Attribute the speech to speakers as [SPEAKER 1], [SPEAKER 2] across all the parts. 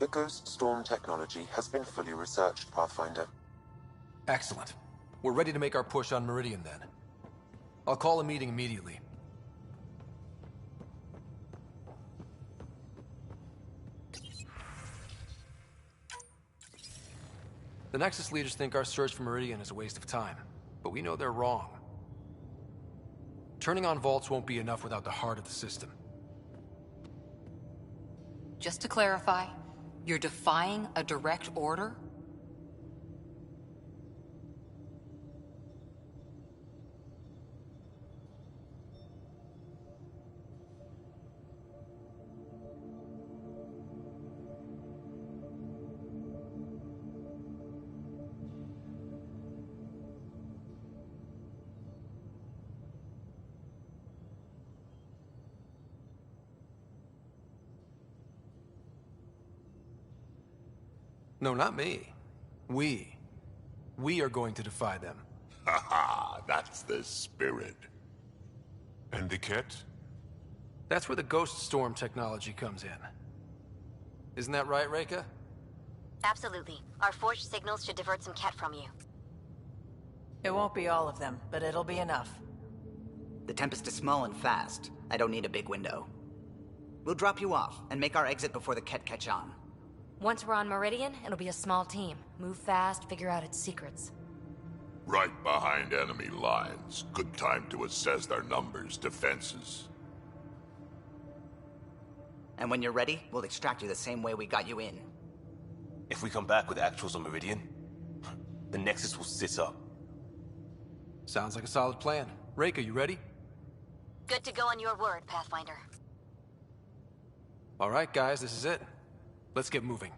[SPEAKER 1] The Ghost Storm technology has been fully researched, Pathfinder.
[SPEAKER 2] Excellent. We're ready to make our push on Meridian then. I'll call a meeting immediately. The Nexus leaders think our search for Meridian is a waste of time, but we know they're wrong. Turning on vaults won't be enough without the heart of the system.
[SPEAKER 3] Just to clarify, you're defying a direct order?
[SPEAKER 2] No, not me. We. We are going to defy them.
[SPEAKER 4] Haha, that's the spirit.
[SPEAKER 5] And the kit?
[SPEAKER 2] That's where the Ghost Storm technology comes in. Isn't that right, Reika?
[SPEAKER 6] Absolutely. Our forged signals should divert some Ket from you.
[SPEAKER 7] It won't be all of them, but it'll be enough.
[SPEAKER 8] The Tempest is small and fast. I don't need a big window. We'll drop you off and make our exit before the Ket catch on.
[SPEAKER 6] Once we're on Meridian, it'll be a small team. Move fast, figure out its secrets.
[SPEAKER 4] Right behind enemy lines. Good time to assess their numbers, defenses.
[SPEAKER 8] And when you're ready, we'll extract you the same way we got you in.
[SPEAKER 9] If we come back with actuals on Meridian, the Nexus will sit up.
[SPEAKER 2] Sounds like a solid plan. Reika, you ready?
[SPEAKER 6] Good to go on your word, Pathfinder.
[SPEAKER 2] All right, guys, this is it. Let's get moving.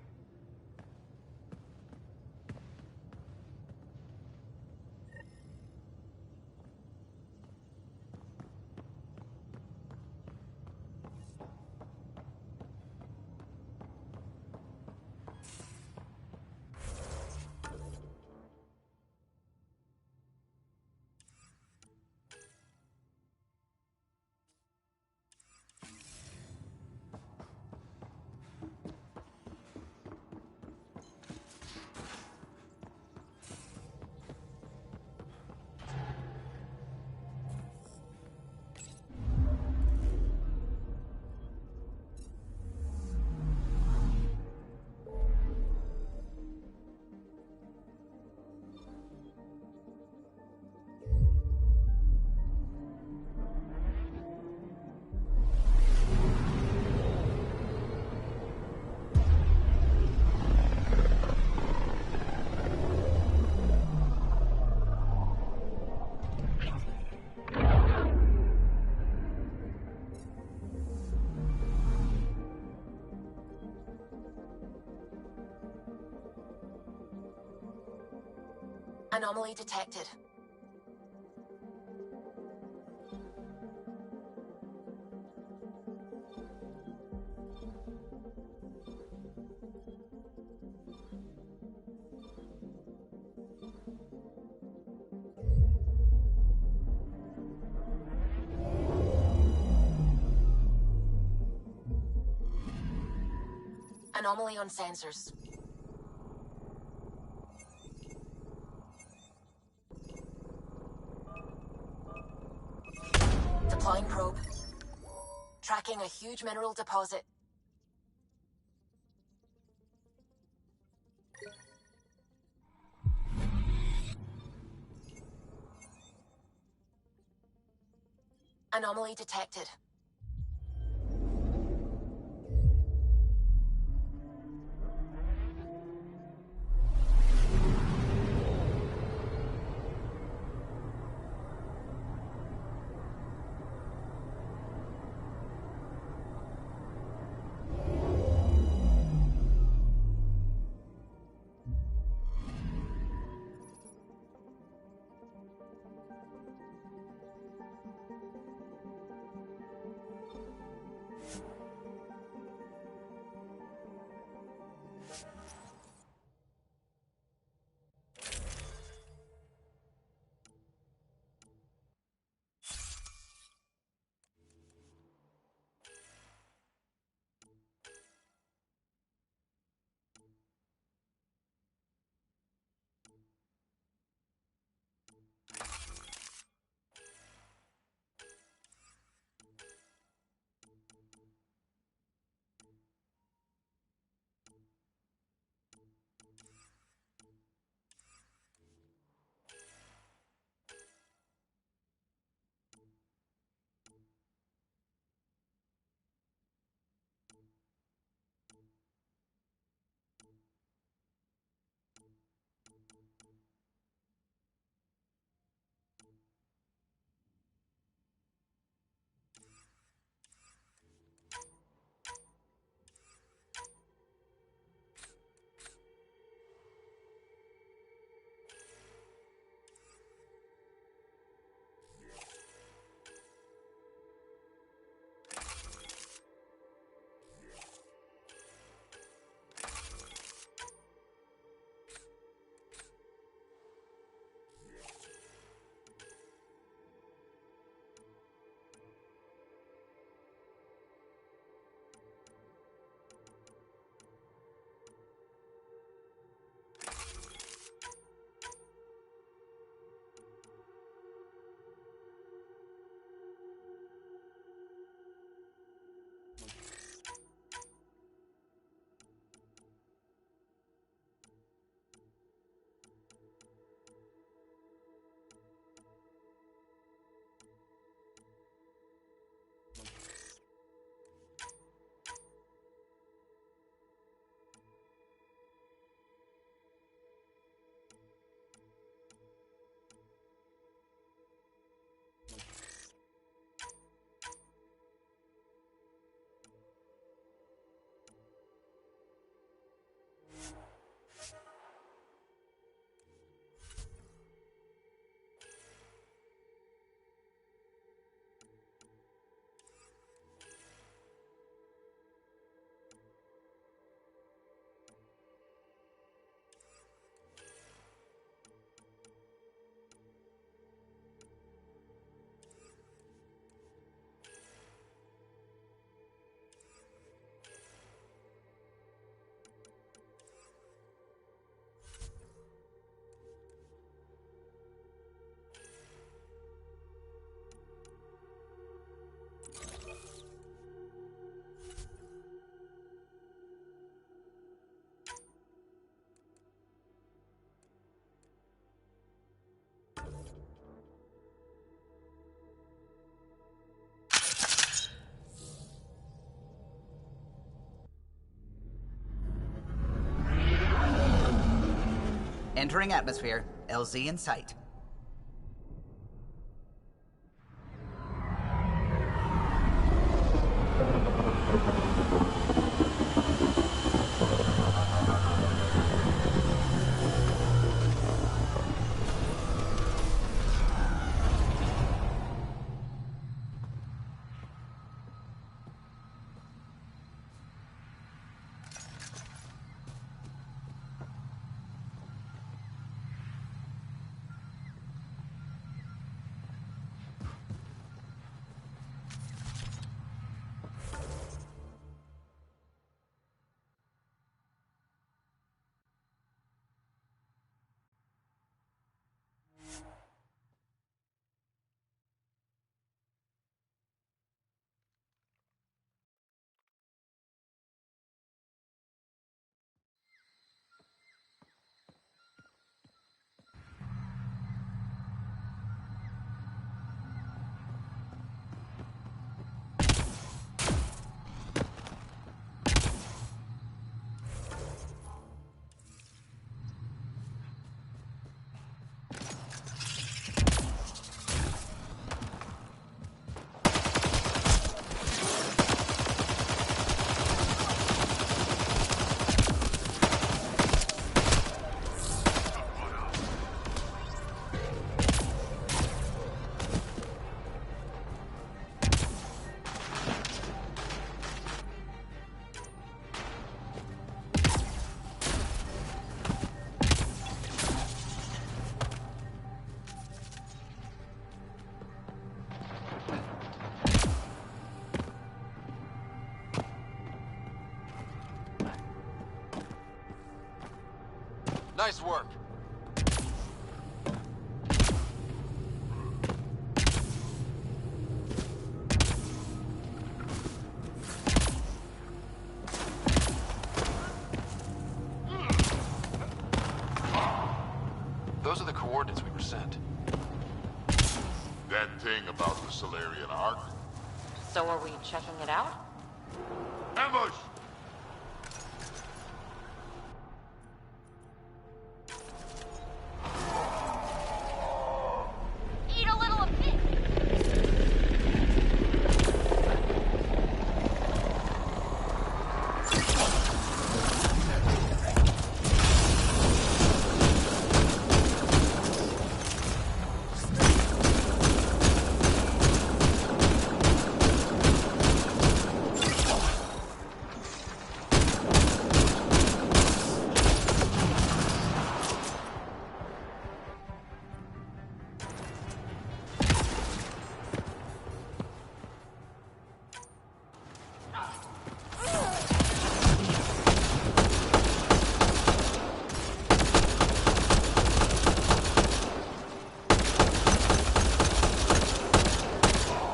[SPEAKER 6] Anomaly detected. Anomaly on sensors. Deploying probe. Tracking a huge mineral deposit. Anomaly detected.
[SPEAKER 8] Entering atmosphere. LZ in sight.
[SPEAKER 2] Nice work. Those are the coordinates we were sent.
[SPEAKER 4] That thing about the Solarian Ark?
[SPEAKER 6] So are we checking it out?
[SPEAKER 4] Ambush!
[SPEAKER 6] Eat a little of this!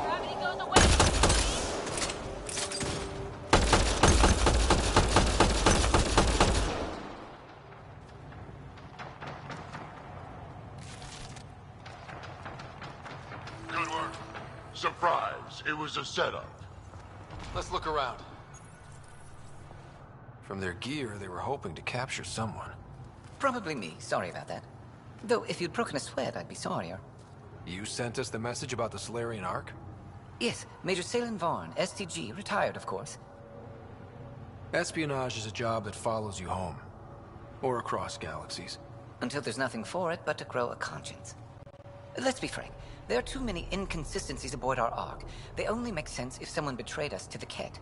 [SPEAKER 6] Gravity goes away.
[SPEAKER 4] Good work. Surprise. It was a setup.
[SPEAKER 2] Let's look around. From their gear, they were hoping to capture someone.
[SPEAKER 10] Probably me. Sorry about that. Though, if you'd broken a sweat, I'd be sorrier.
[SPEAKER 2] You sent us the message about the Solarian Ark?
[SPEAKER 10] Yes, Major Salin Vaughn, STG, retired, of course.
[SPEAKER 2] Espionage is a job that follows you home. Or across galaxies.
[SPEAKER 10] Until there's nothing for it but to grow a conscience. Let's be frank. There are too many inconsistencies aboard our Ark. They only make sense if someone betrayed us to the Ket.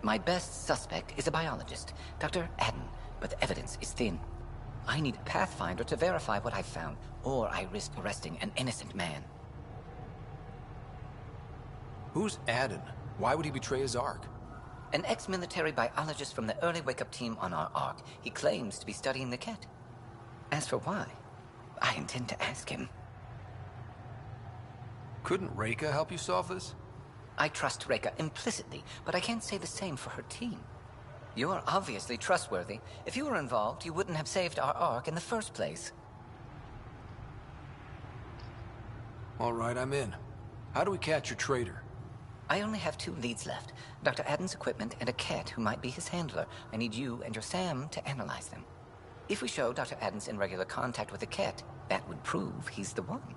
[SPEAKER 10] My best suspect is a biologist, Dr. Adden, but the evidence is thin. I need a Pathfinder to verify what I've found, or I risk arresting an innocent man.
[SPEAKER 2] Who's Adden? Why would he betray his Ark?
[SPEAKER 10] An ex-military biologist from the early wake-up team on our Ark. He claims to be studying the Ket. As for why, I intend to ask him.
[SPEAKER 2] Couldn't Reika help you solve this?
[SPEAKER 10] I trust Reika implicitly, but I can't say the same for her team. You're obviously trustworthy. If you were involved, you wouldn't have saved our Ark in the first place.
[SPEAKER 2] All right, I'm in. How do we catch your traitor?
[SPEAKER 10] I only have 2 leads left. Dr. Adden's equipment and a cat who might be his handler. I need you and your Sam to analyze them. If we show Dr. Addams in regular contact with the Ket, that would prove he's the one.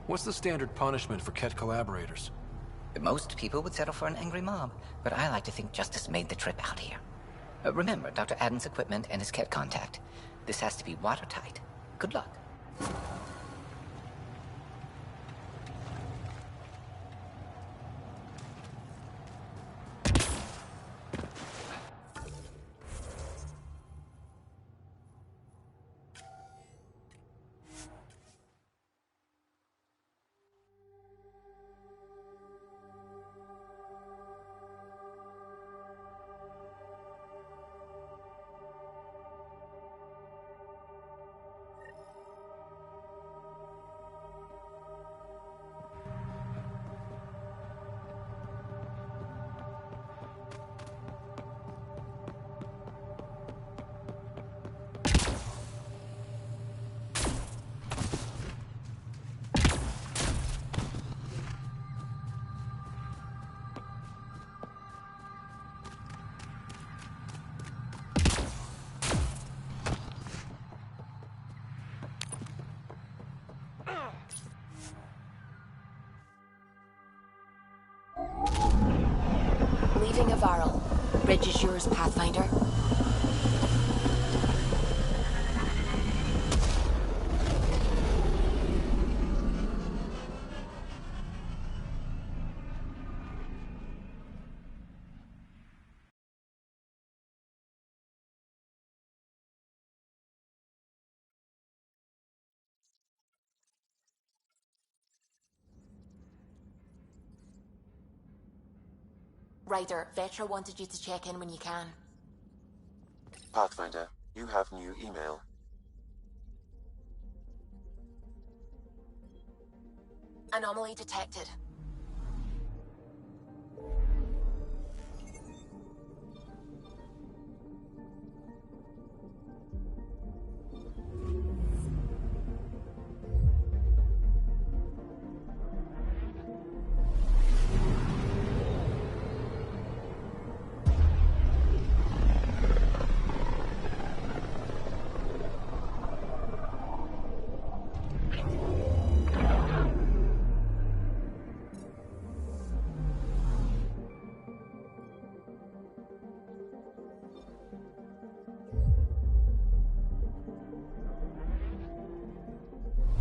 [SPEAKER 2] What's the standard punishment for Ket collaborators?
[SPEAKER 10] Most people would settle for an angry mob, but I like to think justice made the trip out here. Remember Dr. Addams' equipment and his Ket contact. This has to be watertight. Good luck.
[SPEAKER 6] Leaving Avaril. Bridge is yours, Pathfinder. Ryder, Vetra wanted you to check in when you can.
[SPEAKER 1] Pathfinder, you have new email.
[SPEAKER 6] Anomaly detected.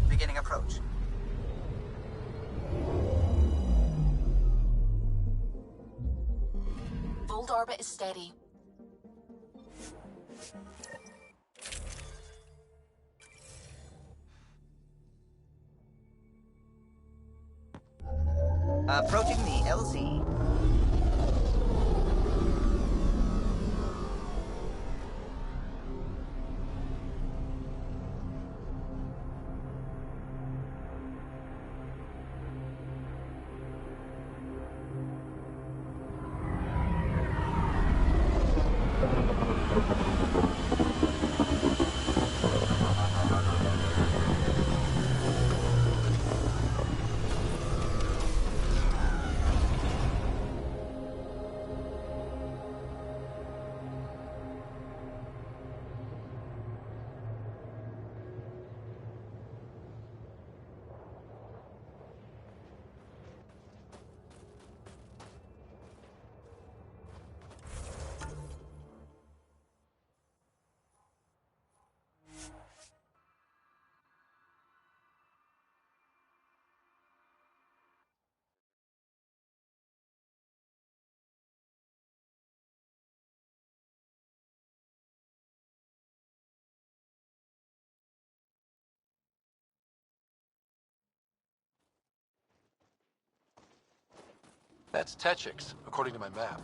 [SPEAKER 8] Beginning approach.
[SPEAKER 6] Fold orbit is steady.
[SPEAKER 8] Approaching the LZ.
[SPEAKER 2] That's Techix, according to my map.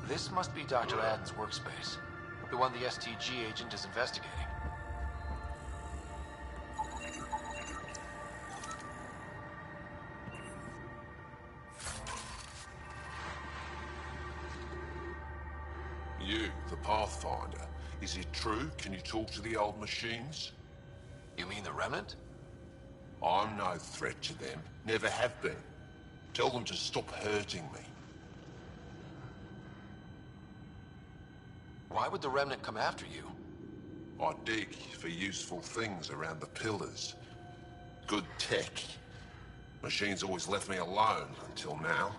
[SPEAKER 2] This must be Dr. Aden's workspace. The one the STG agent is investigating.
[SPEAKER 5] You, the Pathfinder. Is it true? Can you talk to the old machines?
[SPEAKER 2] You mean the Remnant?
[SPEAKER 5] I'm no threat to them. Never have been. Tell them to stop hurting me.
[SPEAKER 2] Why would the Remnant come after you?
[SPEAKER 5] I dig for useful things around the pillars. Good tech. Machines always left me alone until now.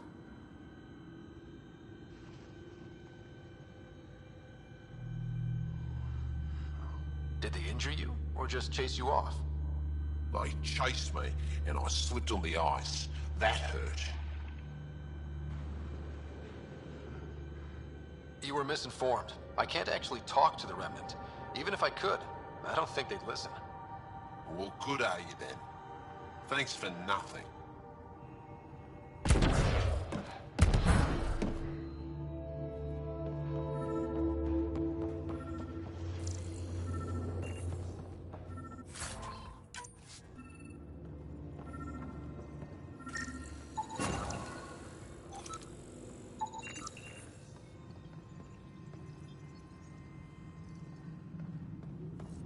[SPEAKER 2] Did they injure you, or just chase you off?
[SPEAKER 5] They chased me, and I slipped on the ice. That hurt.
[SPEAKER 2] You were misinformed. I can't actually talk to the Remnant. Even if I could, I don't think they'd listen.
[SPEAKER 5] Well, good are you then? Thanks for nothing.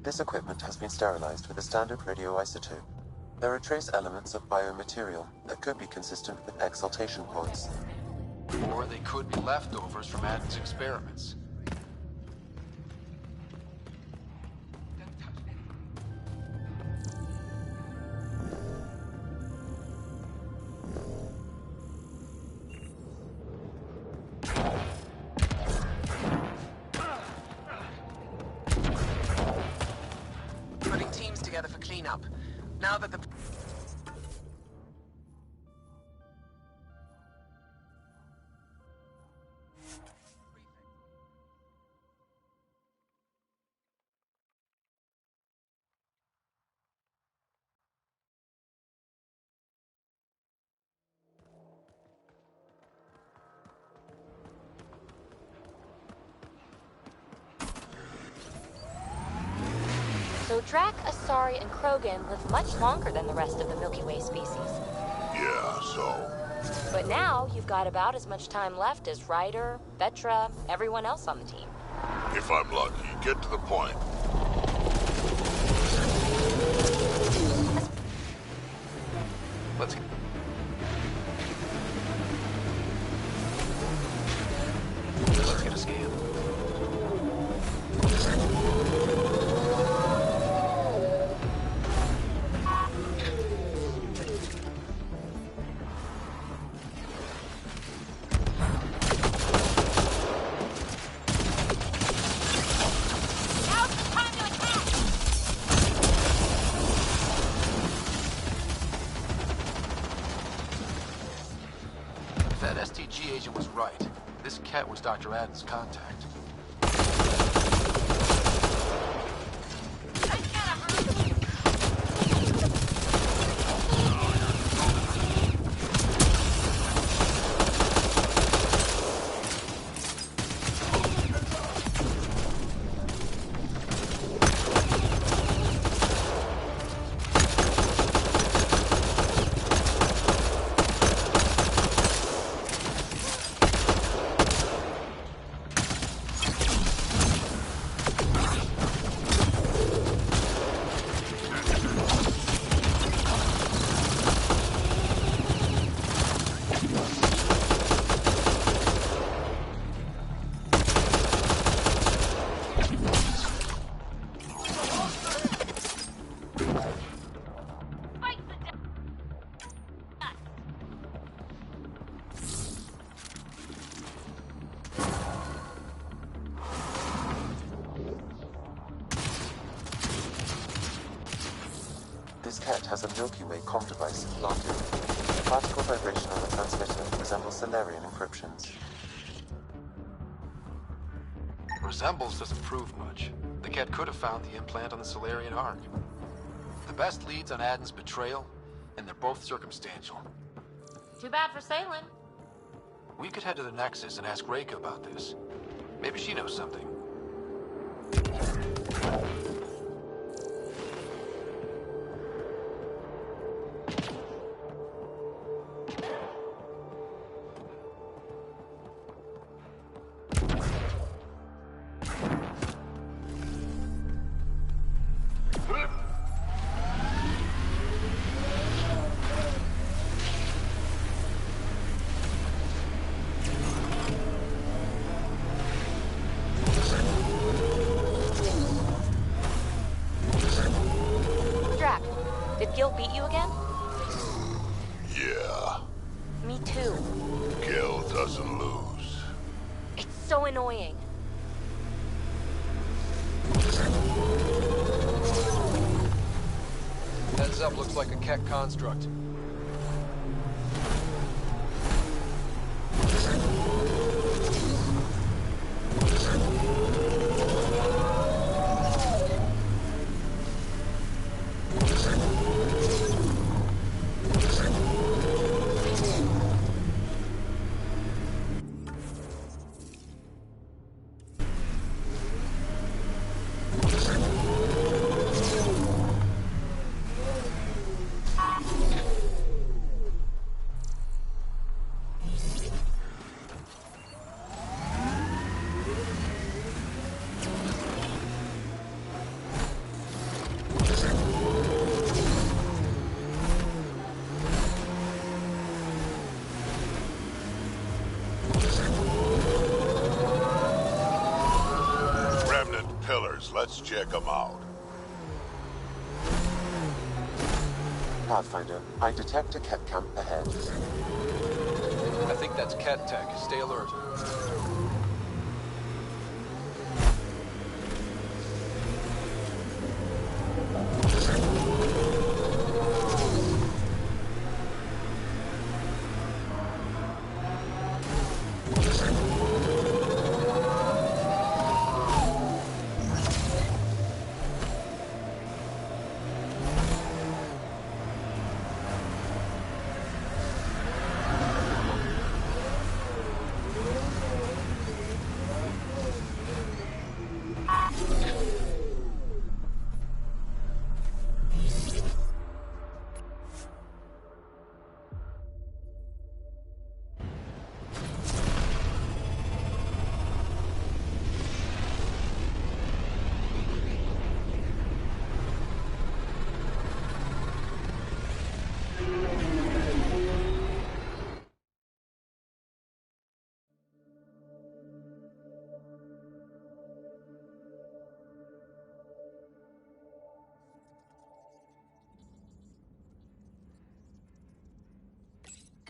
[SPEAKER 1] This equipment has been sterilized with a standard radioisotope. There are trace elements of biomaterial that could be consistent with exaltation pods.
[SPEAKER 2] Or they could be leftovers from Aden's experiments.
[SPEAKER 11] Putting teams together for cleanup. Now that the...
[SPEAKER 6] So Drac, Asari, and Krogan live much longer than the rest of the Milky Way species.
[SPEAKER 4] Yeah, so?
[SPEAKER 6] But now you've got about as much time left as Ryder, Vetra, everyone else on the team.
[SPEAKER 4] If I'm lucky, get to the point.
[SPEAKER 2] Let's... Let's get a scan. If that STG agent was right, this cat was Dr. Aden's contact.
[SPEAKER 1] This cat has a Milky Way comm device implanted. The particle vibration on the transmitter resembles Solarian encryptions.
[SPEAKER 2] Resembles doesn't prove much. The cat could have found the implant on the Solarian Ark. The best leads on Aden's betrayal, and they're both circumstantial.
[SPEAKER 6] Too bad for sailing.
[SPEAKER 2] We could head to the Nexus and ask Reika about this. Maybe she knows something.
[SPEAKER 6] Did Gil beat you again?
[SPEAKER 4] Yeah.
[SPEAKER 6] Me too.
[SPEAKER 4] Gil doesn't lose.
[SPEAKER 6] It's so annoying.
[SPEAKER 12] Heads up, looks like a Keck construct.
[SPEAKER 4] Let's check them out.
[SPEAKER 1] Pathfinder, I detect a Ket camp ahead.
[SPEAKER 12] I think that's Ket tech. Stay alert.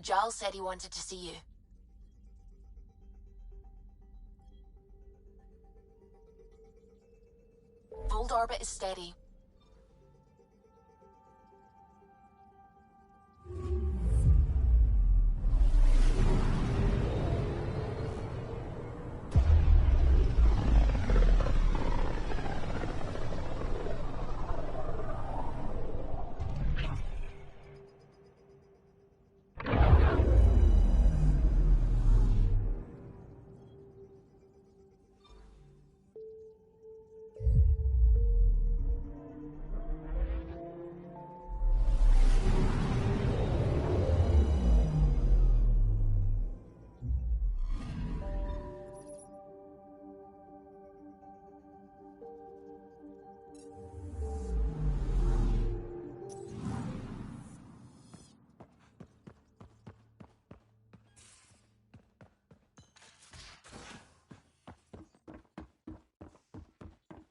[SPEAKER 6] Giles said he wanted to see you. Fold orbit is steady.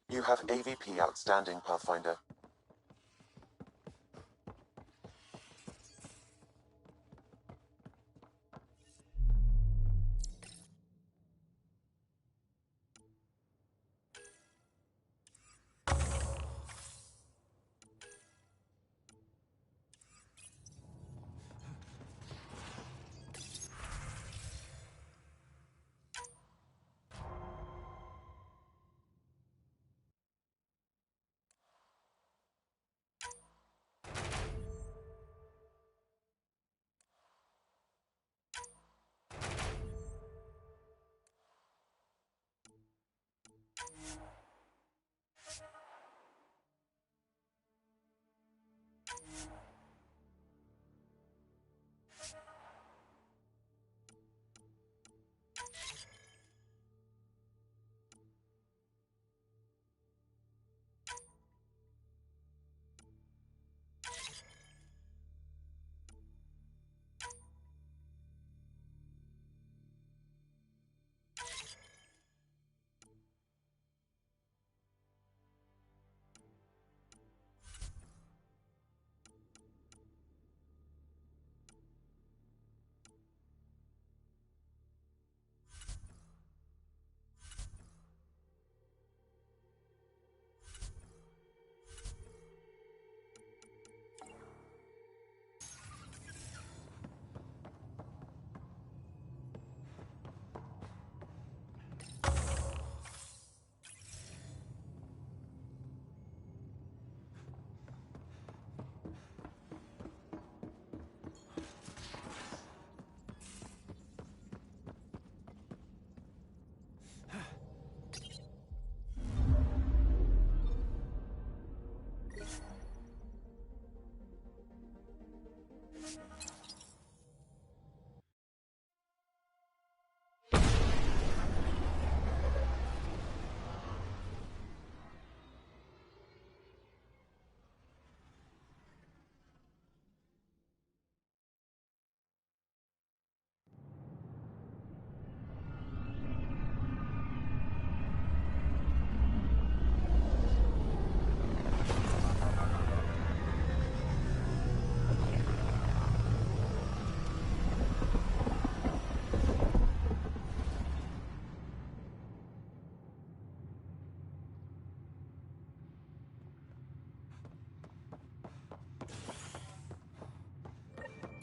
[SPEAKER 1] You have AVP outstanding, Pathfinder.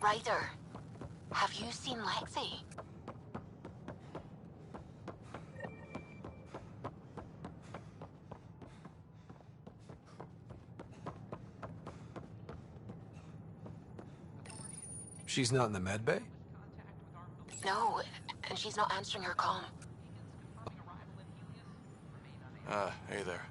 [SPEAKER 6] Ryder, have you seen Lexi?
[SPEAKER 12] She's not in the med bay?
[SPEAKER 6] No, and she's not answering her call.
[SPEAKER 2] Hey there.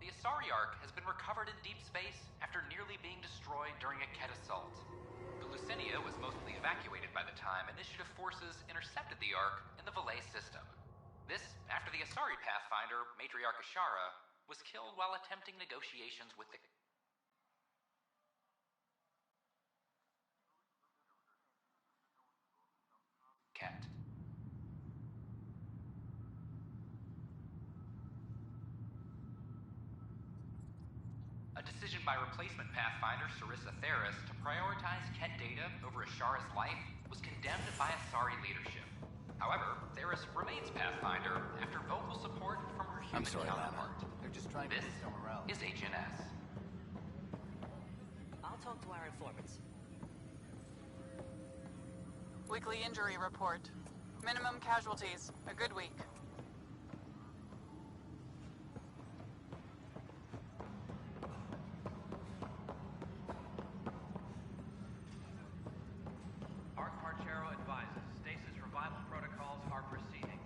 [SPEAKER 13] The Asari Ark has been recovered in deep space after nearly being destroyed during a Ket assault. The Lucinia was mostly evacuated by the time Initiative forces intercepted the Ark in the Valais system. This after the Asari Pathfinder, Matriarch Ashara, was killed while attempting negotiations with the Ket. A decision by replacement Pathfinder Sarissa Theris to prioritize Ket data over Ashara's life was condemned by Asari leadership. However, Theris remains Pathfinder after vocal support from her human counterpart.
[SPEAKER 8] They're just trying to
[SPEAKER 13] This
[SPEAKER 8] boost our morale.
[SPEAKER 13] is HNS.
[SPEAKER 8] I'll talk to our informants.
[SPEAKER 11] Weekly injury report. Minimum casualties. A good week.
[SPEAKER 14] Arc Marchero advises stasis revival protocols are proceeding.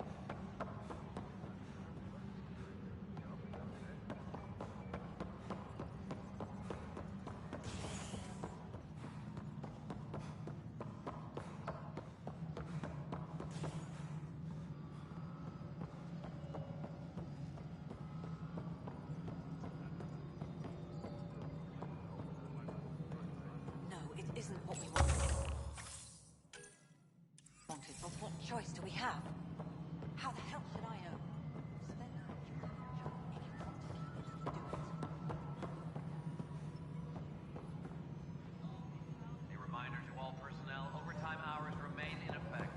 [SPEAKER 7] No, it isn't what we wanted. But what choice do we have? How the hell should I know? Spend our if you want to do it.
[SPEAKER 14] A reminder to all personnel, overtime hours remain in effect.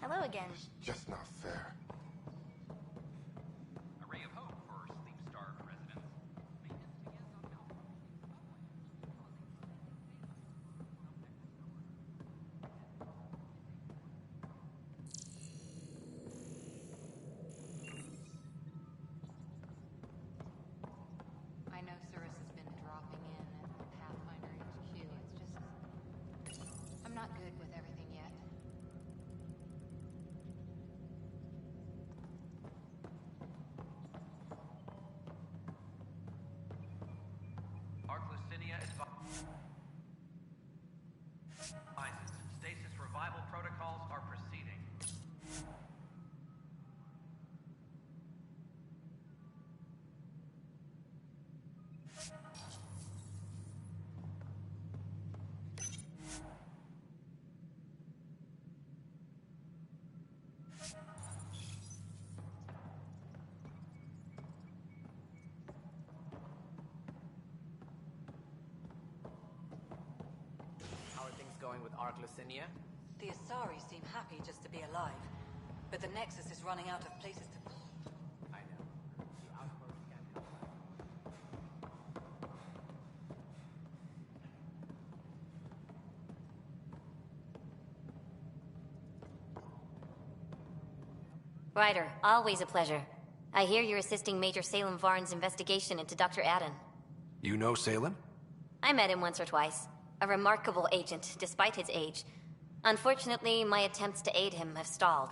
[SPEAKER 6] Hello again.
[SPEAKER 5] Just not fair.
[SPEAKER 13] A ray of hope for sleep-starved residents. Maintenance begins on Alpha.
[SPEAKER 3] I know Cirrus has been dropping in at the Pathfinder HQ. It's just... I'm not good with everything yet.
[SPEAKER 14] Arc Lucinia advises stasis revival protocols are proceeding.
[SPEAKER 11] How are things going with Arc Lucinia?
[SPEAKER 7] The Asari seem happy just to be alive, but the Nexus is running out of places to...
[SPEAKER 11] I know. The outpost can't help that.
[SPEAKER 6] Ryder, always a pleasure. I hear you're assisting Major Salem Varn's investigation into Dr. Adden.
[SPEAKER 12] You know Salem?
[SPEAKER 6] I met him once or twice. A remarkable agent, despite his age. Unfortunately, my attempts to aid him have stalled.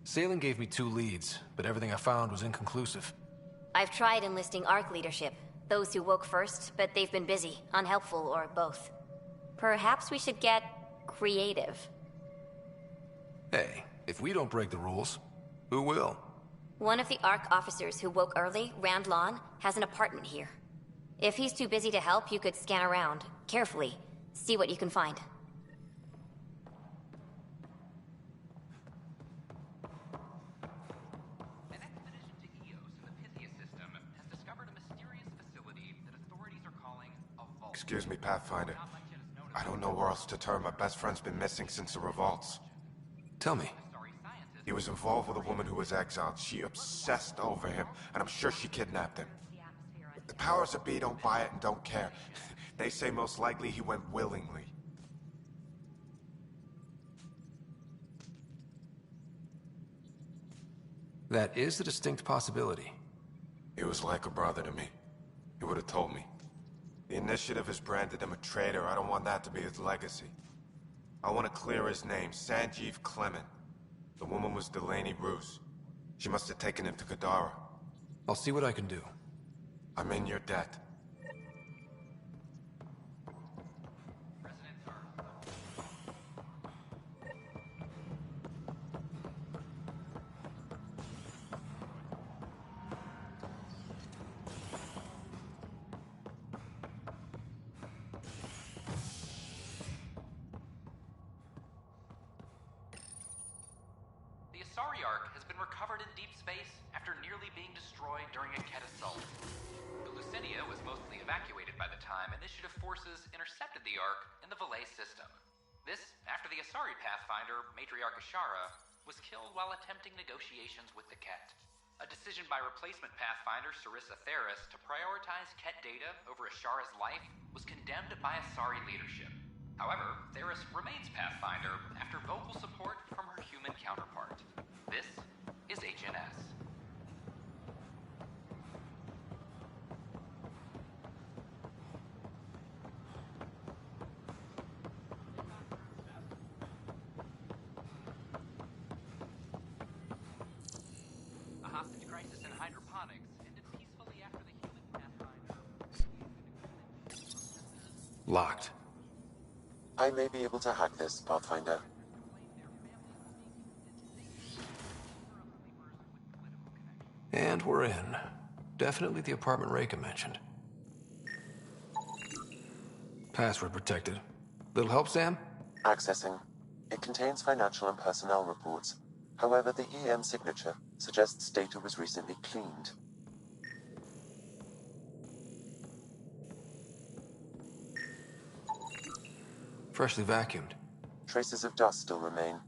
[SPEAKER 12] Salem gave me 2 leads, but everything I found was inconclusive.
[SPEAKER 6] I've tried enlisting ARC leadership. Those who woke first, but they've been busy, unhelpful, or both. Perhaps we should get creative.
[SPEAKER 2] Hey, if we don't break the rules, who will?
[SPEAKER 6] One of the ARC officers who woke early, Rand Lawn, has an apartment here. If he's too busy to help, you could scan around, carefully, see what you can find.
[SPEAKER 13] An expedition to Eos in the Pythia system has discovered a mysterious facility that authorities are calling a vault.
[SPEAKER 15] Excuse me, Pathfinder. I don't know where else to turn. My best friend's been missing since the revolts.
[SPEAKER 2] Tell me.
[SPEAKER 15] He was involved with a woman who was exiled. She obsessed over him, and I'm sure she kidnapped him. The powers that be don't buy it and don't care. They say most likely he went willingly.
[SPEAKER 2] That is a distinct possibility.
[SPEAKER 15] He was like a brother to me. He would have told me. The Initiative has branded him a traitor. I don't want that to be his legacy. I want to clear his name, Sanjeev Clement. The woman was Delaney Roos. She must have taken him to Kadara.
[SPEAKER 2] I'll see what I can do.
[SPEAKER 15] I'm in your debt.
[SPEAKER 13] The Asari Ark has been recovered in deep space after nearly being destroyed during a Ket assault. The Lucinia was mostly evacuated by the time Initiative forces intercepted the Ark in the Valais system. This after the Asari Pathfinder, Matriarch Ashara, was killed while attempting negotiations with the Ket. A decision by replacement Pathfinder Sarissa Theris to prioritize Ket data over Ashara's life was condemned by Asari leadership. However, Theris remains Pathfinder after vocal support from her human counterpart. This is HNS. A hostage crisis in hydroponics ended peacefully after the human Pathfinder...
[SPEAKER 2] Locked.
[SPEAKER 1] I may be able to hack this, Pathfinder.
[SPEAKER 2] And we're in. Definitely the apartment Reika mentioned. Password protected. Little help, Sam?
[SPEAKER 1] Accessing. It contains financial and personnel reports. However, the EM signature suggests data was recently cleaned.
[SPEAKER 2] Freshly vacuumed.
[SPEAKER 1] Traces of dust still remain.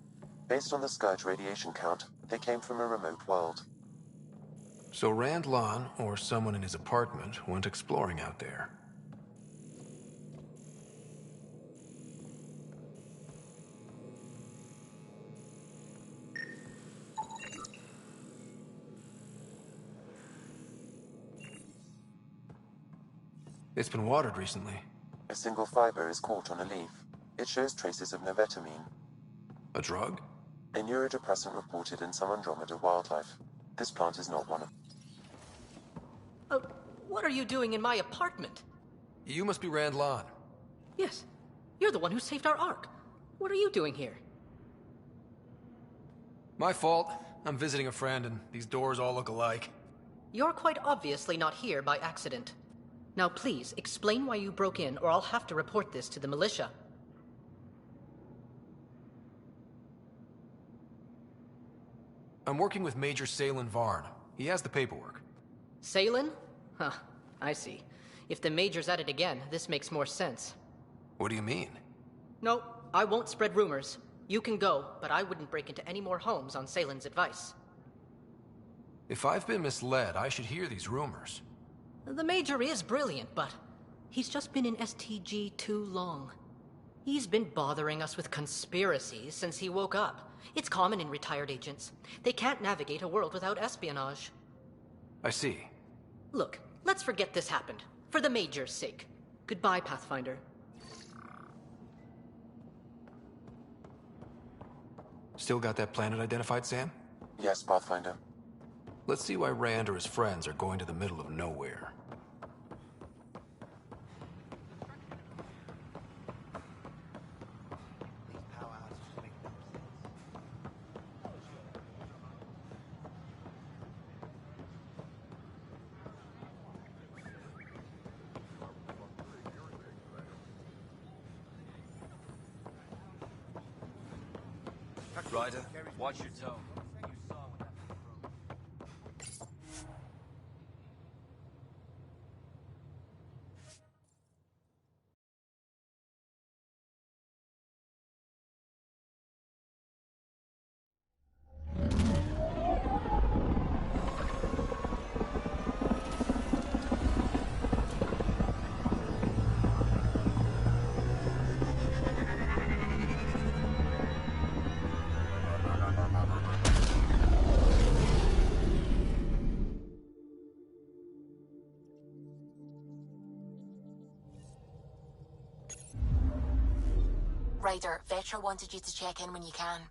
[SPEAKER 1] Based on the Scourge radiation count, they came from a remote world.
[SPEAKER 2] So Rand Lawn, or someone in his apartment, went exploring out there. It's been watered recently.
[SPEAKER 1] A single fiber is caught on a leaf. It shows traces of novetamine.
[SPEAKER 2] A drug?
[SPEAKER 1] A neurodepressant reported in some Andromeda wildlife. This plant is not one of...
[SPEAKER 16] Oh, what are you doing in my apartment?
[SPEAKER 2] You must be Rand Lawn.
[SPEAKER 16] Yes, you're the one who saved our Ark. What are you doing here?
[SPEAKER 2] My fault. I'm visiting a friend and these doors all look alike.
[SPEAKER 16] You're quite obviously not here by accident. Now please, explain why you broke in or I'll have to report this to the militia.
[SPEAKER 2] I'm working with Major Salen Varn. He has the paperwork.
[SPEAKER 16] Salen? Huh, I see. If the Major's at it again, this makes more sense.
[SPEAKER 2] What do you mean?
[SPEAKER 16] No, I won't spread rumors. You can go, but I wouldn't break into any more homes on Salen's advice.
[SPEAKER 2] If I've been misled, I should hear these rumors.
[SPEAKER 16] The Major is brilliant, but he's just been in STG too long. He's been bothering us with conspiracies since he woke up. It's common in retired agents. They can't navigate a world without espionage.
[SPEAKER 2] I see.
[SPEAKER 16] Look, let's forget this happened. For the Major's sake. Goodbye, Pathfinder.
[SPEAKER 2] Still got that planet identified, Sam?
[SPEAKER 1] Yes, Pathfinder.
[SPEAKER 2] Let's see why Rand or his friends are going to the middle of nowhere.
[SPEAKER 17] Ryder, watch your tone.
[SPEAKER 18] Ryder, Vetra wanted you to check in when you can.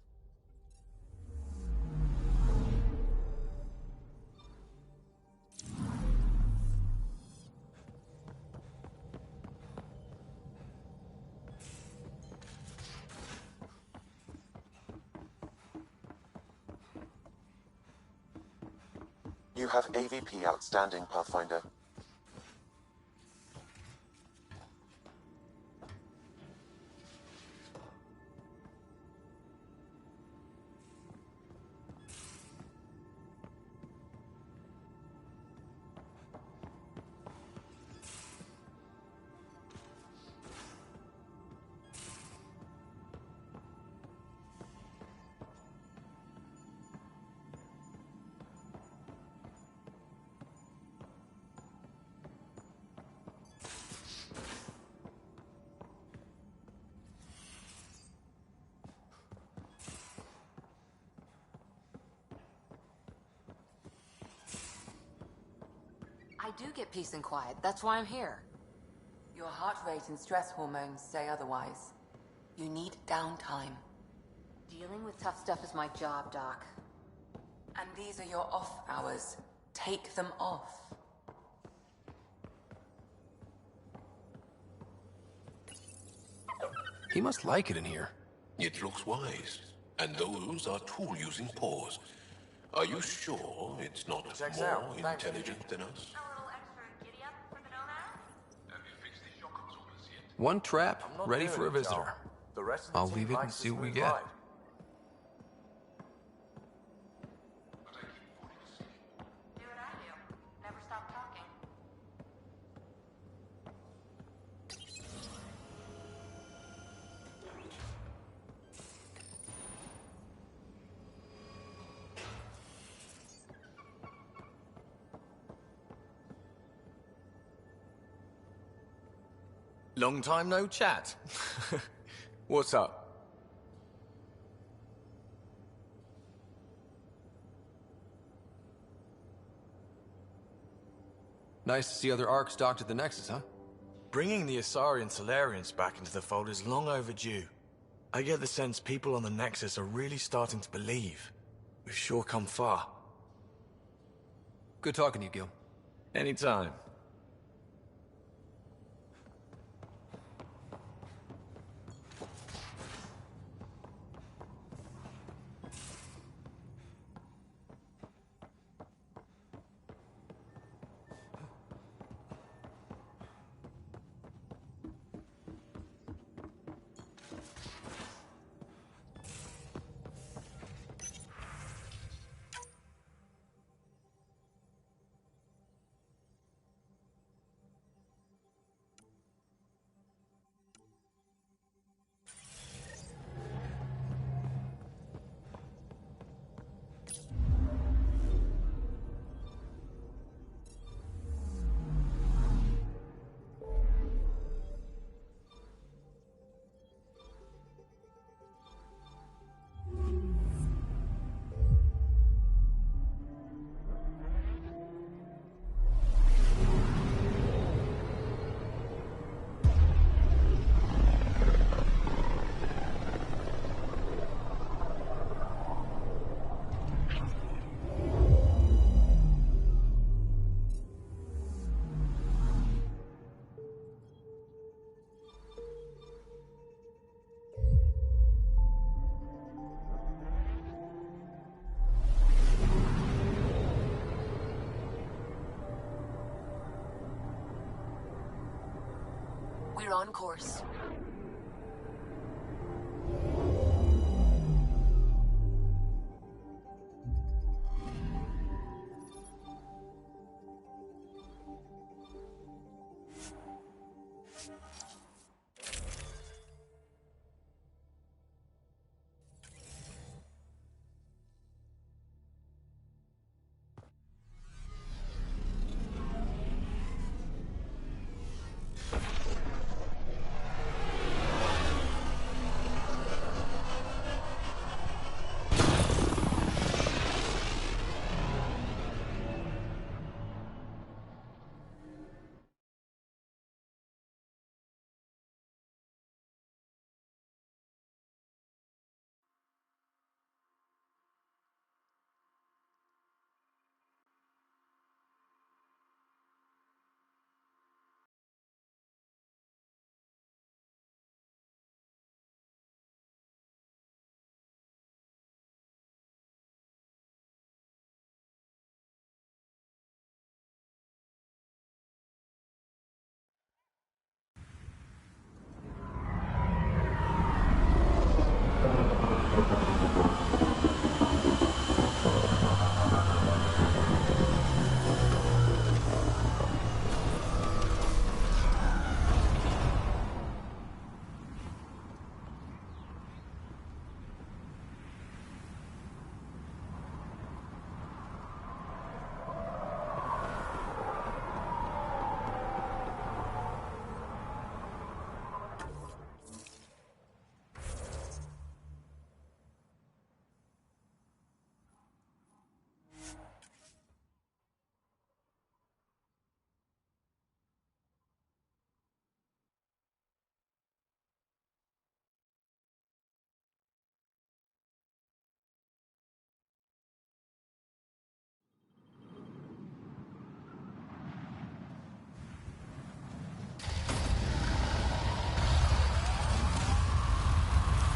[SPEAKER 1] You have AVP outstanding, Pathfinder.
[SPEAKER 19] I do get peace and quiet. That's why I'm here.
[SPEAKER 18] Your heart rate and stress hormones say otherwise. You need downtime.
[SPEAKER 19] Dealing with tough stuff is my job, Doc.
[SPEAKER 18] And these are your off hours. Take them off.
[SPEAKER 2] He must like it in here.
[SPEAKER 5] It looks wise. And those are tool-using paws. Are you sure it's not more intelligent than us?
[SPEAKER 2] One trap, ready for a visitor. I'll leave it and see what we get.
[SPEAKER 17] Long time no chat. What's up?
[SPEAKER 2] Nice to see other arcs docked at the Nexus, huh?
[SPEAKER 20] Bringing the Asari Solarians back into the fold is long overdue. I get the sense people on the Nexus are really starting to believe. We've sure come far.
[SPEAKER 2] Good talking to you, Gil.
[SPEAKER 20] Anytime.
[SPEAKER 18] We're on course.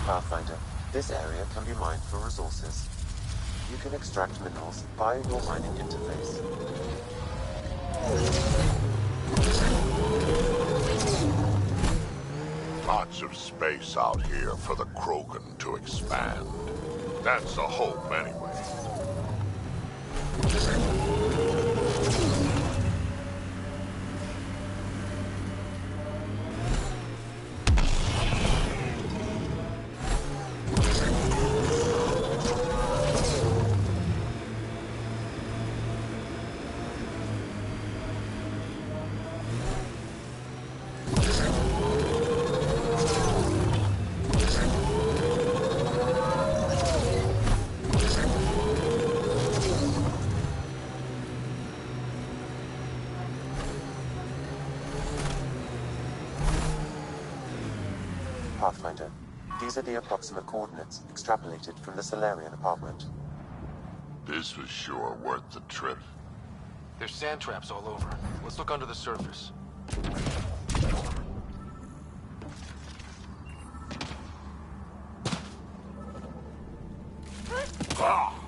[SPEAKER 1] Pathfinder, this area can be mined for resources. You can extract minerals via your mining interface.
[SPEAKER 4] Lots of space out here for the Krogan to expand. That's the hope, anyway.
[SPEAKER 1] Pathfinder, these are the approximate coordinates extrapolated from the Solarian apartment.
[SPEAKER 4] This was sure worth the trip.
[SPEAKER 2] There's sand traps all over. Let's look under the surface.
[SPEAKER 4] Ah!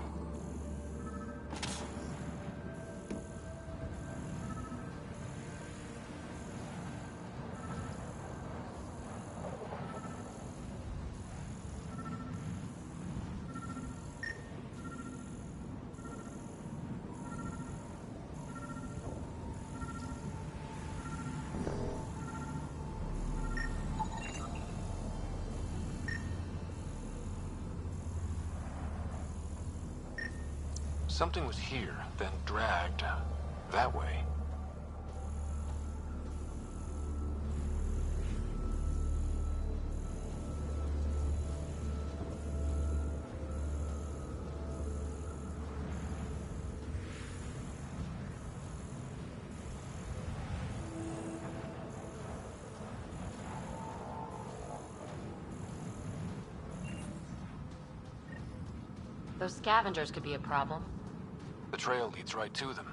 [SPEAKER 2] Something was here, then dragged that way.
[SPEAKER 19] Those scavengers could be a problem.
[SPEAKER 2] The trail leads right to them.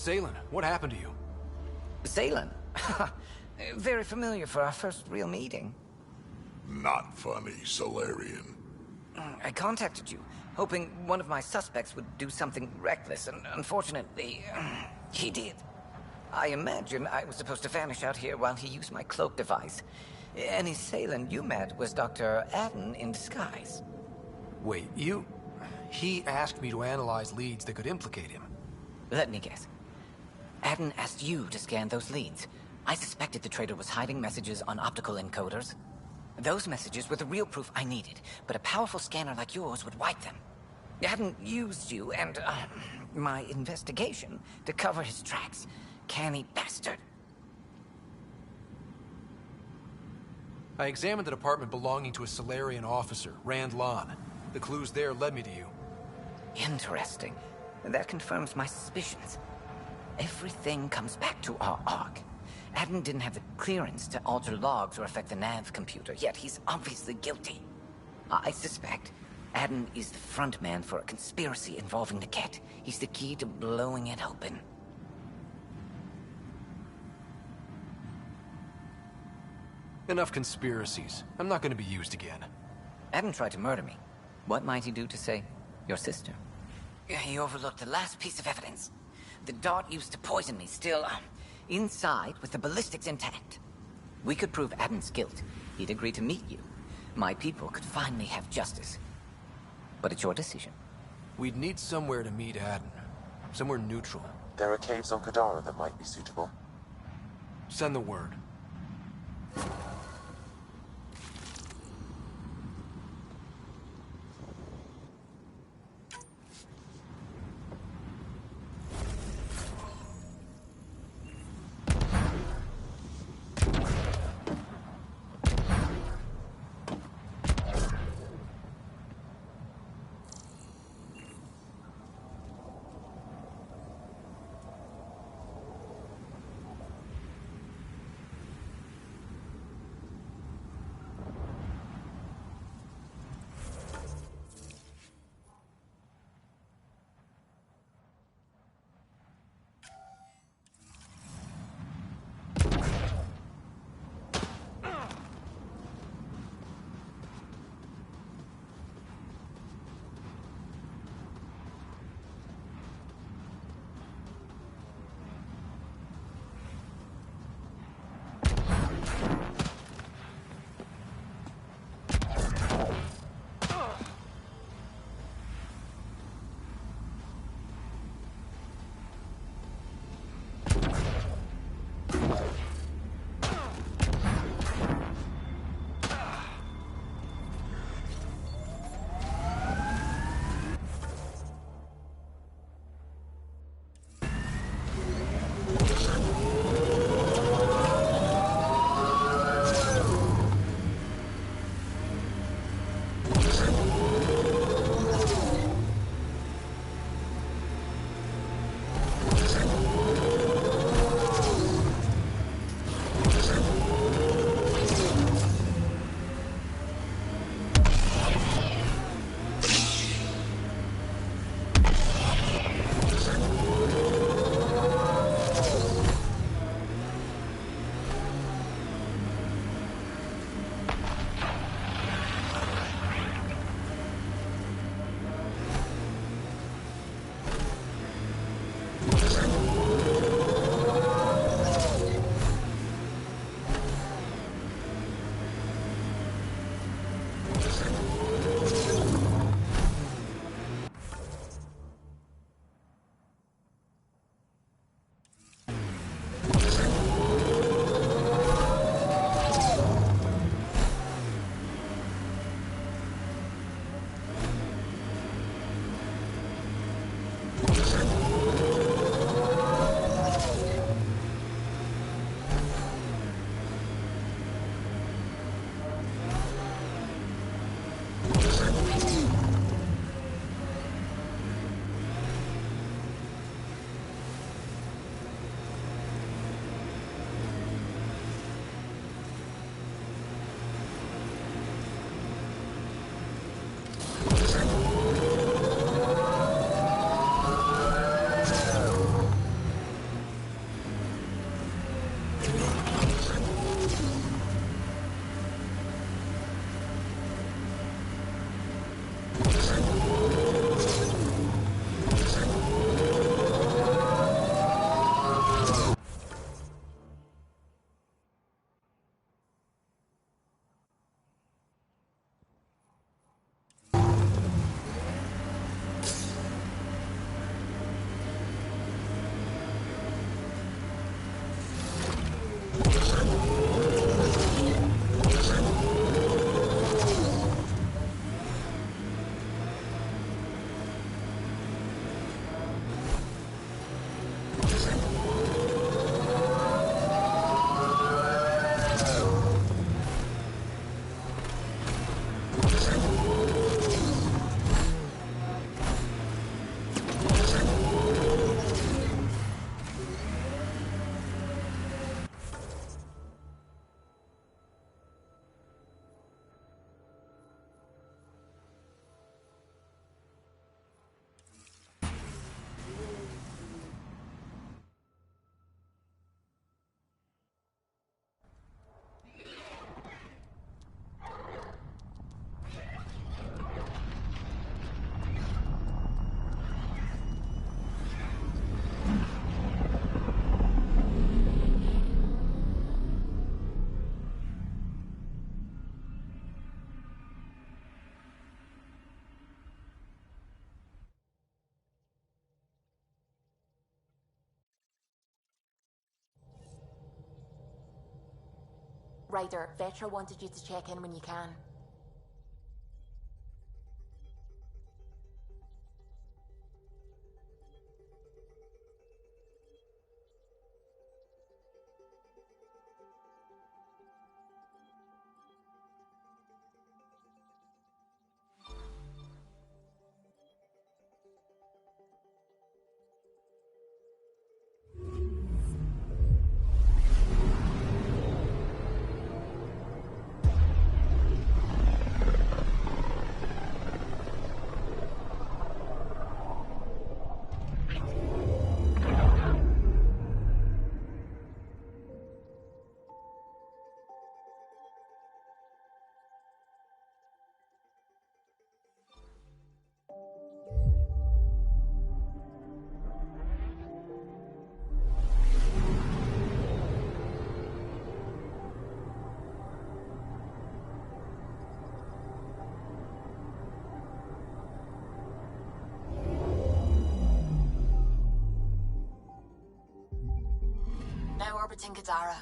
[SPEAKER 2] Salen, what happened to you?
[SPEAKER 10] Salen? Very familiar for our first real meeting.
[SPEAKER 4] Not funny, Solarian.
[SPEAKER 10] I contacted you, hoping one of my suspects would do something reckless, and unfortunately, he did. I imagine I was supposed to vanish out here while he used my cloak device. Any Salen you met was Dr. Adden in disguise.
[SPEAKER 2] Wait, He asked me to analyze leads that could implicate him.
[SPEAKER 10] Let me guess. Adden asked you to scan those leads. I suspected the traitor was hiding messages on optical encoders. Those messages were the real proof I needed, but a powerful scanner like yours would wipe them. Adden used you and, my investigation to cover his tracks. Canny bastard.
[SPEAKER 2] I examined an apartment belonging to a Solarian officer, Rand Lon. The clues there led me to you.
[SPEAKER 10] Interesting. That confirms my suspicions. Everything comes back to our ARC. Adden didn't have the clearance to alter logs or affect the nav computer, yet he's obviously guilty. I suspect Adden is the front man for a conspiracy involving the Ket. He's the key to blowing it open.
[SPEAKER 2] Enough conspiracies. I'm not going to be used again.
[SPEAKER 10] Adden tried to murder me. What might he do to, say, your sister? He overlooked the last piece of evidence. The dart used to poison me still, inside with the ballistics intact. We could prove Adden's guilt. He'd agree to meet you. My people could finally have justice. But it's your decision.
[SPEAKER 2] We'd need somewhere to meet Adden. Somewhere neutral.
[SPEAKER 1] There are caves on Kadara that might be suitable.
[SPEAKER 2] Send the word.
[SPEAKER 18] Ryder, Vetra wanted you to check in when you can. Now orbiting Kadara.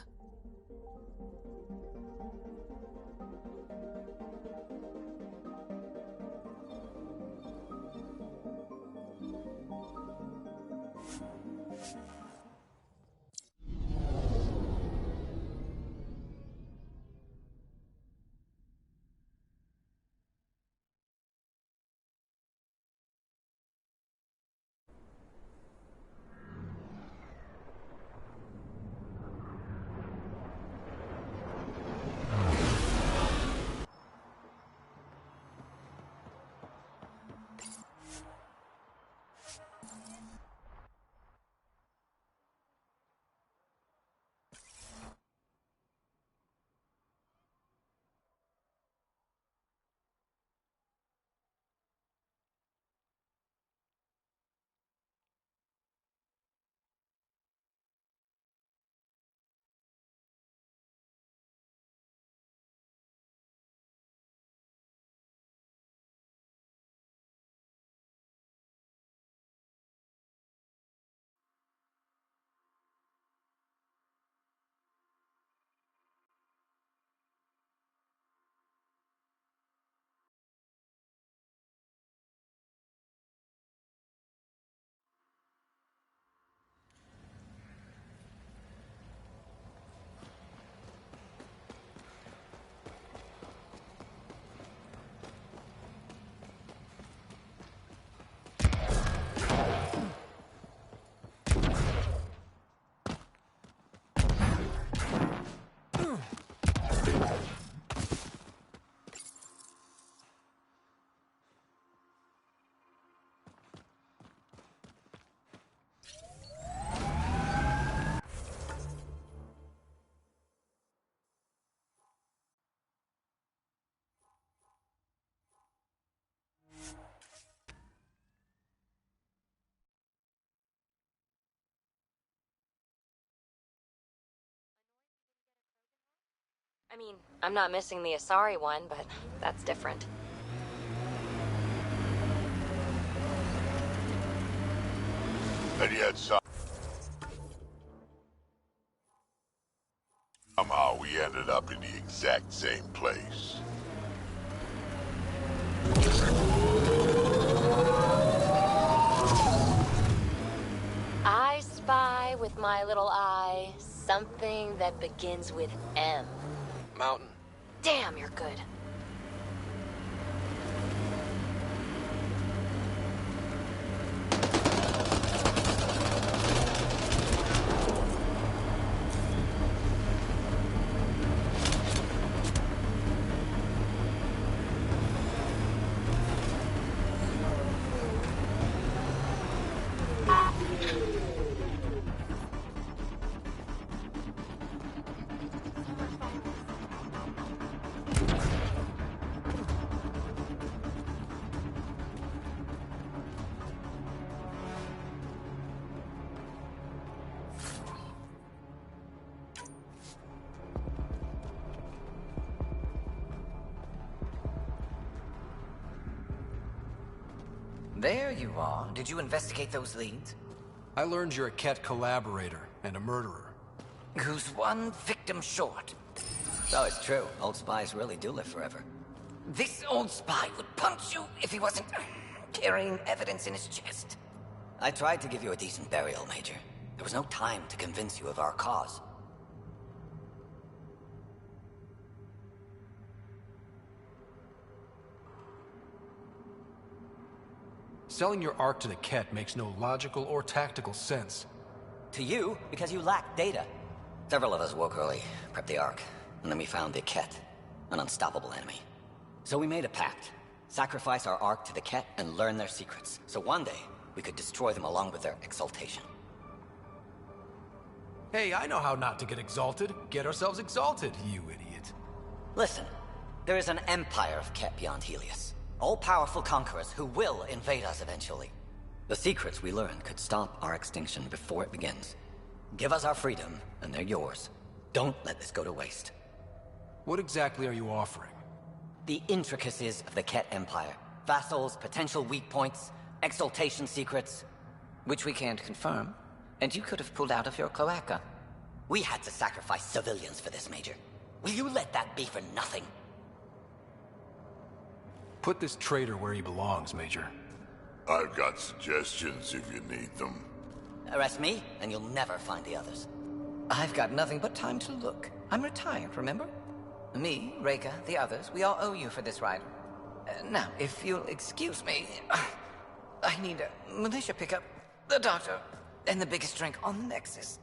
[SPEAKER 6] I mean, I'm not missing the Asari one, but that's different.
[SPEAKER 4] And yet somehow we ended up in the exact same place.
[SPEAKER 6] I spy with my little eye something that begins with M.
[SPEAKER 12] Mountain.
[SPEAKER 6] Damn, you're good.
[SPEAKER 10] There you are. Did you investigate those leads?
[SPEAKER 2] I learned you're a Ket collaborator and a murderer.
[SPEAKER 10] Who's one victim short? So it's true. Old spies really do live forever. This old spy would punch you if he wasn't carrying evidence in his chest. I tried to give you a decent burial, Major. There was no time to convince you of our cause.
[SPEAKER 2] Selling your Ark to the Ket makes no logical or tactical sense.
[SPEAKER 10] To you, because you lack data. Several of us woke early, prepped the Ark, and then we found the Ket, an unstoppable enemy. So we made a pact. Sacrifice our Ark to the Ket and learn their secrets, so one day we could destroy them along with their exaltation.
[SPEAKER 2] Hey, I know how not to get exalted. Get ourselves exalted, you idiot.
[SPEAKER 10] Listen, there is an empire of Ket beyond Helios. All-powerful conquerors who will invade us eventually. The secrets we learn could stop our extinction before it begins. Give us our freedom, and they're yours. Don't let this go to waste.
[SPEAKER 2] What exactly are you offering?
[SPEAKER 10] The intricacies of the Ket Empire. Vassals, potential weak points, exaltation secrets. Which we can't confirm, and you could have pulled out of your cloaca. We had to sacrifice civilians for this, Major. Will you let that be for nothing?
[SPEAKER 2] Put this traitor where he belongs, Major.
[SPEAKER 4] I've got suggestions if you need them.
[SPEAKER 10] Arrest me, and you'll never find the others. I've got nothing but time to look. I'm retired, remember? Me, Reika, the others, we all owe you for this ride. Now, if you'll excuse me, I need a militia pickup, the doctor, and the biggest drink on the Nexus.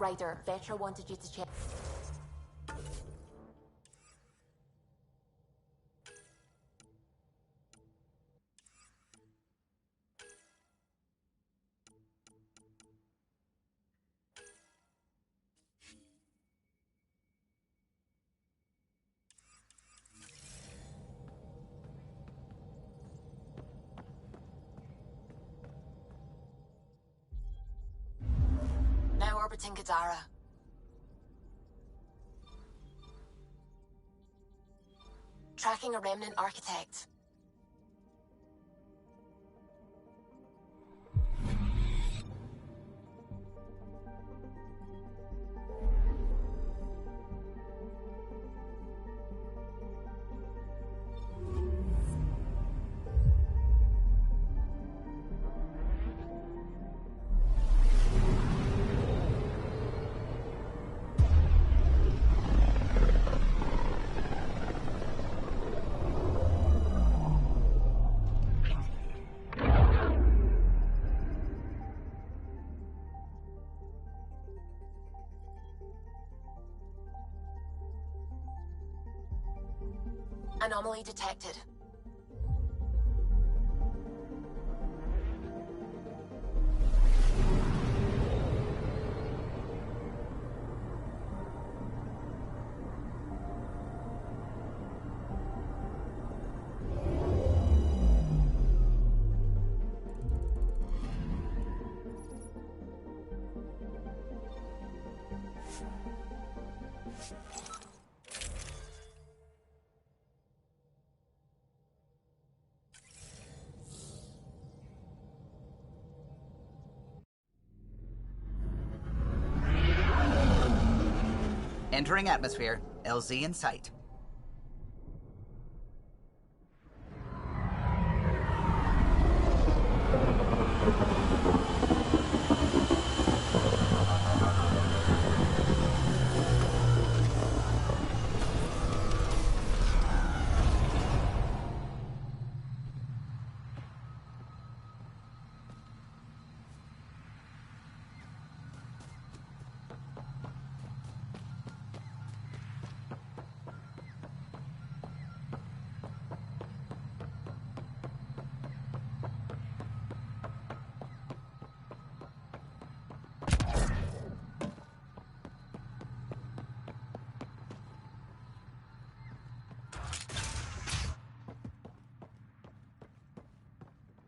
[SPEAKER 21] Ryder, Vetra wanted you to check. Now orbiting Gadara. Tracking a remnant architect. Anomaly detected.
[SPEAKER 8] Entering atmosphere. LZ in sight.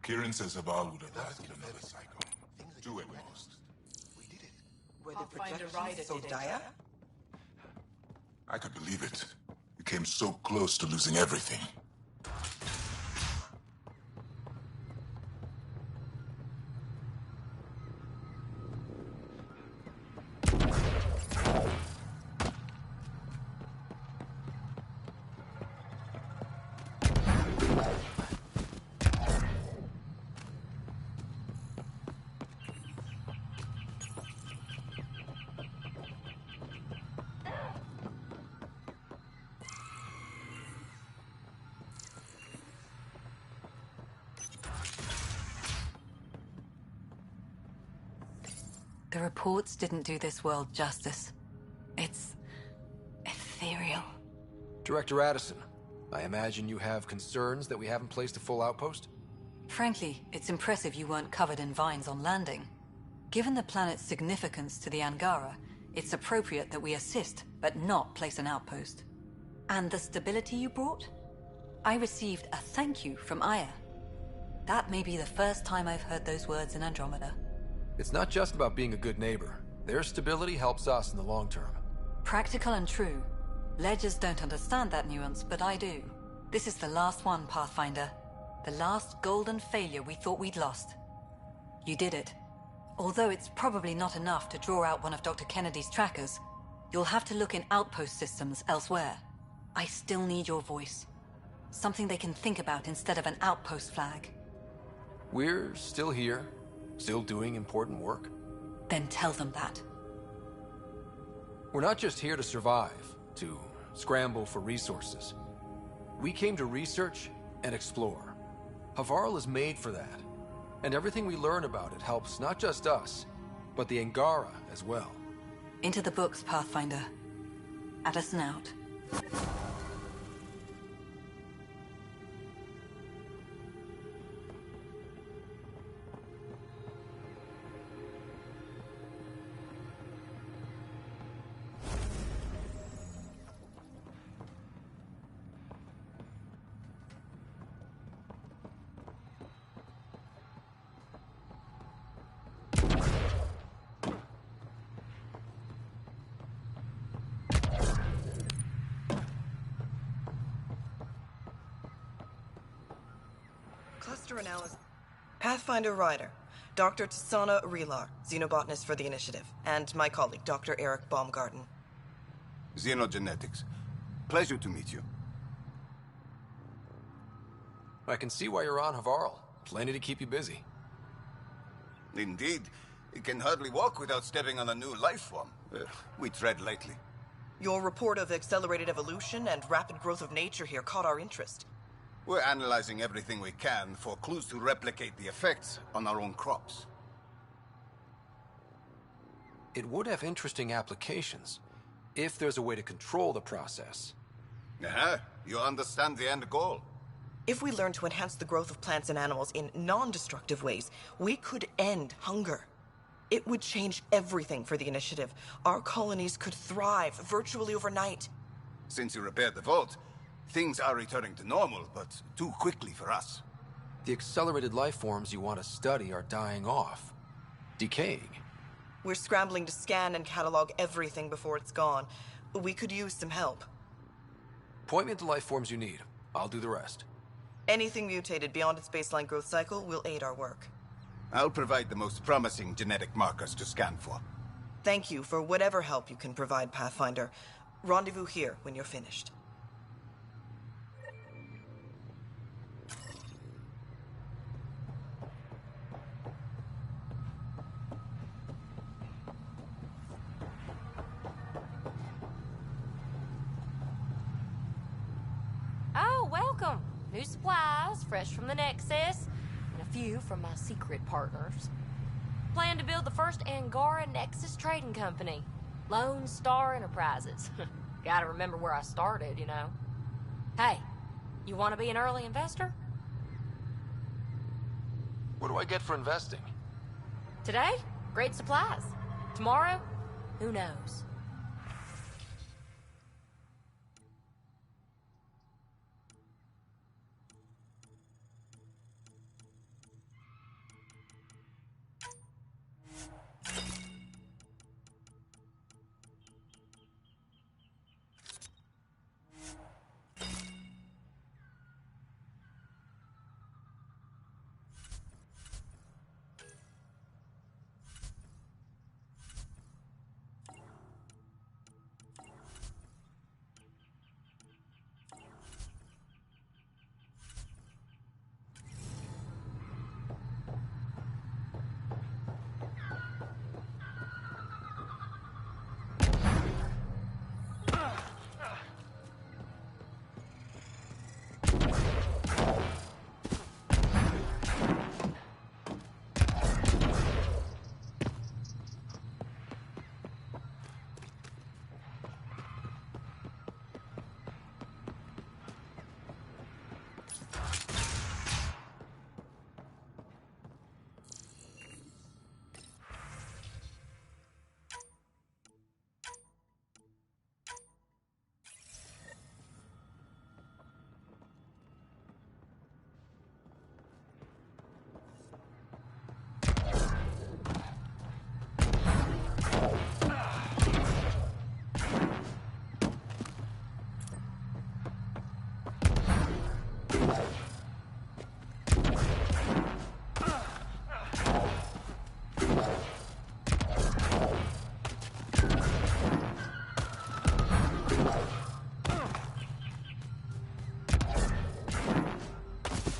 [SPEAKER 5] Kieran says Haval would have lasted another cycle. Two at most.
[SPEAKER 7] Were the projections so dire?
[SPEAKER 5] I could believe it. We came so close to losing everything.
[SPEAKER 7] The reports didn't do this world justice. It's ethereal.
[SPEAKER 2] Director Addison, I imagine you have concerns that we haven't placed a full outpost?
[SPEAKER 7] Frankly, it's impressive you weren't covered in vines on landing. Given the planet's significance to the Angara, it's appropriate that we assist, but not place an outpost. And the stability you brought? I received a thank you from Aya. That may be the first time I've heard those words in Andromeda.
[SPEAKER 2] It's not just about being a good neighbor. Their stability helps us in the long term.
[SPEAKER 7] Practical and true. Ledgers don't understand that nuance, but I do. This is the last one, Pathfinder. The last golden failure we thought we'd lost. You did it. Although it's probably not enough to draw out one of Dr. Kennedy's trackers, you'll have to look in outpost systems elsewhere. I still need your voice. Something they can think about instead of an outpost flag.
[SPEAKER 2] We're still here, still doing important work.
[SPEAKER 7] Then tell them that.
[SPEAKER 2] We're not just here to survive, to scramble for resources. We came to research and explore. Havarl is made for that. And everything we learn about it helps not just us, but the Angara as well.
[SPEAKER 7] Into the books, Pathfinder. Addison out.
[SPEAKER 9] Cluster analysis. Pathfinder Ryder, Dr. Tsana Relar, xenobotanist for the Initiative, and my colleague, Dr. Eric Baumgarten.
[SPEAKER 22] Xenogenetics. Pleasure to meet you.
[SPEAKER 2] I can see why you're on Havarl. Plenty to keep you busy.
[SPEAKER 22] Indeed. It can hardly walk without stepping on a new life form. We tread lightly.
[SPEAKER 9] Your report of accelerated evolution and rapid growth of nature here caught our interest.
[SPEAKER 22] We're analyzing everything we can for clues to replicate the effects on our own crops.
[SPEAKER 2] It would have interesting applications, if there's a way to control the process.
[SPEAKER 22] You understand the end goal.
[SPEAKER 9] If we learn to enhance the growth of plants and animals in non-destructive ways, we could end hunger. It would change everything for the Initiative. Our colonies could thrive virtually overnight.
[SPEAKER 22] Since you repaired the vault, things are returning to normal, but too quickly for us.
[SPEAKER 2] The accelerated life forms you want to study are dying off. Decaying.
[SPEAKER 9] We're scrambling to scan and catalog everything before it's gone. We could use some help.
[SPEAKER 2] Point me to life forms you need. I'll do the rest.
[SPEAKER 9] Anything mutated beyond its baseline growth cycle will aid our work.
[SPEAKER 22] I'll provide the most promising genetic markers to scan for.
[SPEAKER 9] Thank you for whatever help you can provide, Pathfinder. Rendezvous here when you're finished.
[SPEAKER 23] Oh, welcome. New supplies, fresh from the Nexus, and a few from my secret partners. Plan to build the first Angara Nexus trading company. Lone Star Enterprises. Gotta remember where I started, you know. Hey, you want to be an early investor?
[SPEAKER 2] What do I get for investing?
[SPEAKER 23] Today, great supplies. Tomorrow, who knows?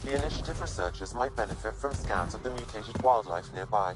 [SPEAKER 1] The Initiative researchers might benefit from scans of the mutated wildlife nearby.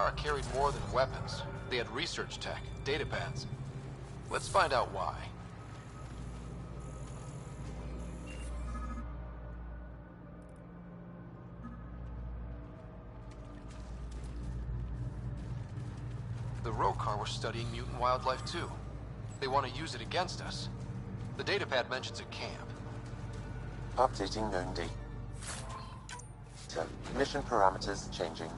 [SPEAKER 2] Ark carried more than weapons. They had research tech, datapads. Let's find out why. The Rokar were studying mutant wildlife too. They want to use it against us. The datapad mentions a camp.
[SPEAKER 1] Updating known data. Mission parameters changing.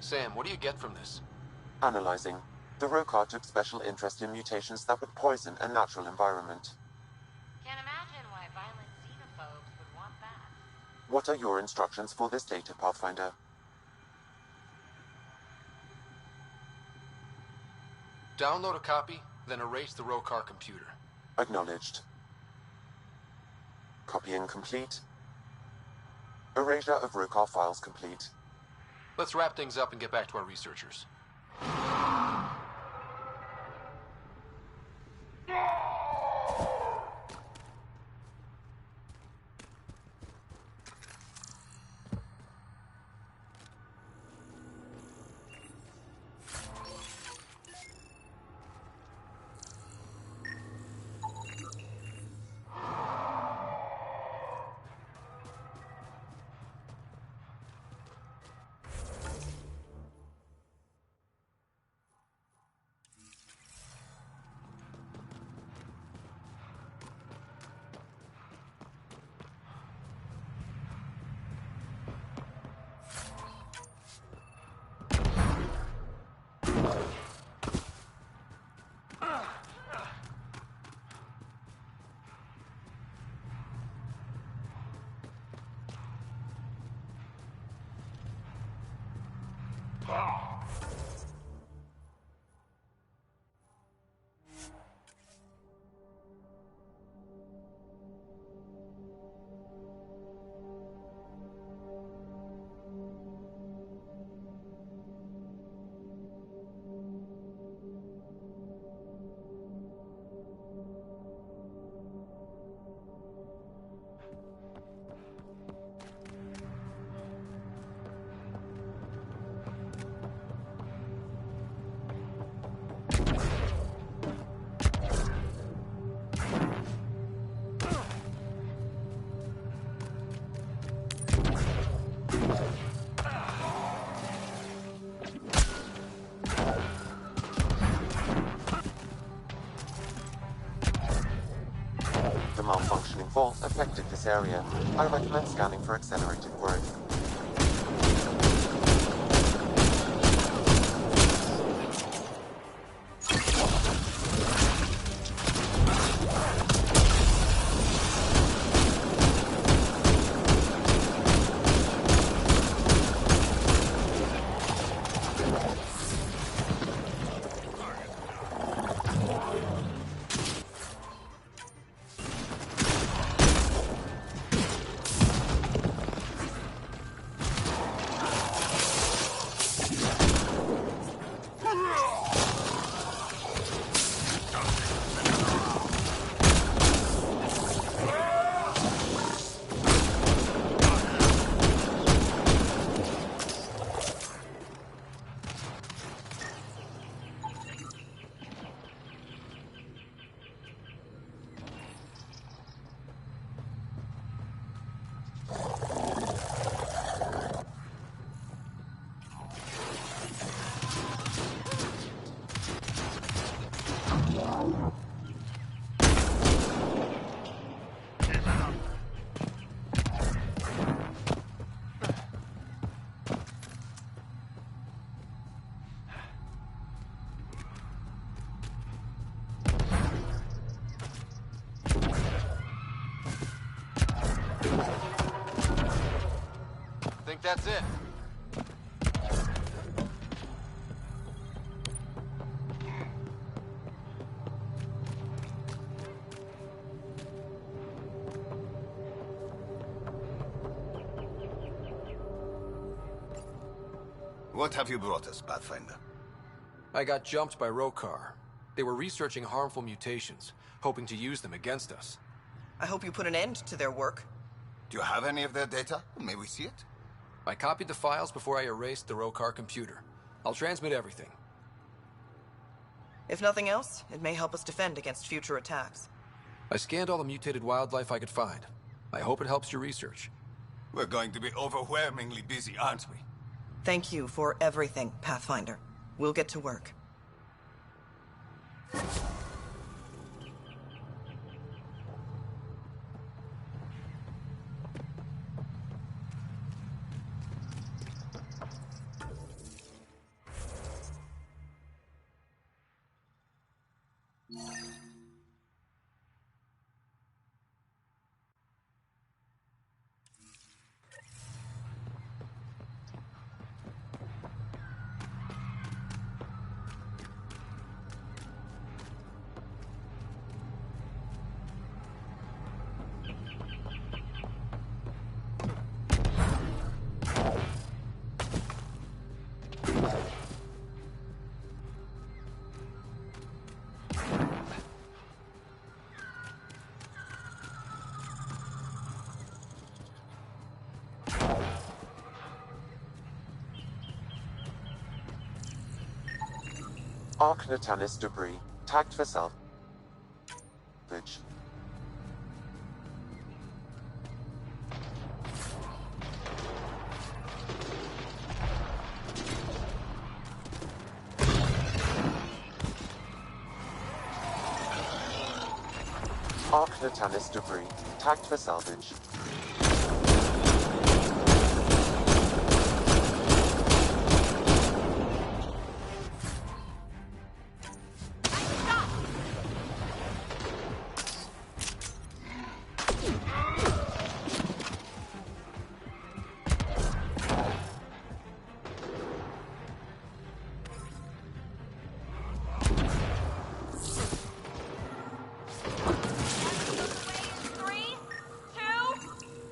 [SPEAKER 2] Sam, what do you get from this?
[SPEAKER 1] Analyzing. The Rokar took special interest in mutations that would poison a natural environment.
[SPEAKER 19] Can't imagine why violent xenophobes would want that.
[SPEAKER 1] What are your instructions for this data, Pathfinder?
[SPEAKER 2] Download a copy, then erase the Rokar computer.
[SPEAKER 1] Acknowledged. Copying complete. Erasure of Rokar files complete.
[SPEAKER 2] Let's wrap things up and get back to our researchers.
[SPEAKER 1] The malfunctioning fault affected this area. I recommend scanning for accelerated growth.
[SPEAKER 2] Think that's it.
[SPEAKER 22] What have you brought us, Pathfinder?
[SPEAKER 2] I got jumped by Rokar. They were researching harmful mutations, hoping to use them against us.
[SPEAKER 9] I hope you put an end to their work.
[SPEAKER 22] Do you have any of their data? May we see it?
[SPEAKER 2] I copied the files before I erased the Rokar computer. I'll transmit everything.
[SPEAKER 9] If nothing else, it may help us defend against future attacks.
[SPEAKER 2] I scanned all the mutated wildlife I could find. I hope it helps your research.
[SPEAKER 22] We're going to be overwhelmingly busy, aren't we?
[SPEAKER 9] Thank you for everything, Pathfinder. We'll get to work.
[SPEAKER 1] Arc Natalis debris. Tagged for salvage. Arc Natalis debris. Tagged for salvage.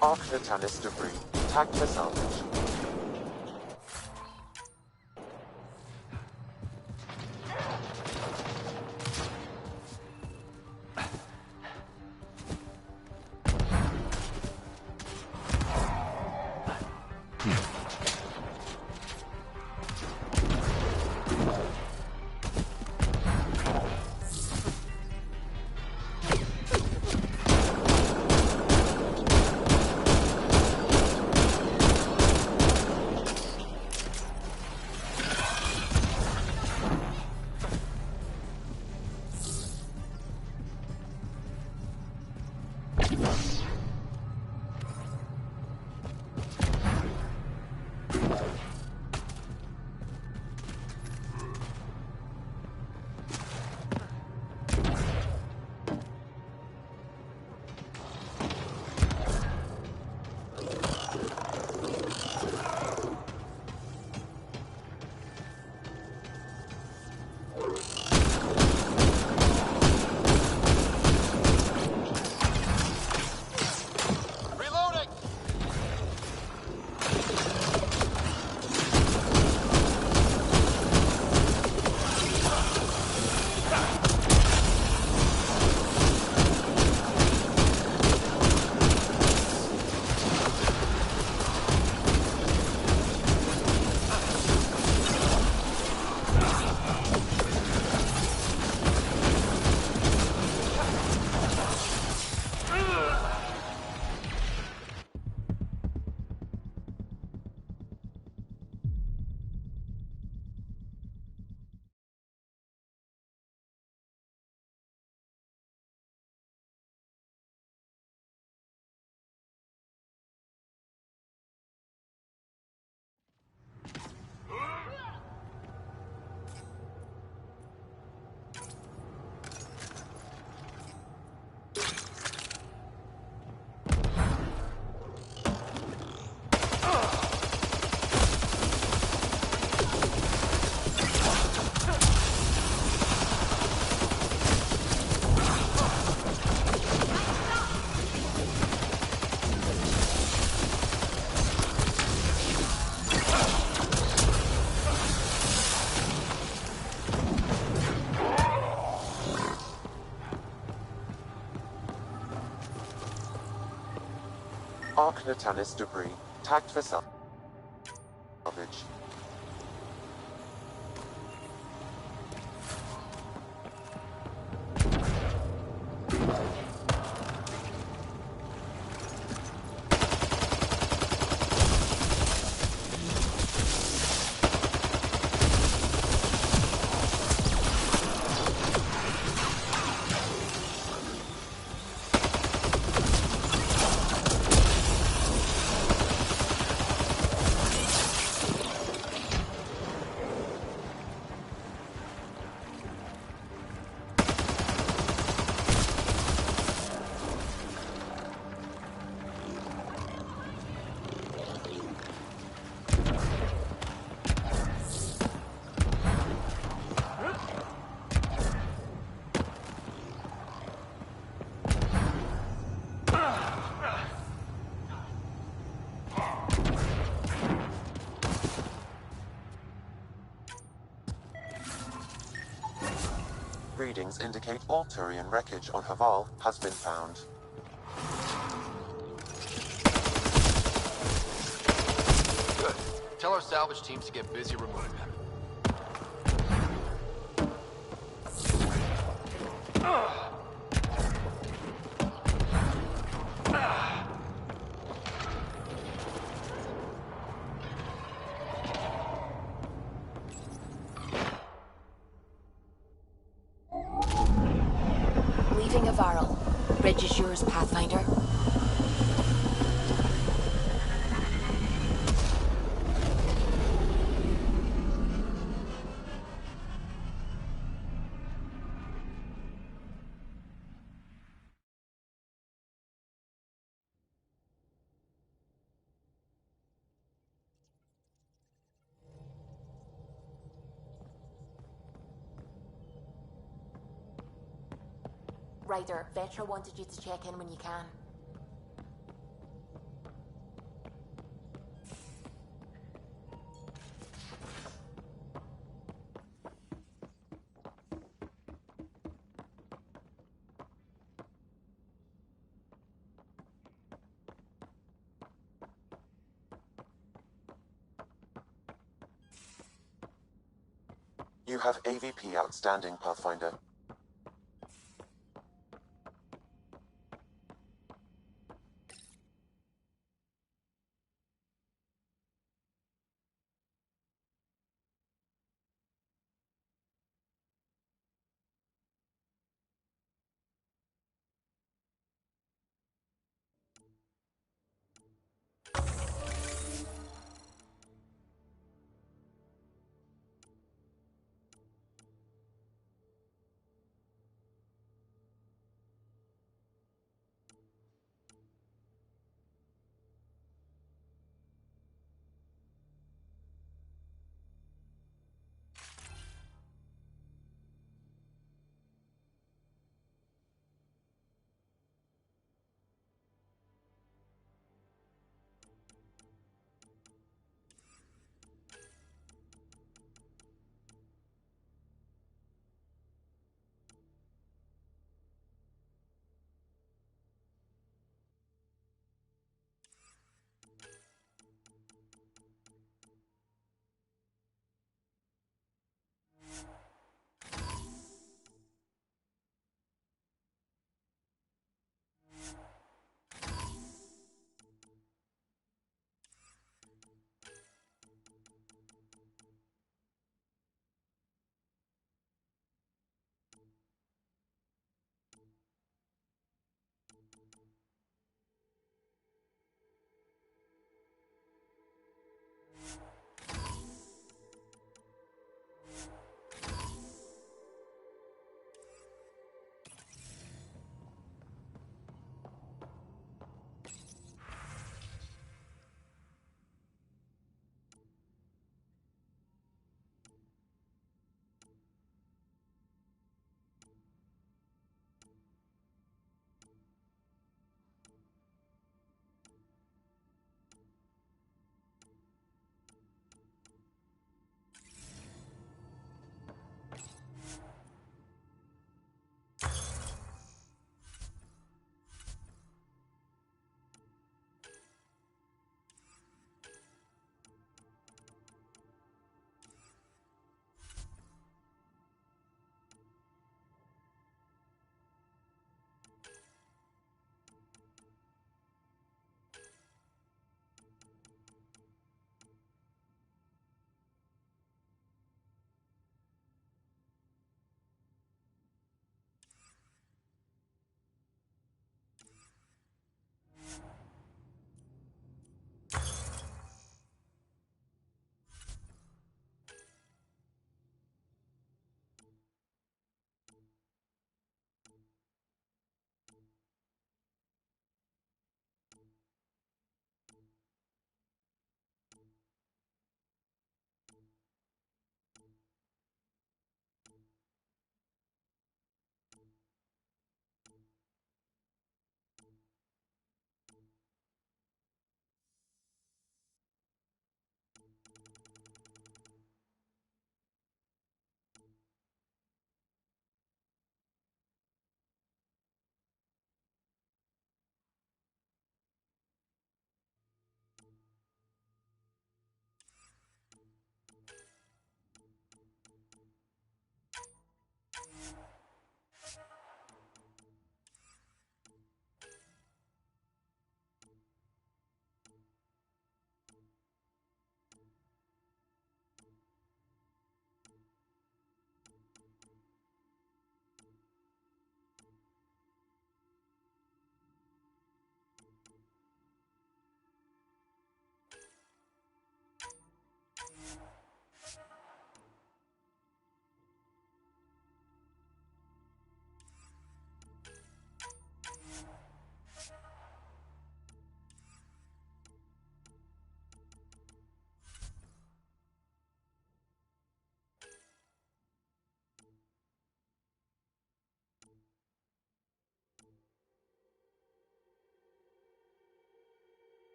[SPEAKER 1] Arc Natalis debris. Tagged for salvage. Arc Natalis debris. Tagged for salvage. Readings indicate all Turian wreckage on Haval has been found.
[SPEAKER 2] Good. Tell our salvage teams to get busy removing them.
[SPEAKER 21] Leaving Avaril. Bridge is yours, Pathfinder. Ryder, Vetra wanted you to check in when you can.
[SPEAKER 1] You have AVP outstanding, Pathfinder.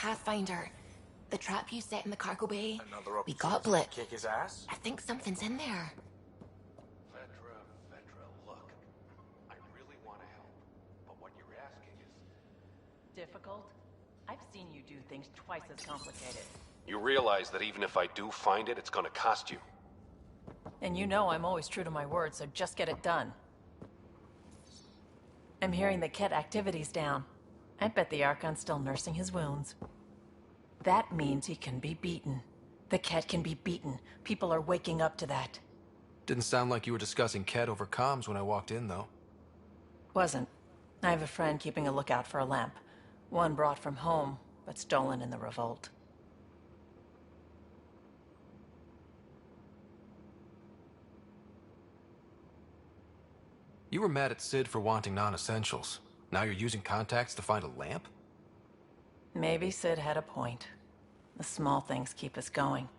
[SPEAKER 21] Pathfinder. The trap you set in the cargo bay.
[SPEAKER 20] Another
[SPEAKER 21] We got
[SPEAKER 20] opportunity
[SPEAKER 21] Blip.
[SPEAKER 20] to kick his ass?
[SPEAKER 21] I think something's in there.
[SPEAKER 3] Vetra, look. I really want to help, but what you're asking is...
[SPEAKER 11] Difficult? I've seen you do things twice as complicated.
[SPEAKER 3] You realize that even if I do find it, it's gonna cost you.
[SPEAKER 11] And you know I'm always true to my word, so just get it done. I'm hearing the Ket activity's down. I bet the Archon's still nursing his wounds. That means he can be beaten. The Ket can be beaten. People are waking up to that.
[SPEAKER 2] Didn't sound like you were discussing Ket over comms when I walked in, though.
[SPEAKER 11] Wasn't. I have a friend keeping a lookout for a lamp. One brought from home, but stolen in the revolt.
[SPEAKER 2] You were mad at Sid for wanting non-essentials. Now you're using contacts to find a lamp?
[SPEAKER 11] Maybe Sid had a point. The small things keep us going.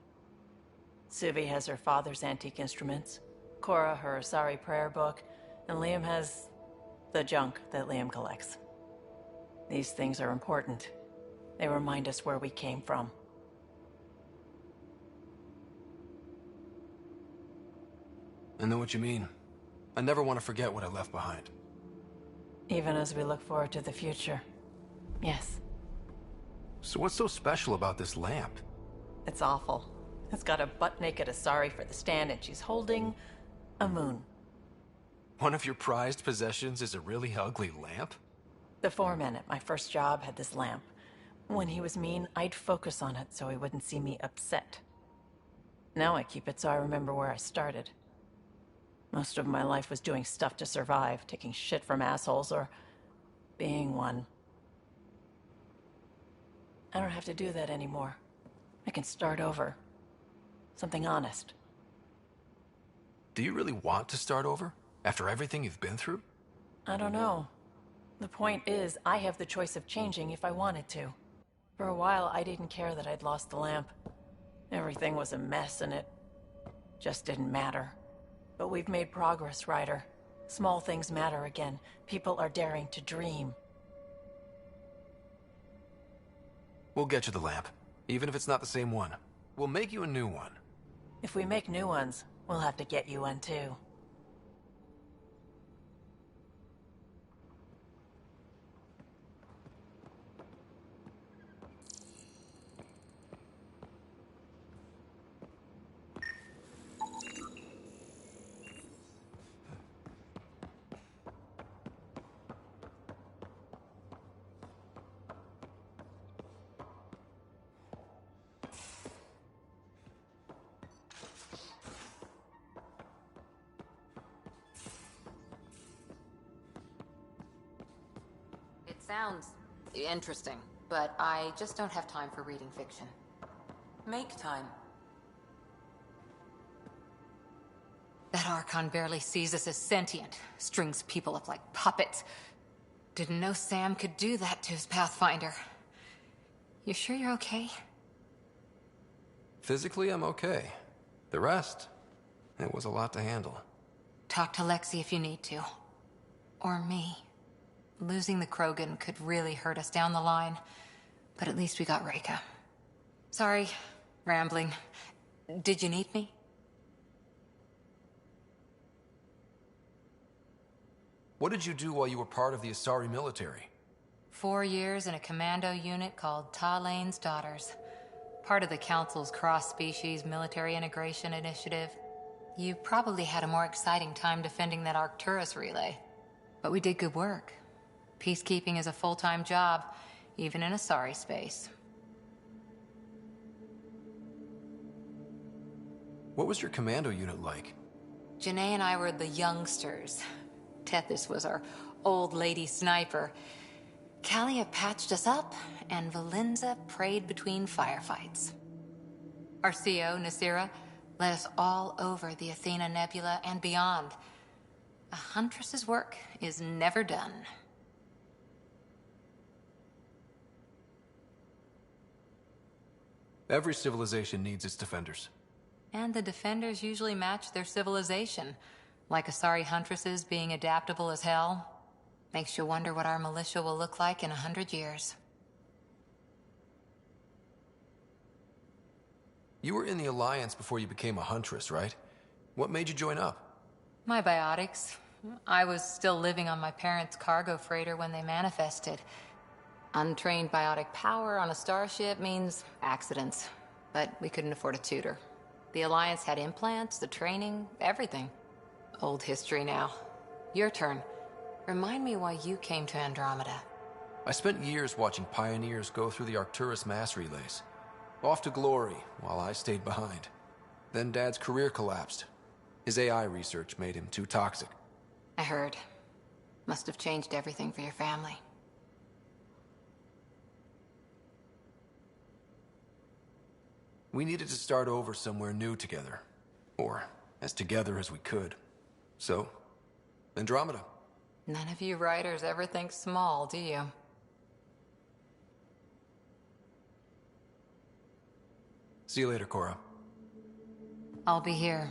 [SPEAKER 11] Suvi has her father's antique instruments, Cora her Asari prayer book, and Liam has the junk that Liam collects. These things are important. They remind us where we came from.
[SPEAKER 2] I know what you mean. I never want to forget what I left behind.
[SPEAKER 11] Even as we look forward to the future. Yes.
[SPEAKER 2] So what's so special about this lamp?
[SPEAKER 11] It's awful. It's got a butt-naked Asari for the stand, and she's holding a moon.
[SPEAKER 2] One of your prized possessions is a really ugly lamp?
[SPEAKER 11] The foreman at my first job had this lamp. When he was mean, I'd focus on it so he wouldn't see me upset. Now I keep it so I remember where I started. Most of my life was doing stuff to survive, taking shit from assholes, or being one. I don't have to do that anymore. I can start over. Something honest.
[SPEAKER 2] Do you really want to start over? After everything you've been through?
[SPEAKER 11] I don't know. The point is, I have the choice of changing if I wanted to. For a while, I didn't care that I'd lost the lamp. Everything was a mess, and it just didn't matter. But we've made progress, Ryder. Small things matter again. People are daring to dream.
[SPEAKER 2] We'll get you the lamp, even if it's not the same one. We'll make you a new one.
[SPEAKER 11] If we make new ones, we'll have to get you one too.
[SPEAKER 14] Sounds interesting, but I just don't have time for reading fiction.
[SPEAKER 18] Make time.
[SPEAKER 14] That Archon barely sees us as sentient, strings people up like puppets. Didn't know Sam could do that to his Pathfinder. You sure you're okay?
[SPEAKER 2] Physically, I'm okay. The rest, it was a lot to handle.
[SPEAKER 14] Talk to Lexi if you need to. Or me. Losing the Krogan could really hurt us down the line, but at least we got Reka. Sorry, rambling. Did you need me?
[SPEAKER 2] What did you do while you were part of the Asari military?
[SPEAKER 14] 4 years in a commando unit called Talane's Daughters. Part of the Council's cross-species military integration initiative. You probably had a more exciting time defending that Arcturus relay. But we did good work. Peacekeeping is a full-time job, even in Asari space.
[SPEAKER 2] What was your commando unit like?
[SPEAKER 14] Janae and I were the youngsters. Tethys was our old lady sniper. Kalia patched us up, and Valenza prayed between firefights. Our CO, Nasira, led us all over the Athena Nebula and beyond. A huntress's work is never done.
[SPEAKER 2] Every civilization needs its defenders.
[SPEAKER 14] And the defenders usually match their civilization. Like Asari huntresses being adaptable as hell. Makes you wonder what our militia will look like in 100 years.
[SPEAKER 2] You were in the Alliance before you became a Huntress, right? What made you join up?
[SPEAKER 14] My biotics. I was still living on my parents' cargo freighter when they manifested. Untrained biotic power on a starship means accidents. But we couldn't afford a tutor. The Alliance had implants, the training, everything. Old history now. Your turn. Remind me why you came to Andromeda.
[SPEAKER 2] I spent years watching pioneers go through the Arcturus mass relays. Off to glory, while I stayed behind. Then Dad's career collapsed. His AI research made him too toxic.
[SPEAKER 14] I heard. Must have changed everything for your family.
[SPEAKER 2] We needed to start over somewhere new together. Or as together as we could. So, Andromeda.
[SPEAKER 14] None of you writers ever think small, do you?
[SPEAKER 2] See you later, Cora.
[SPEAKER 14] I'll be here.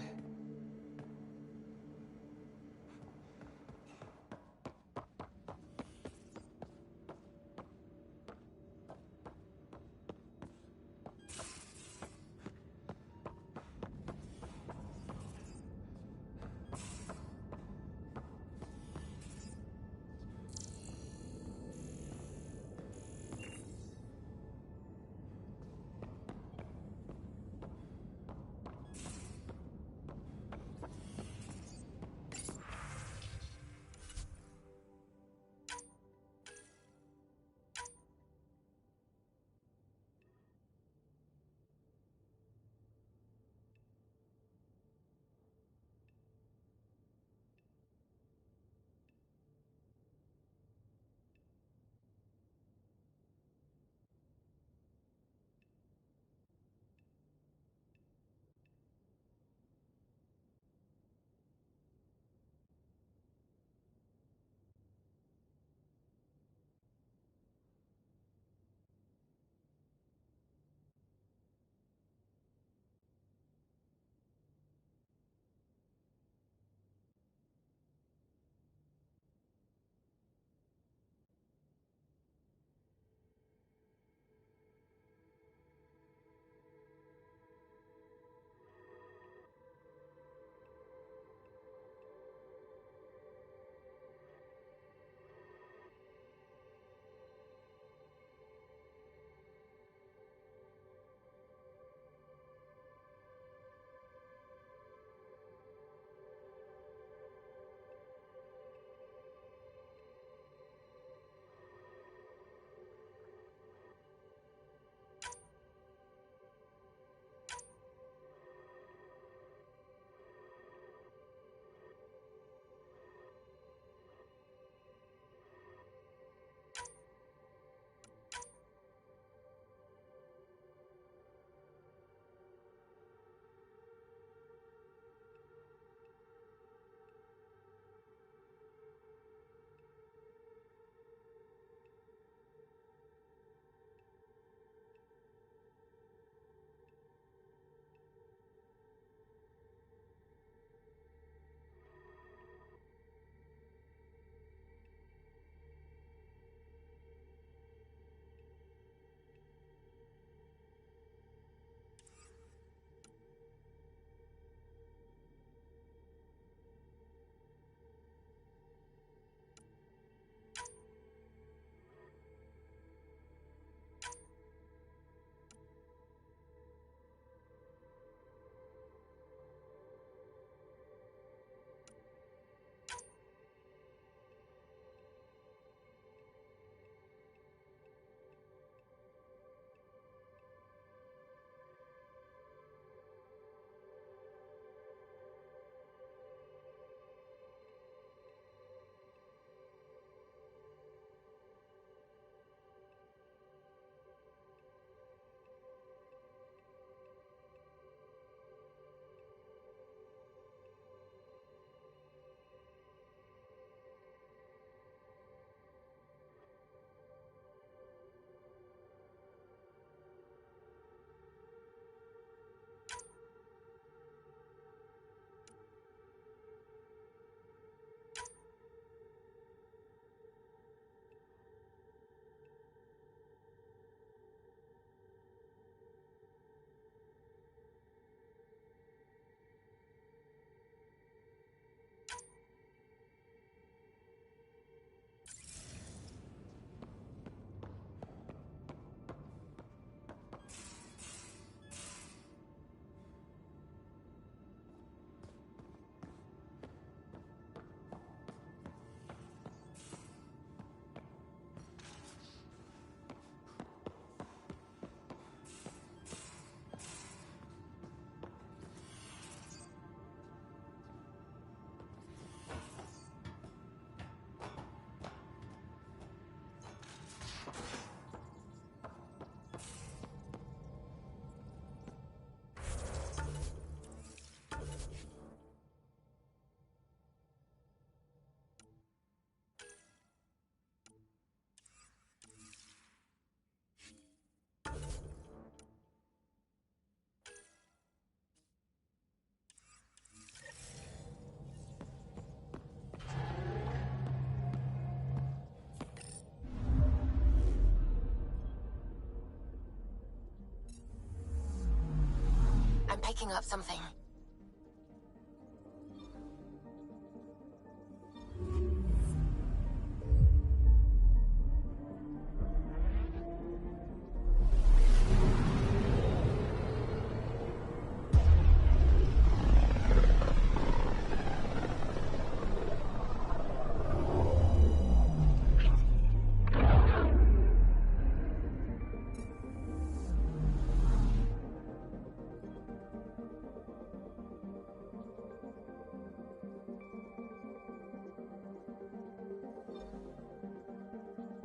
[SPEAKER 21] picking up something.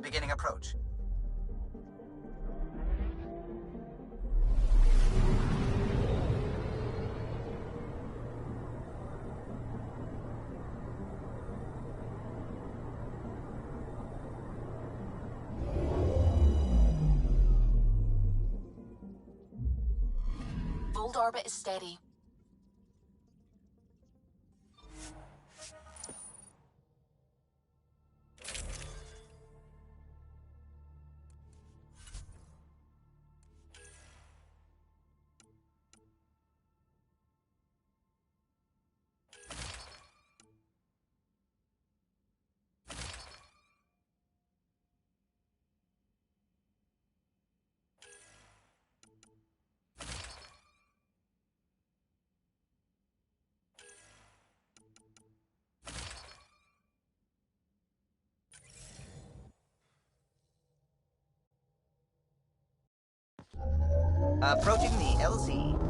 [SPEAKER 8] Beginning approach.
[SPEAKER 21] Fold orbit is steady.
[SPEAKER 8] Approaching the LZ.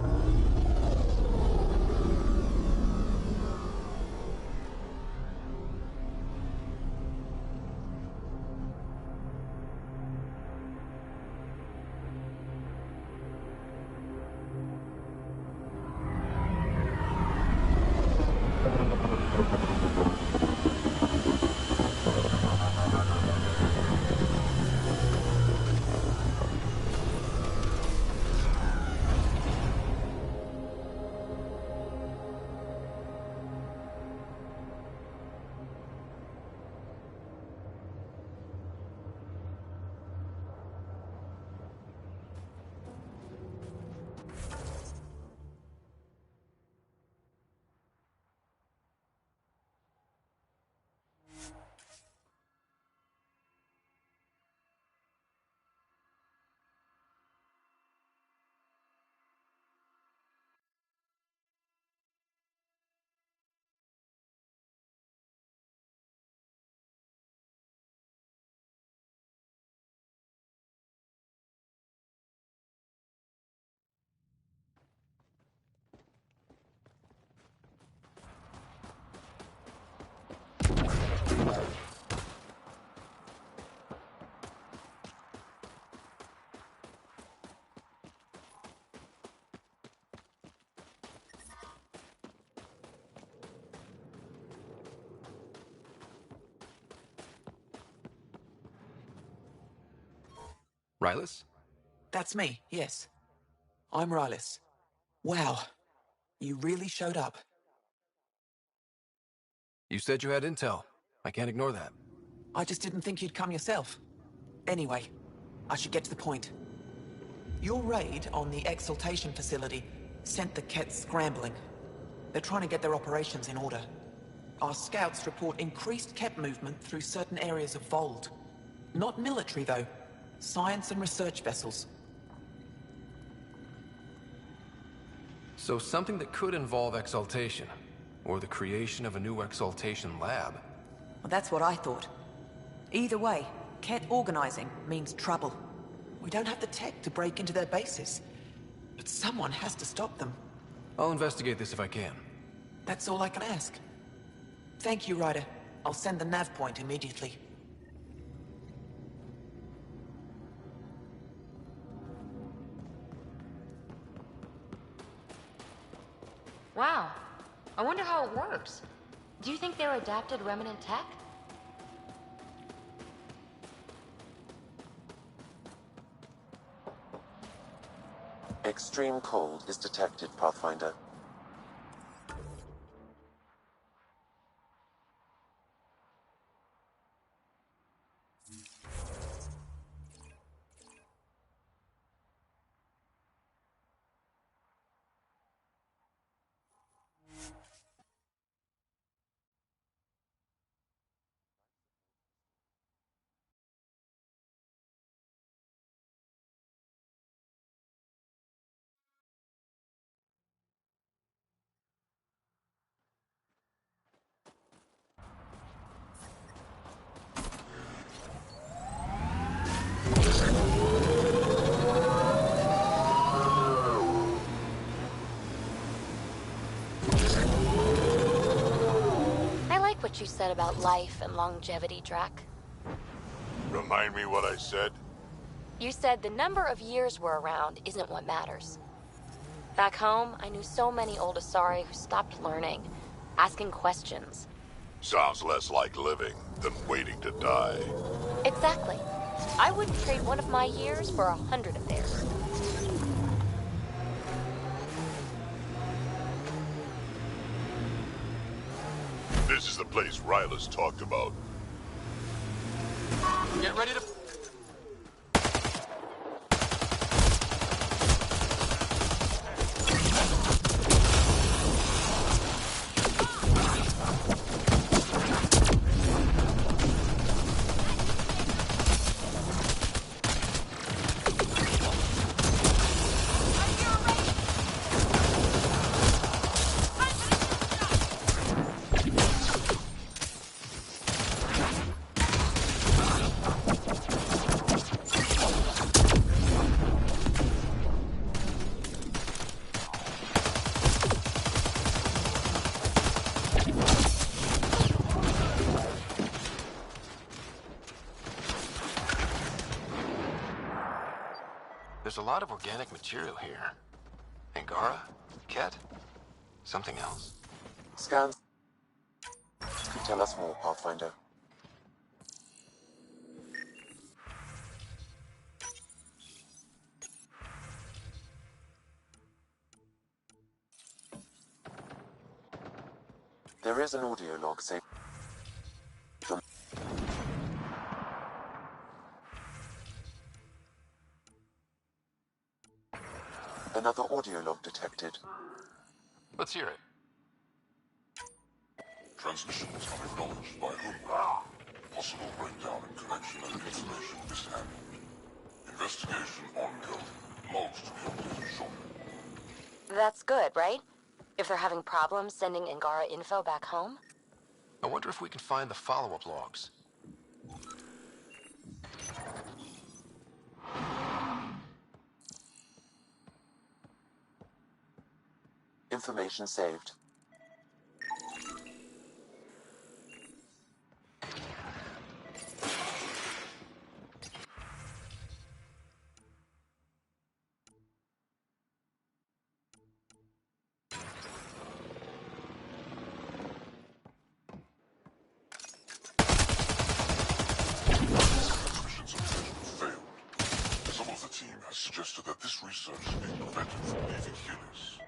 [SPEAKER 2] Rylus?
[SPEAKER 13] That's me, yes. I'm Rylus. Wow, you really showed up.
[SPEAKER 2] You said you had intel. I can't ignore that.
[SPEAKER 13] I just didn't think you'd come yourself. Anyway, I should get to the point. Your raid on the exaltation facility sent the Kets scrambling. They're trying to get their operations in order. Our scouts report increased Ket movement through certain areas of Vold. Not military, though. Science and research vessels.
[SPEAKER 2] So something that could involve exaltation, or the creation of a new exaltation lab.
[SPEAKER 13] Well, that's what I thought. Either way, Ket organizing means trouble. We don't have the tech to break into their bases, but someone has to stop them.
[SPEAKER 2] I'll investigate this if I can.
[SPEAKER 13] That's all I can ask. Thank you, Ryder. I'll send the nav point immediately.
[SPEAKER 23] Wow. I wonder how it works. Do you think they're adapted remnant tech?
[SPEAKER 1] Extreme cold is detected, Pathfinder.
[SPEAKER 23] what you said about life and longevity, Drac?
[SPEAKER 4] Remind me what I said?
[SPEAKER 23] You said the number of years we're around isn't what matters. Back home, I knew so many old Asari who stopped learning, asking questions.
[SPEAKER 4] Sounds less like living than waiting to die.
[SPEAKER 23] Exactly. I wouldn't trade one of my years for 100 of theirs.
[SPEAKER 4] This is the place Ryla's talked about.
[SPEAKER 12] Get ready to... There's a lot of organic material here. Angara? Ket? Something else?
[SPEAKER 1] Scans could tell us more, Pathfinder. There is an audio log saved from another audio log detected.
[SPEAKER 12] Let's hear it.
[SPEAKER 4] Transmissions unacknowledged by whom? Possible breakdown in connection and information mishandled. Investigation ongoing. Logs to be updated shortly.
[SPEAKER 23] That's good, right? If they're having problems sending Angara info back home?
[SPEAKER 2] I wonder if we can find the follow-up logs.
[SPEAKER 1] Information saved.
[SPEAKER 4] Some of the team has suggested that this research is being prevented from leaving Helios.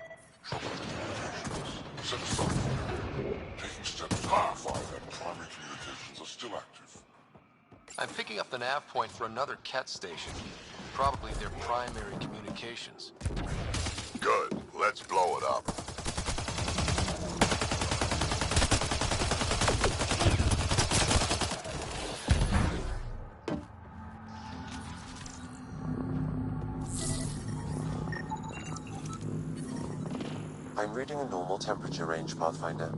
[SPEAKER 4] Trouble communications. Set aside for now. Taking steps to verify that primary communications are still active.
[SPEAKER 2] I'm picking up the nav point for another Ket station. Probably their primary communications.
[SPEAKER 4] Good. Let's blow it up.
[SPEAKER 1] I'm reading a normal temperature range, Pathfinder.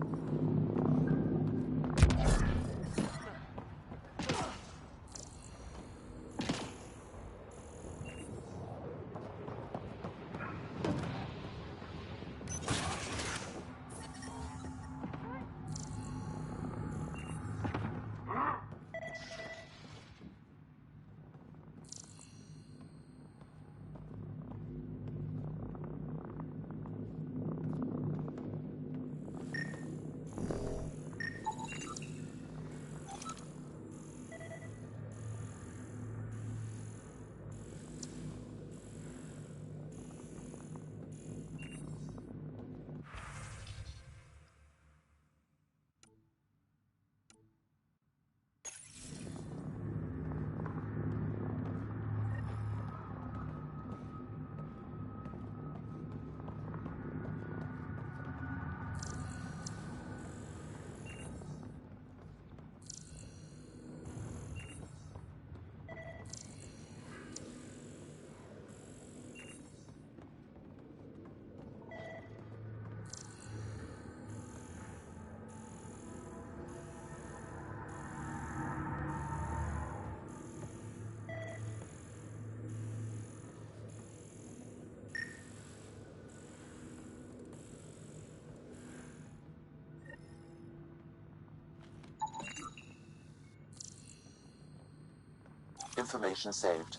[SPEAKER 1] Information saved.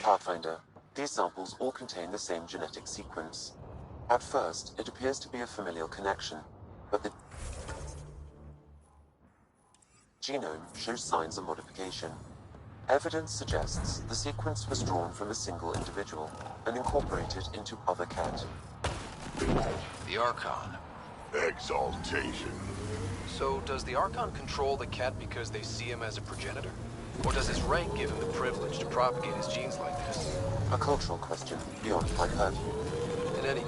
[SPEAKER 1] Pathfinder, these samples all contain the same genetic sequence. At first, it appears to be a familial connection, but the genome shows signs of modification. Evidence suggests the sequence was drawn from a single individual and incorporated into other cat.
[SPEAKER 12] The Archon.
[SPEAKER 15] Exaltation.
[SPEAKER 2] So does the Archon control the cat because they see him as a progenitor? Or does his rank give him the privilege to propagate his genes like this?
[SPEAKER 1] A cultural question beyond my purview.
[SPEAKER 2] In any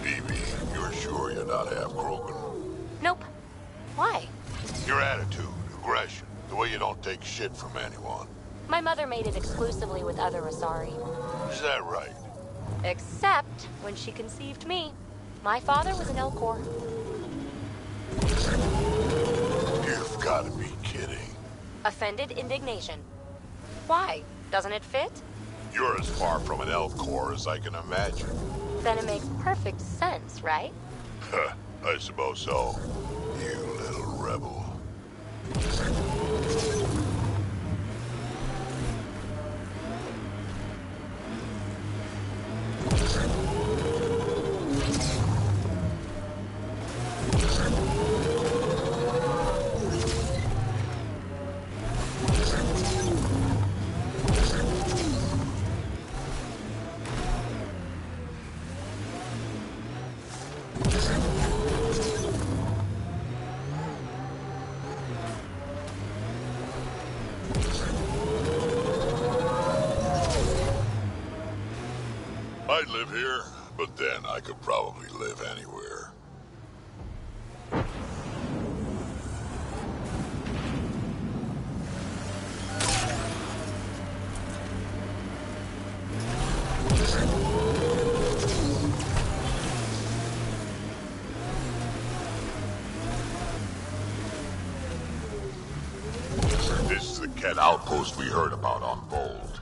[SPEAKER 15] Phoebe, you're sure you're not half Krogan?
[SPEAKER 23] Nope. Why?
[SPEAKER 15] Your attitude, aggression, the way you don't take shit from anyone.
[SPEAKER 23] My mother made it exclusively with other Asari.
[SPEAKER 15] Is that right?
[SPEAKER 23] Except when she conceived me. My father was an Elcor.
[SPEAKER 15] You've got to be kidding.
[SPEAKER 23] Offended indignation. Why? Doesn't it fit?
[SPEAKER 15] You're as far from an Elcor as I can imagine.
[SPEAKER 23] Then it makes perfect sense, right?
[SPEAKER 15] I suppose so. You little rebel. I'd live here, but then I could probably live anywhere. This is the Ket outpost we heard about on Bold.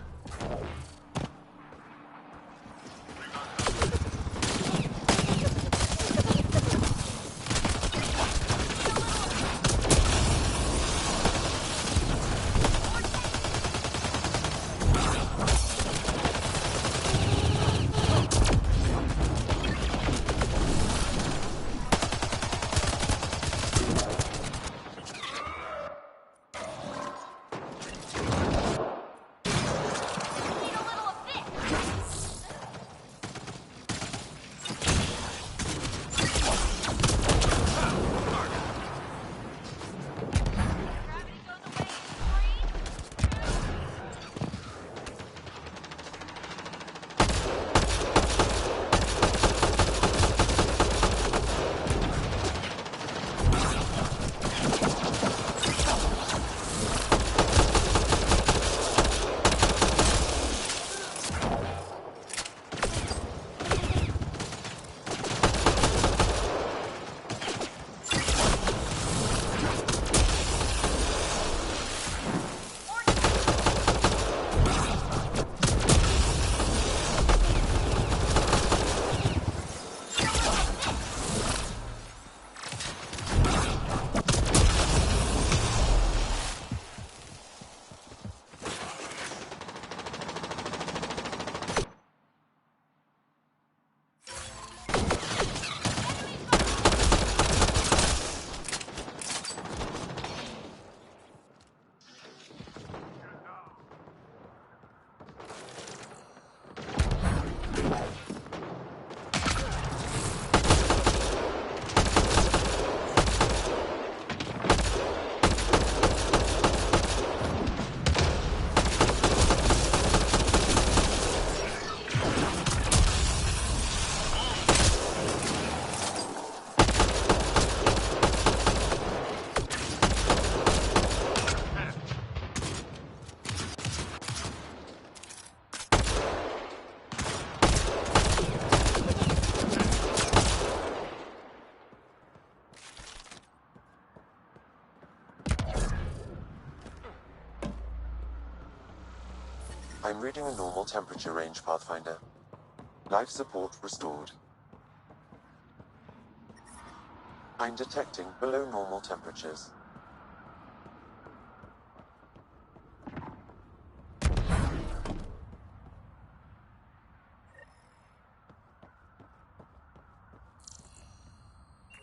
[SPEAKER 1] I'm reading a normal temperature range, Pathfinder. Life support restored. I'm detecting below normal temperatures.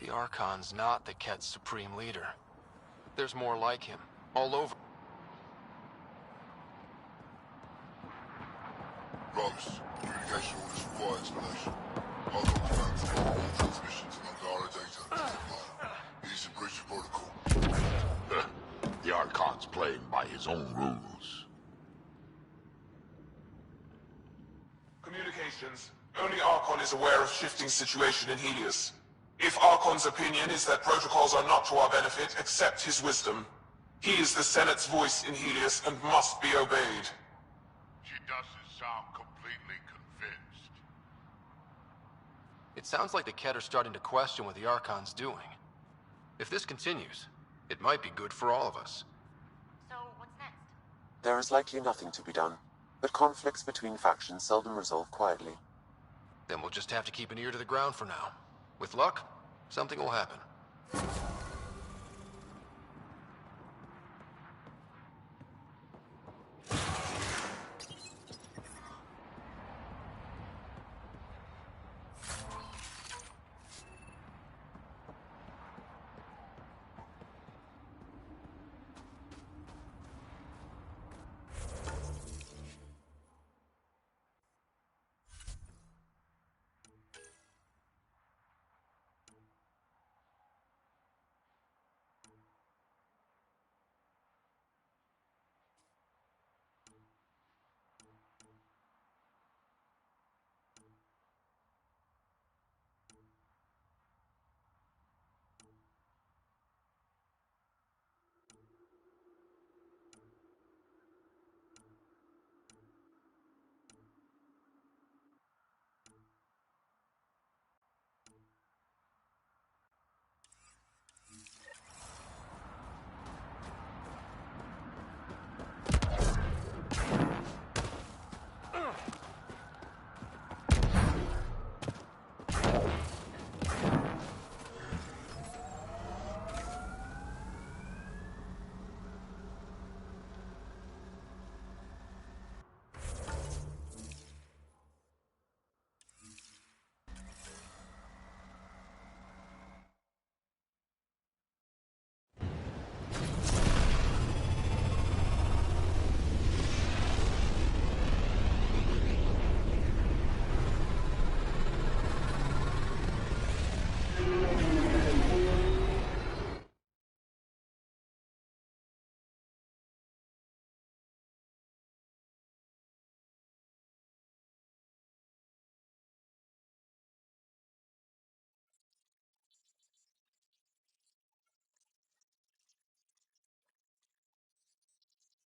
[SPEAKER 2] The Archon's not the Ket's supreme leader. There's more like him, all over.
[SPEAKER 4] Rose, communication orders require explanation. Archon commands stop all transmissions and Angara data. It is a breach of protocol.
[SPEAKER 15] The Archon's playing by his own rules.
[SPEAKER 6] Communications. Only Archon is aware of shifting situation in Helios. If Archon's opinion is that protocols are not to our benefit, accept his wisdom. He is the Senate's voice in Helios and must be obeyed.
[SPEAKER 15] She doesn't sound completely convinced.
[SPEAKER 2] It sounds like the Ket are starting to question what the Archon's doing. If this continues, it might be good for all of us.
[SPEAKER 19] So, what's next?
[SPEAKER 1] There is likely nothing to be done, but conflicts between factions seldom resolve quietly.
[SPEAKER 2] Then we'll just have to keep an ear to the ground for now. With luck, something will happen.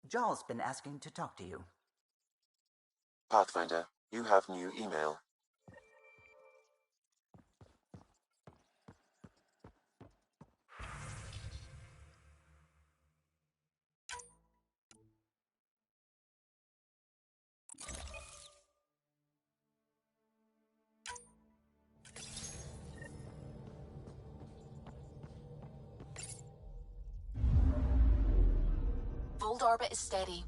[SPEAKER 8] Jarl's been asking to talk to you.
[SPEAKER 1] Pathfinder, you have new email.
[SPEAKER 21] Fold orbit is steady.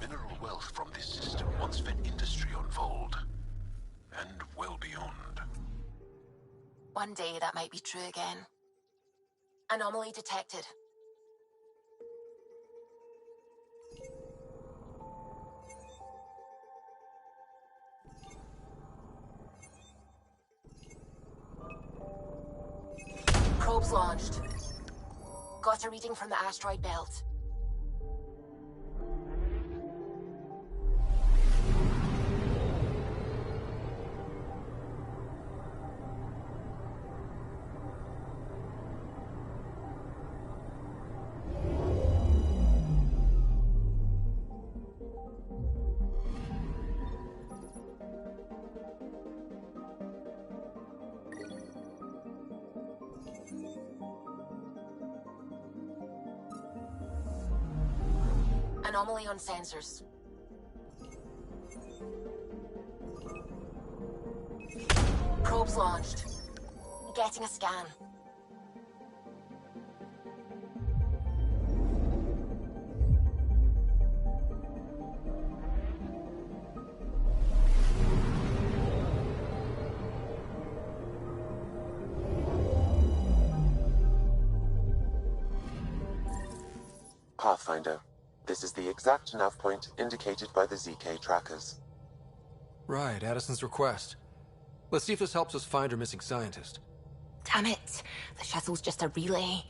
[SPEAKER 12] The mineral wealth from this system once fed industry on Vold, and well beyond.
[SPEAKER 21] One day that might be true again. Anomaly detected. Probes launched. Got a reading from the asteroid belt. Anomaly on sensors. Probes launched. Getting a scan.
[SPEAKER 1] Pathfinder, this is the exact nav point indicated by the ZK trackers.
[SPEAKER 2] Right, Addison's request. Let's see if this helps us find her missing scientist.
[SPEAKER 21] Damn it. The shuttle's just a relay.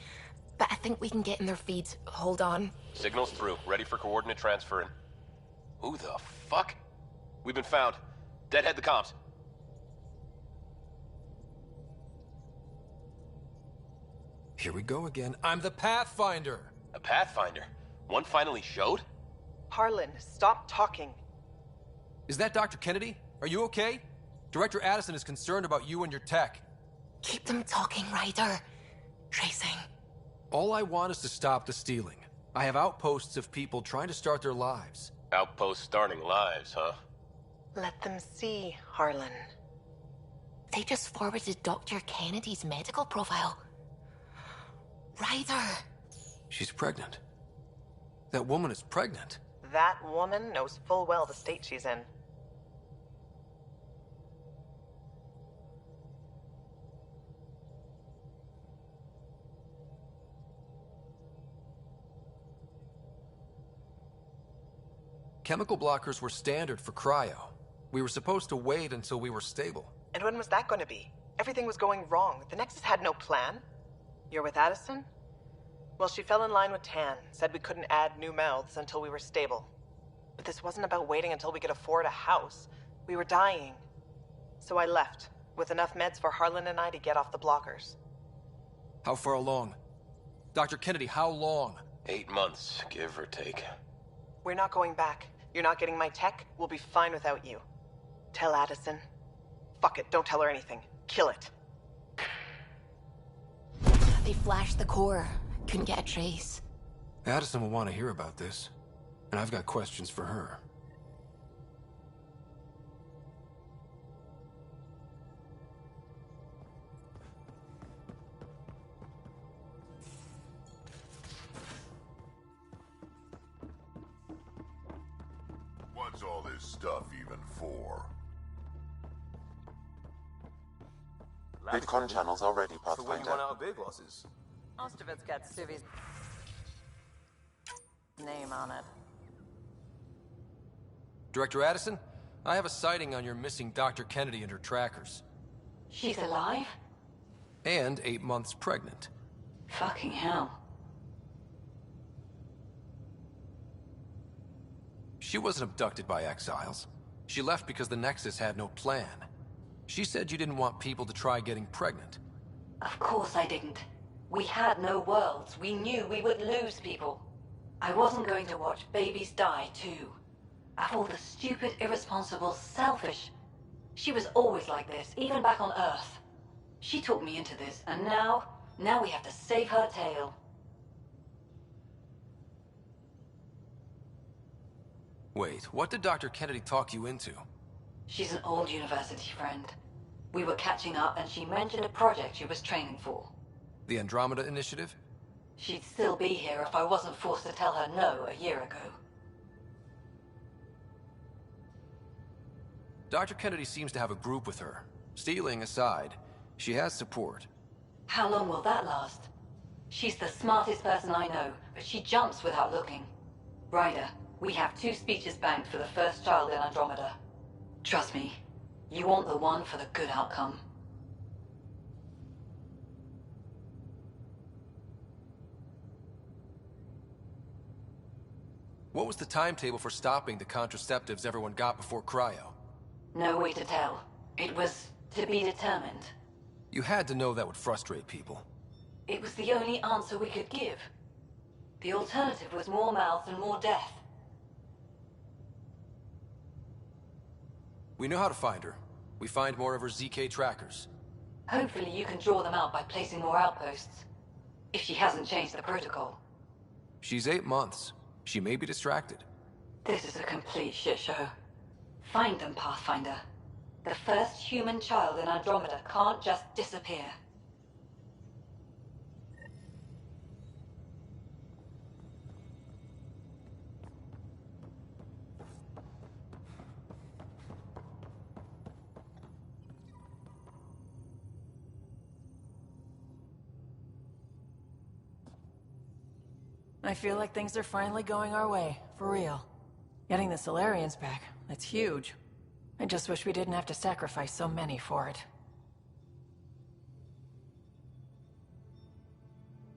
[SPEAKER 21] But I think we can get in their feeds. Hold on.
[SPEAKER 10] Signal's through. Ready for coordinate transferring. Who the fuck? We've been found. Deadhead the comms.
[SPEAKER 2] Here we go again. I'm the Pathfinder!
[SPEAKER 10] A Pathfinder? One finally showed?
[SPEAKER 9] Harlan, stop talking.
[SPEAKER 2] Is that Dr. Kennedy? Are you okay? Director Addison is concerned about you and your tech.
[SPEAKER 21] Keep them talking, Ryder. Tracing.
[SPEAKER 2] All I want is to stop the stealing. I have outposts of people trying to start their lives.
[SPEAKER 10] Outpost starting lives, huh?
[SPEAKER 9] Let them see, Harlan.
[SPEAKER 21] They just forwarded Dr. Kennedy's medical profile. Ryder!
[SPEAKER 2] She's pregnant. That woman is pregnant.
[SPEAKER 9] That woman knows full well the state she's in.
[SPEAKER 2] Chemical blockers were standard for cryo. We were supposed to wait until we were stable.
[SPEAKER 9] And when was that going to be? Everything was going wrong. The Nexus had no plan. You're with Addison? Well, she fell in line with Tan, said we couldn't add new mouths until we were stable. But this wasn't about waiting until we could afford a house. We were dying. So I left, with enough meds for Harlan and I to get off the blockers.
[SPEAKER 2] How far along? Dr. Kennedy, how long?
[SPEAKER 10] 8 months, give or take.
[SPEAKER 9] We're not going back. You're not getting my tech. We'll be fine without you. Tell Addison. Fuck it, don't tell her anything. Kill it.
[SPEAKER 21] They flashed the core. Couldn't get a trace.
[SPEAKER 2] Addison will want to hear about this. And I've got questions for her.
[SPEAKER 15] What's all this stuff even for?
[SPEAKER 1] VidCon channels are ready,
[SPEAKER 16] So when you
[SPEAKER 1] Pathfinder.
[SPEAKER 16] run out of big losses.
[SPEAKER 11] Most of it's got Suvi's name on it.
[SPEAKER 2] Director Addison, I have a sighting on your missing Dr. Kennedy and her trackers.
[SPEAKER 11] She's alive?
[SPEAKER 2] And 8 months pregnant.
[SPEAKER 11] Fucking hell.
[SPEAKER 2] She wasn't abducted by exiles. She left because the Nexus had no plan. She said you didn't want people to try getting pregnant.
[SPEAKER 11] Of course I didn't. We had no worlds. We knew we would lose people. I wasn't going to watch babies die, too. Of all the stupid, irresponsible, selfish... She was always like this, even back on Earth. She talked me into this, and now we have to save her tail.
[SPEAKER 2] Wait, what did Dr. Kennedy talk you into?
[SPEAKER 11] She's an old university friend. We were catching up, and she mentioned a project she was training for.
[SPEAKER 2] The Andromeda Initiative?
[SPEAKER 11] She'd still be here if I wasn't forced to tell her no a year ago.
[SPEAKER 2] Dr. Kennedy seems to have a group with her. Stealing aside, she has support.
[SPEAKER 11] How long will that last? She's the smartest person I know, but she jumps without looking. Ryder, we have 2 speeches banked for the first child in Andromeda. Trust me, you want the one for the good outcome.
[SPEAKER 2] What was the timetable for stopping the contraceptives everyone got before cryo?
[SPEAKER 11] No way to tell. It was to be determined.
[SPEAKER 2] You had to know that would frustrate people.
[SPEAKER 11] It was the only answer we could give. The alternative was more mouths and more death.
[SPEAKER 2] We know how to find her. We find more of her ZK trackers.
[SPEAKER 11] Hopefully you can draw them out by placing more outposts. If she hasn't changed the protocol.
[SPEAKER 2] She's 8 months. She may be distracted.
[SPEAKER 7] This is a complete shit show. Find them, Pathfinder. The first human child in Andromeda can't just disappear.
[SPEAKER 11] I feel like things are finally going our way, for real. Getting the Solarians back, that's huge. I just wish we didn't have to sacrifice so many for it.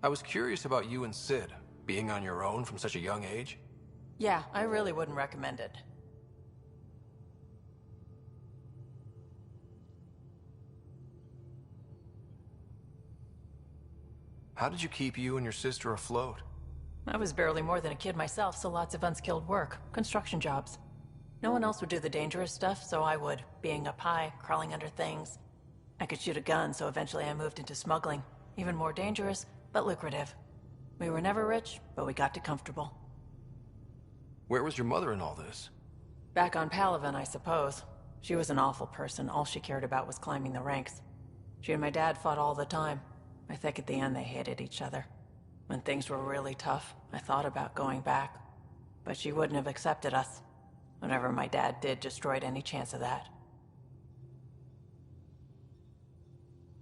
[SPEAKER 2] I was curious about you and Sid, being on your own from such a young age.
[SPEAKER 11] Yeah, I really wouldn't recommend it.
[SPEAKER 2] How did you keep you and your sister afloat?
[SPEAKER 11] I was barely more than a kid myself, so lots of unskilled work. Construction jobs. No one else would do the dangerous stuff, so I would. Being up high, crawling under things. I could shoot a gun, so eventually I moved into smuggling. Even more dangerous, but lucrative. We were never rich, but we got too comfortable.
[SPEAKER 2] Where was your mother in all this?
[SPEAKER 11] Back on Palaven, I suppose. She was an awful person. All she cared about was climbing the ranks. She and my dad fought all the time. I think at the end they hated each other. When things were really tough, I thought about going back. But she wouldn't have accepted us. Whatever my dad did destroyed any chance of that.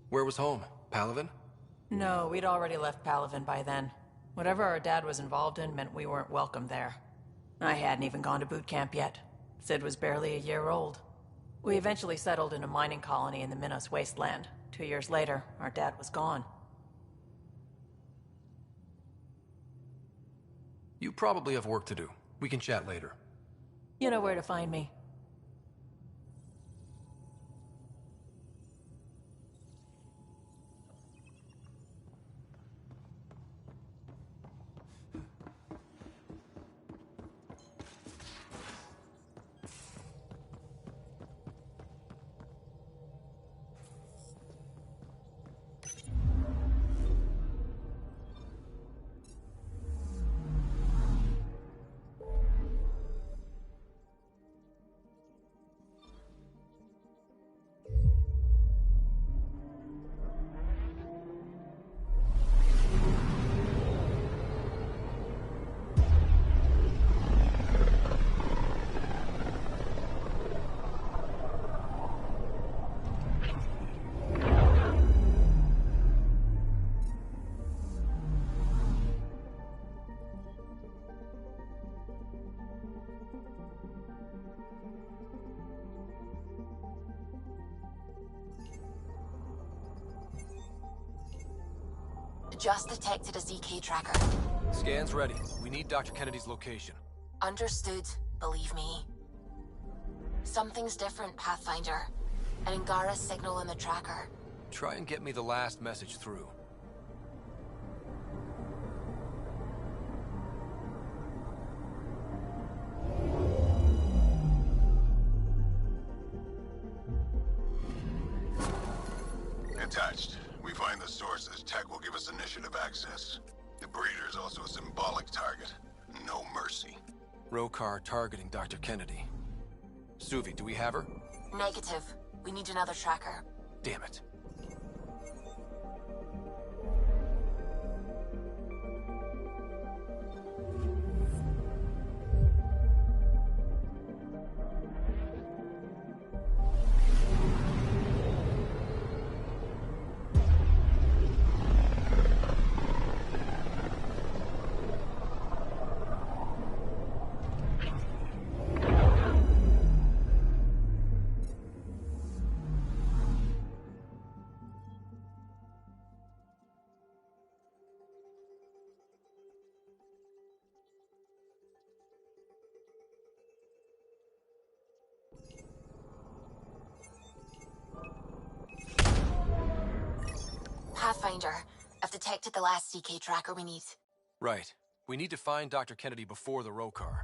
[SPEAKER 2] Where was home? Palaven?
[SPEAKER 11] No, we'd already left Palaven by then. Whatever our dad was involved in meant we weren't welcome there. I hadn't even gone to boot camp yet. Sid was barely a year old. We eventually settled in a mining colony in the Minos wasteland. 2 years later, our dad was gone.
[SPEAKER 2] You probably have work to do. We can chat later.
[SPEAKER 11] You know where to find me.
[SPEAKER 21] Just detected a ZK tracker.
[SPEAKER 2] Scan's ready. We need Dr. Kennedy's location.
[SPEAKER 21] Understood, believe me. Something's different, Pathfinder. An Angara signal in the tracker.
[SPEAKER 2] Try and get me the last message through.
[SPEAKER 22] Attached. We find the sources. Tech will give us initiative access. The breeder is also a symbolic target. No mercy.
[SPEAKER 2] Rokar targeting Dr. Kennedy. Suvi, do we have her?
[SPEAKER 21] Negative. We need another tracker.
[SPEAKER 2] Damn it.
[SPEAKER 21] Pathfinder, I've detected the last CK tracker we need.
[SPEAKER 2] Right. We need to find Dr. Kennedy before the Rokar.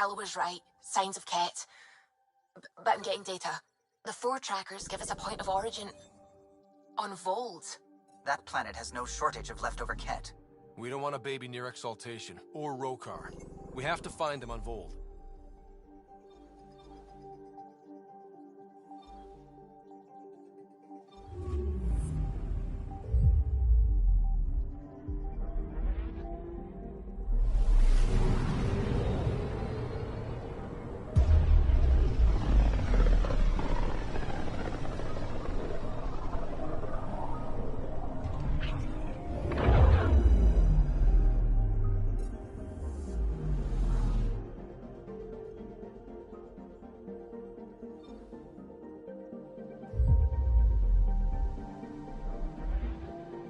[SPEAKER 21] Cal was right. Signs of Ket. But I'm getting data. The 4 trackers give us a point of origin on Vold.
[SPEAKER 8] That planet has no shortage of leftover Ket.
[SPEAKER 2] We don't want a baby near Exaltation, or Rokar. We have to find them on Vold.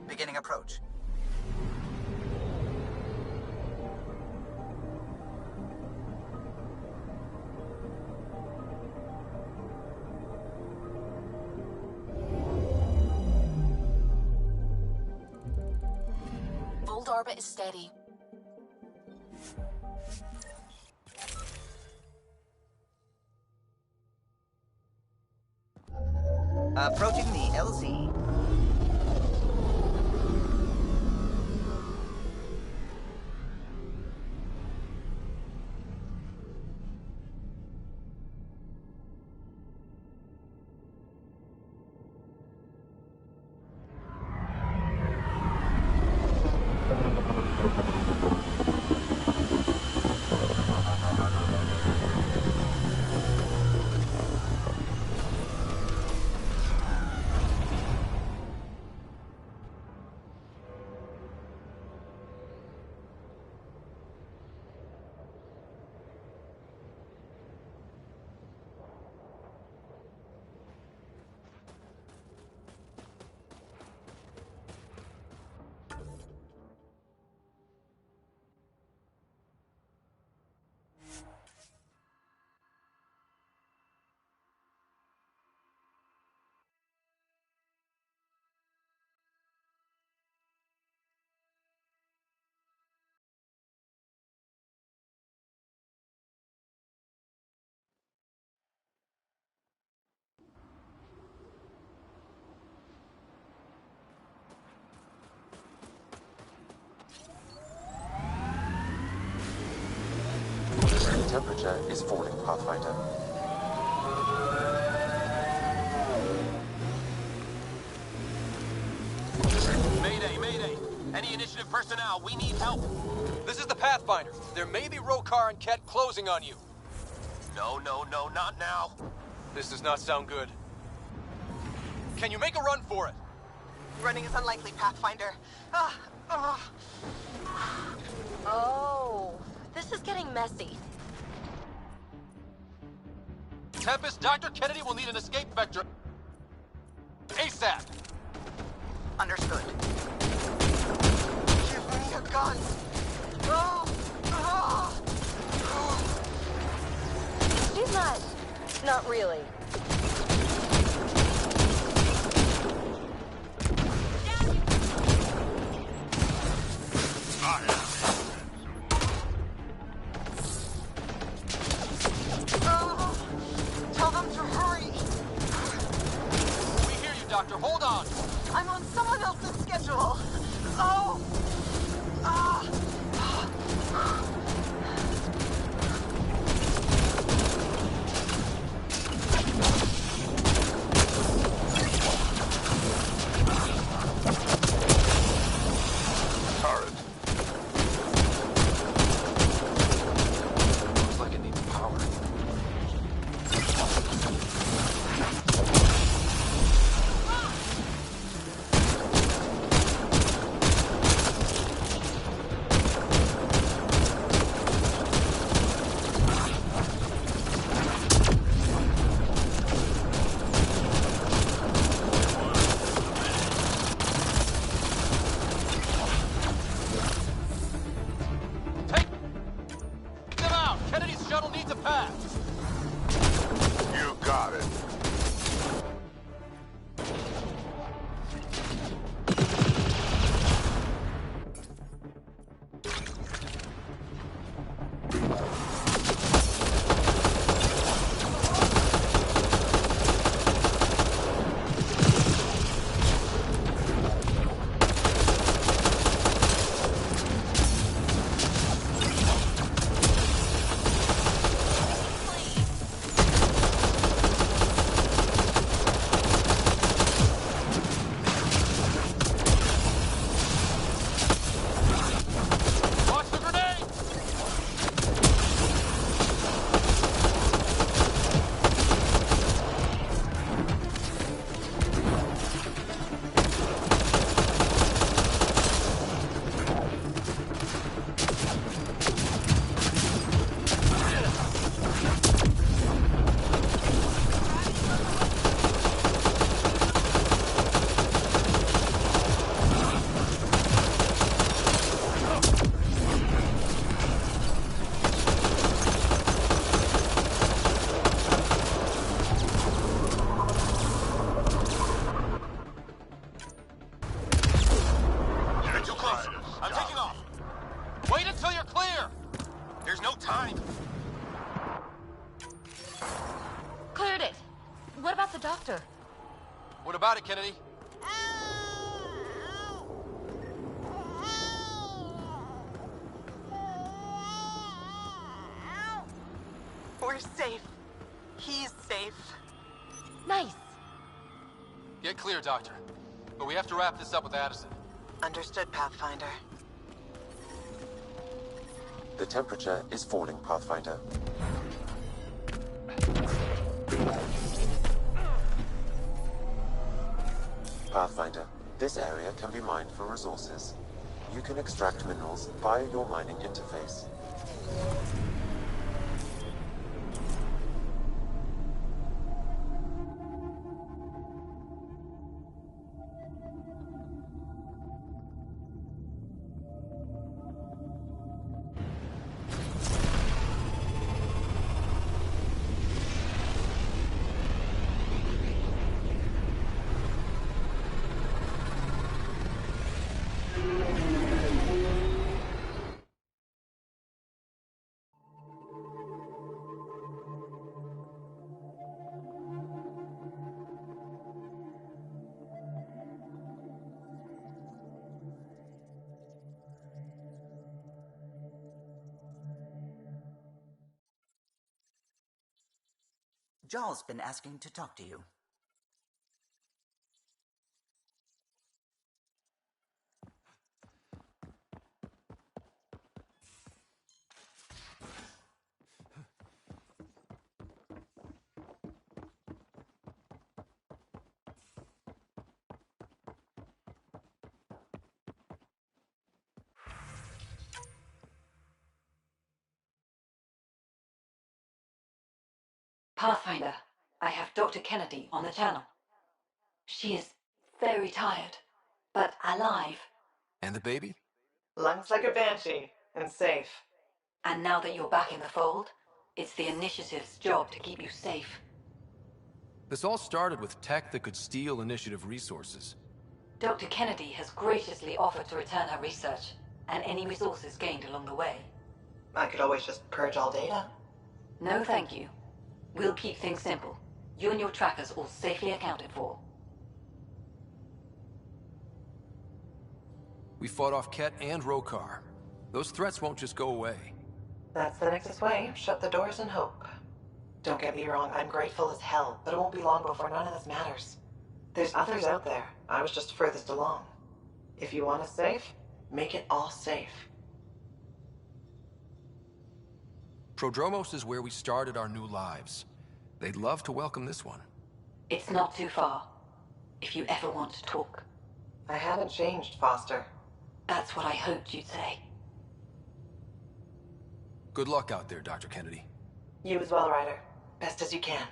[SPEAKER 8] Beginning approach.
[SPEAKER 21] Vold orbit is steady.
[SPEAKER 8] Approaching the LZ.
[SPEAKER 1] Temperature is falling, Pathfinder.
[SPEAKER 10] Mayday, mayday! Any initiative personnel, we need help!
[SPEAKER 2] This is the Pathfinder. There may be Rokar and Ket closing on you.
[SPEAKER 10] No, not now.
[SPEAKER 2] This does not sound good. Can you make a run for it?
[SPEAKER 9] Running is unlikely, Pathfinder.
[SPEAKER 23] Oh, this is getting messy.
[SPEAKER 2] Tempest, Dr. Kennedy will need an escape vector ASAP.
[SPEAKER 9] Understood. Give me your guns.
[SPEAKER 23] She's not really.
[SPEAKER 9] Tell them to hurry.
[SPEAKER 2] We hear you, Doctor. Hold on.
[SPEAKER 9] I'm on someone else's schedule.
[SPEAKER 12] Turret. Looks like it needs power.
[SPEAKER 23] the doctor?
[SPEAKER 10] What about it, Kennedy?
[SPEAKER 9] We're safe. He's safe.
[SPEAKER 23] Nice.
[SPEAKER 2] Get clear, Doctor. But we have to wrap this up with Addison.
[SPEAKER 9] Understood, Pathfinder.
[SPEAKER 1] The temperature is falling, Pathfinder. Pathfinder, this area can be mined for resources. You can extract minerals via your mining interface.
[SPEAKER 8] Jaw's been asking to talk to you.
[SPEAKER 7] Pathfinder, I have Dr. Kennedy on the channel. She is very tired, but alive.
[SPEAKER 2] And the baby?
[SPEAKER 9] Lungs like a banshee, and safe.
[SPEAKER 7] And now that you're back in the fold, it's the Initiative's job to keep you safe.
[SPEAKER 2] This all started with tech that could steal Initiative resources.
[SPEAKER 7] Dr. Kennedy has graciously offered to return her research, and any resources gained along the way.
[SPEAKER 9] I could always just purge all data.
[SPEAKER 7] No, thank you. We'll keep things simple. You and your trackers all safely accounted for.
[SPEAKER 2] We fought off Ket and Rokar. Those threats won't just go away.
[SPEAKER 9] That's the Nexus way. Shut the doors and hope. Don't get me wrong, I'm grateful as hell, but it won't be long before none of this matters. There's others out there. I was just furthest along. If you want us safe, make it all safe.
[SPEAKER 2] Prodromos is where we started our new lives. They'd love to welcome this one.
[SPEAKER 7] It's not too far, if you ever want to talk.
[SPEAKER 9] I haven't changed, Foster.
[SPEAKER 7] That's what I hoped you'd say.
[SPEAKER 2] Good luck out there, Dr. Kennedy.
[SPEAKER 9] You as well, Ryder. Best as you can.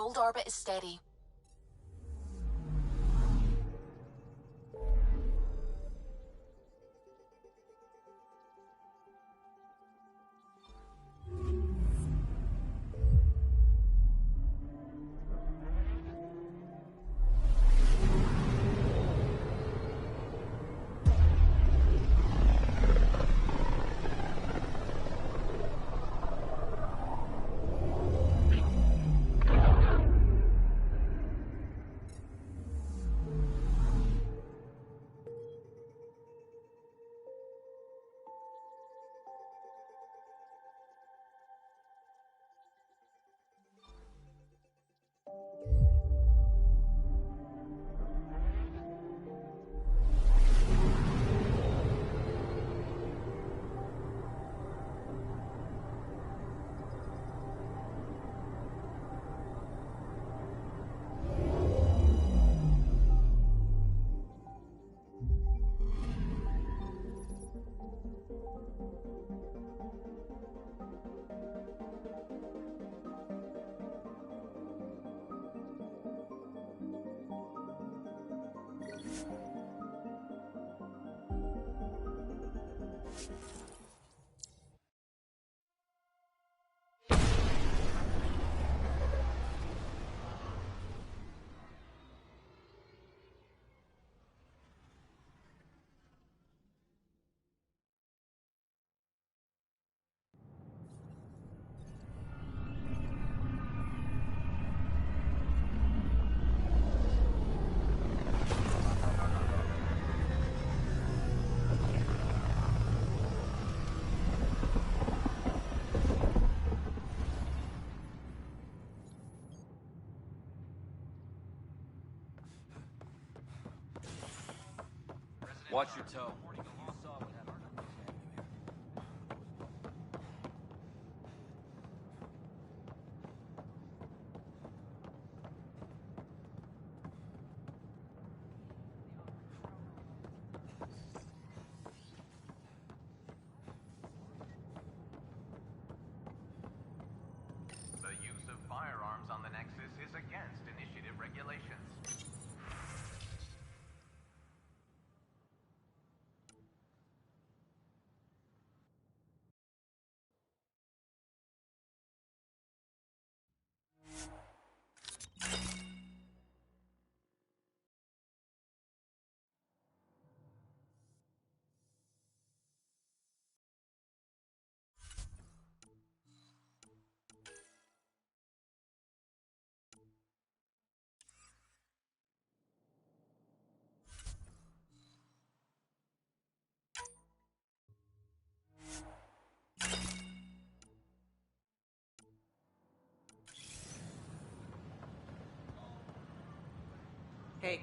[SPEAKER 21] Fold orbit is steady.
[SPEAKER 5] Watch your toe.
[SPEAKER 16] The use of firearms on the Nexus is against initiative regulations.
[SPEAKER 8] Hey.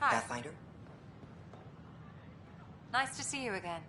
[SPEAKER 7] Hi.
[SPEAKER 8] Pathfinder?
[SPEAKER 7] Nice to see you again.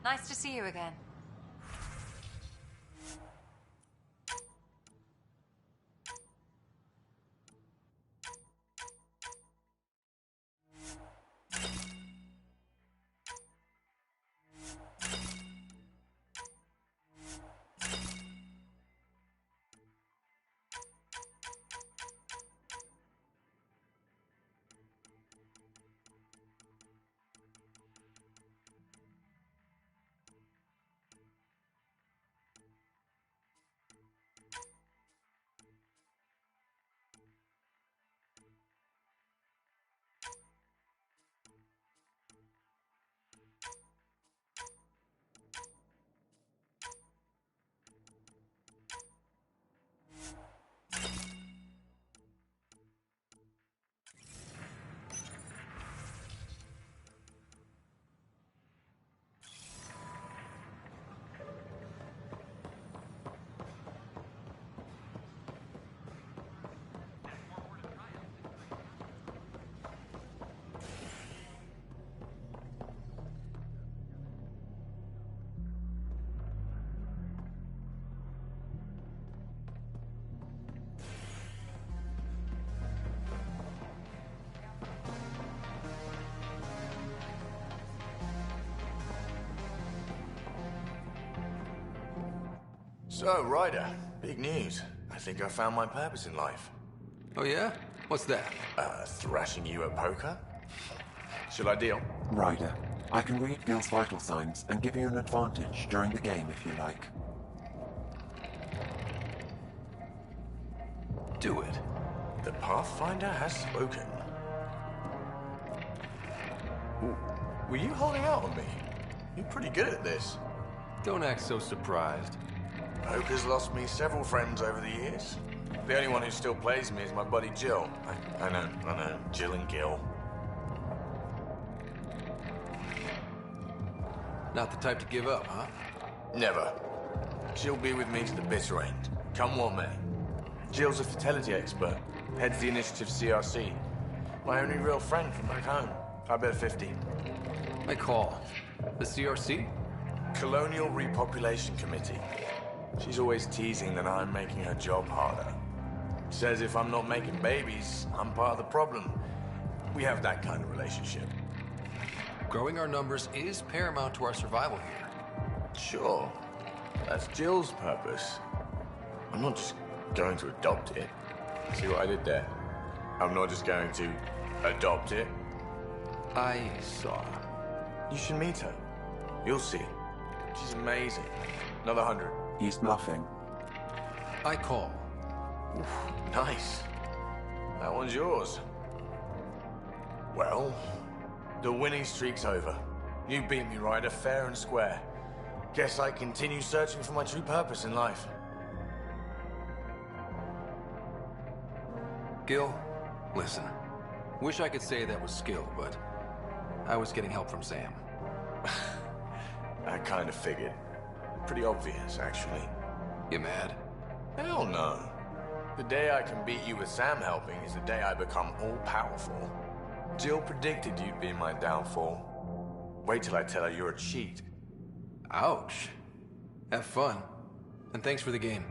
[SPEAKER 7] Nice to see you again.
[SPEAKER 5] So, Ryder, big news. I think I found my purpose in life.
[SPEAKER 2] Oh yeah? What's that?
[SPEAKER 5] Thrashing you at poker? Should I deal?
[SPEAKER 1] Ryder, I can read Gil's vital signs and give you an advantage during the game if you like.
[SPEAKER 5] Do it. The Pathfinder has spoken. Ooh, were you holding out on me? You're pretty good at this.
[SPEAKER 2] Don't act so surprised.
[SPEAKER 5] Poker's lost me several friends over the years. The only one who still plays me is my buddy Jill. I know. Jill and Gil.
[SPEAKER 2] Not the type to give up, huh?
[SPEAKER 5] Never. She'll be with me to the bitter end, come what may. Jill's a fertility expert, heads the initiative CRC. My only real friend from back home. I bet 50.
[SPEAKER 2] I call. The CRC?
[SPEAKER 5] Colonial Repopulation Committee. She's always teasing that I'm making her job harder. Says if I'm not making babies, I'm part of the problem. We have that kind of relationship.
[SPEAKER 2] Growing our numbers is paramount to our survival here.
[SPEAKER 5] Sure. That's Jill's purpose. I'm not just going to adopt it. See what I did there? I'm not just going to adopt it.
[SPEAKER 2] I saw.
[SPEAKER 5] You should meet her. You'll see. She's amazing. Another 100.
[SPEAKER 1] He's bluffing.
[SPEAKER 2] I call.
[SPEAKER 5] Oof, nice. That one's yours. Well, the winning streak's over. You beat me, Ryder, fair and square. Guess I continue searching for my true purpose in life.
[SPEAKER 2] Gil, listen. Wish I could say that was skill, but I was getting help from Sam.
[SPEAKER 5] I kind of figured. Pretty obvious, actually.
[SPEAKER 2] You mad?
[SPEAKER 5] Hell no. The day I can beat you with Sam helping is the day I become all-powerful. Jill predicted you'd be my downfall. Wait till I tell her you're a cheat.
[SPEAKER 2] Ouch. Have fun. And thanks for the game.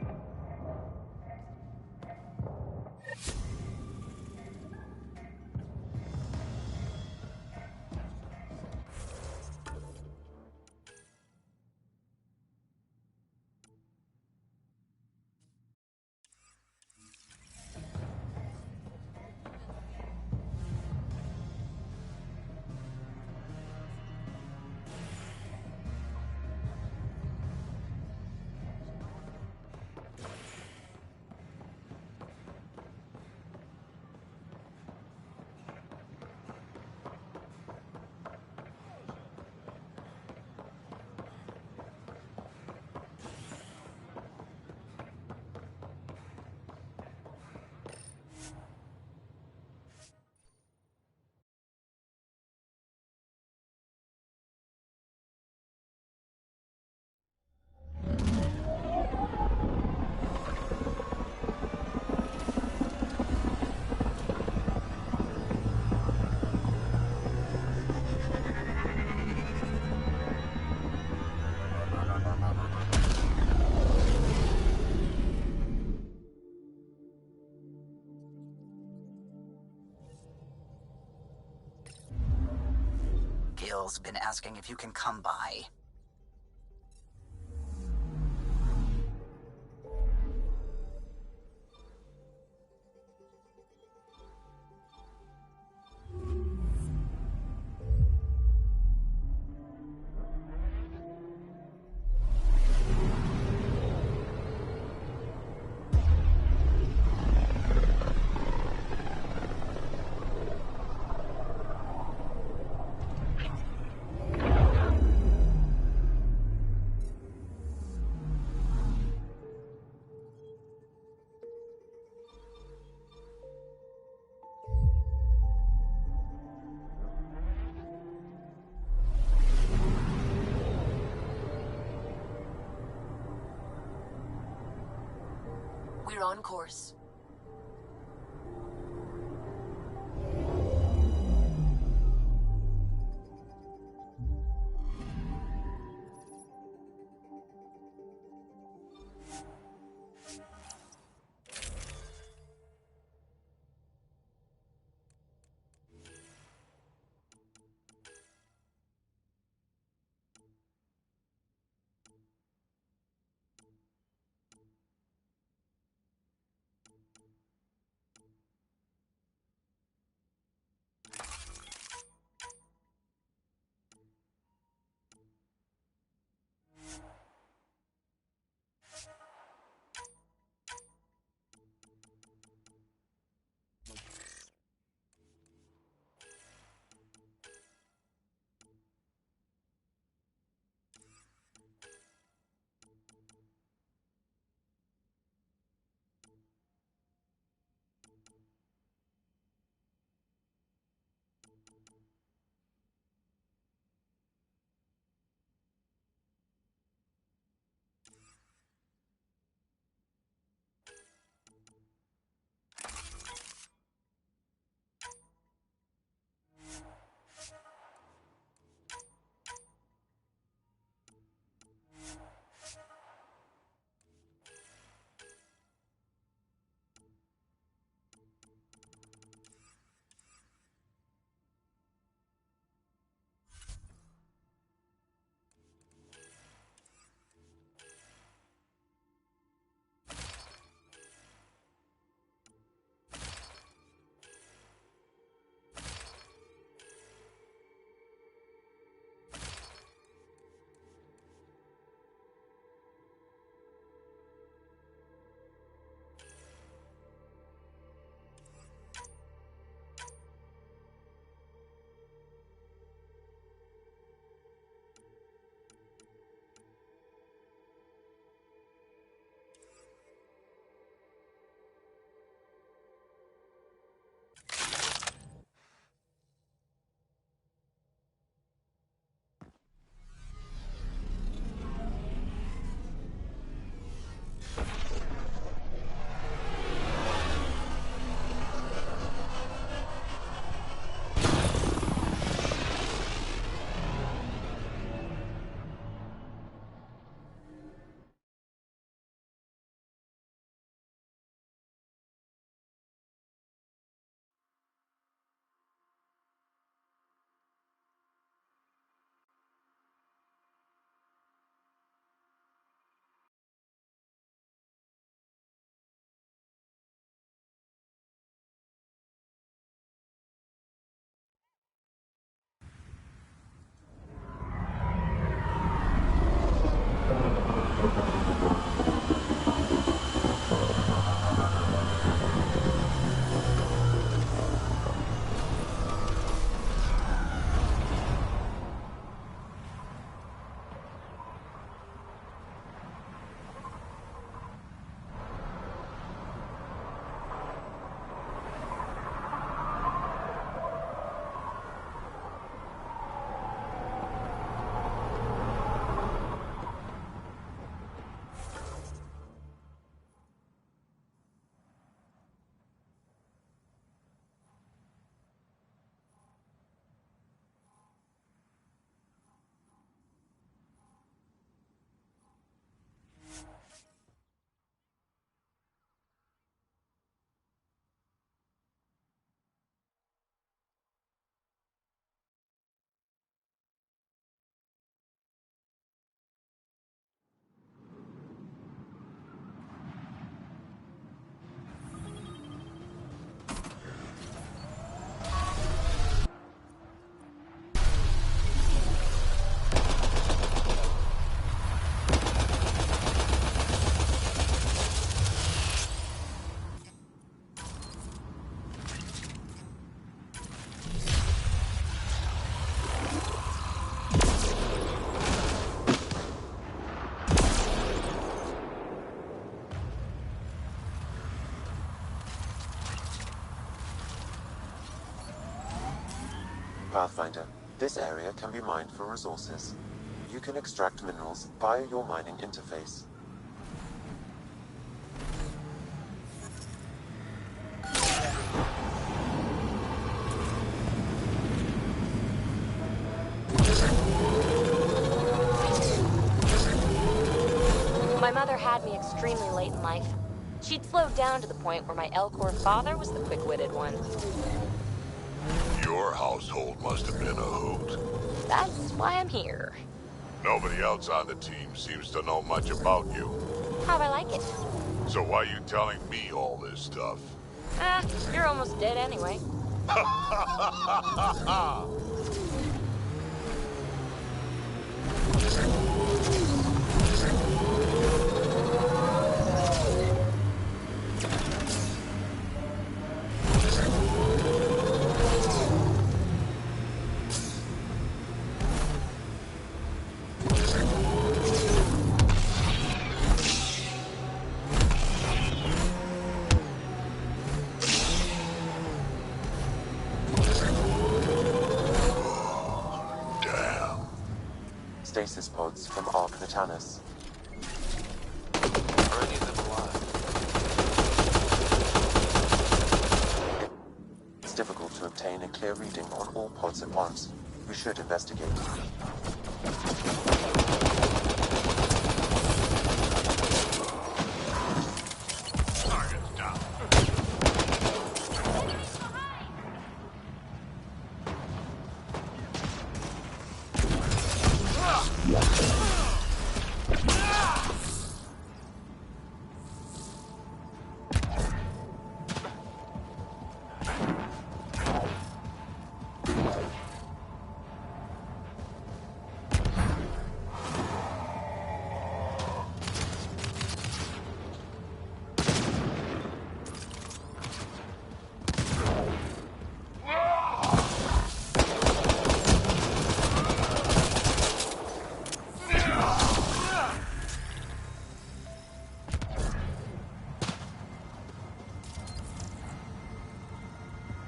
[SPEAKER 8] Bill's been asking if you can come by.
[SPEAKER 21] We're on course.
[SPEAKER 1] Pathfinder, this area can be mined for resources. You can extract minerals via your mining interface.
[SPEAKER 23] My mother had me extremely late in life. She'd slowed down to the point where my Elcor father was the quick-witted one.
[SPEAKER 15] Your household must have been a hoot.
[SPEAKER 23] That's why I'm here.
[SPEAKER 15] Nobody else on the team seems to know much about you.
[SPEAKER 23] How'd I like it?
[SPEAKER 15] So why are you telling me all this stuff?
[SPEAKER 23] You're almost dead anyway.
[SPEAKER 1] Stasis pods from Ark Natanus.
[SPEAKER 12] Are any of them alive?
[SPEAKER 1] It's difficult to obtain a clear reading on all pods at once. We should investigate.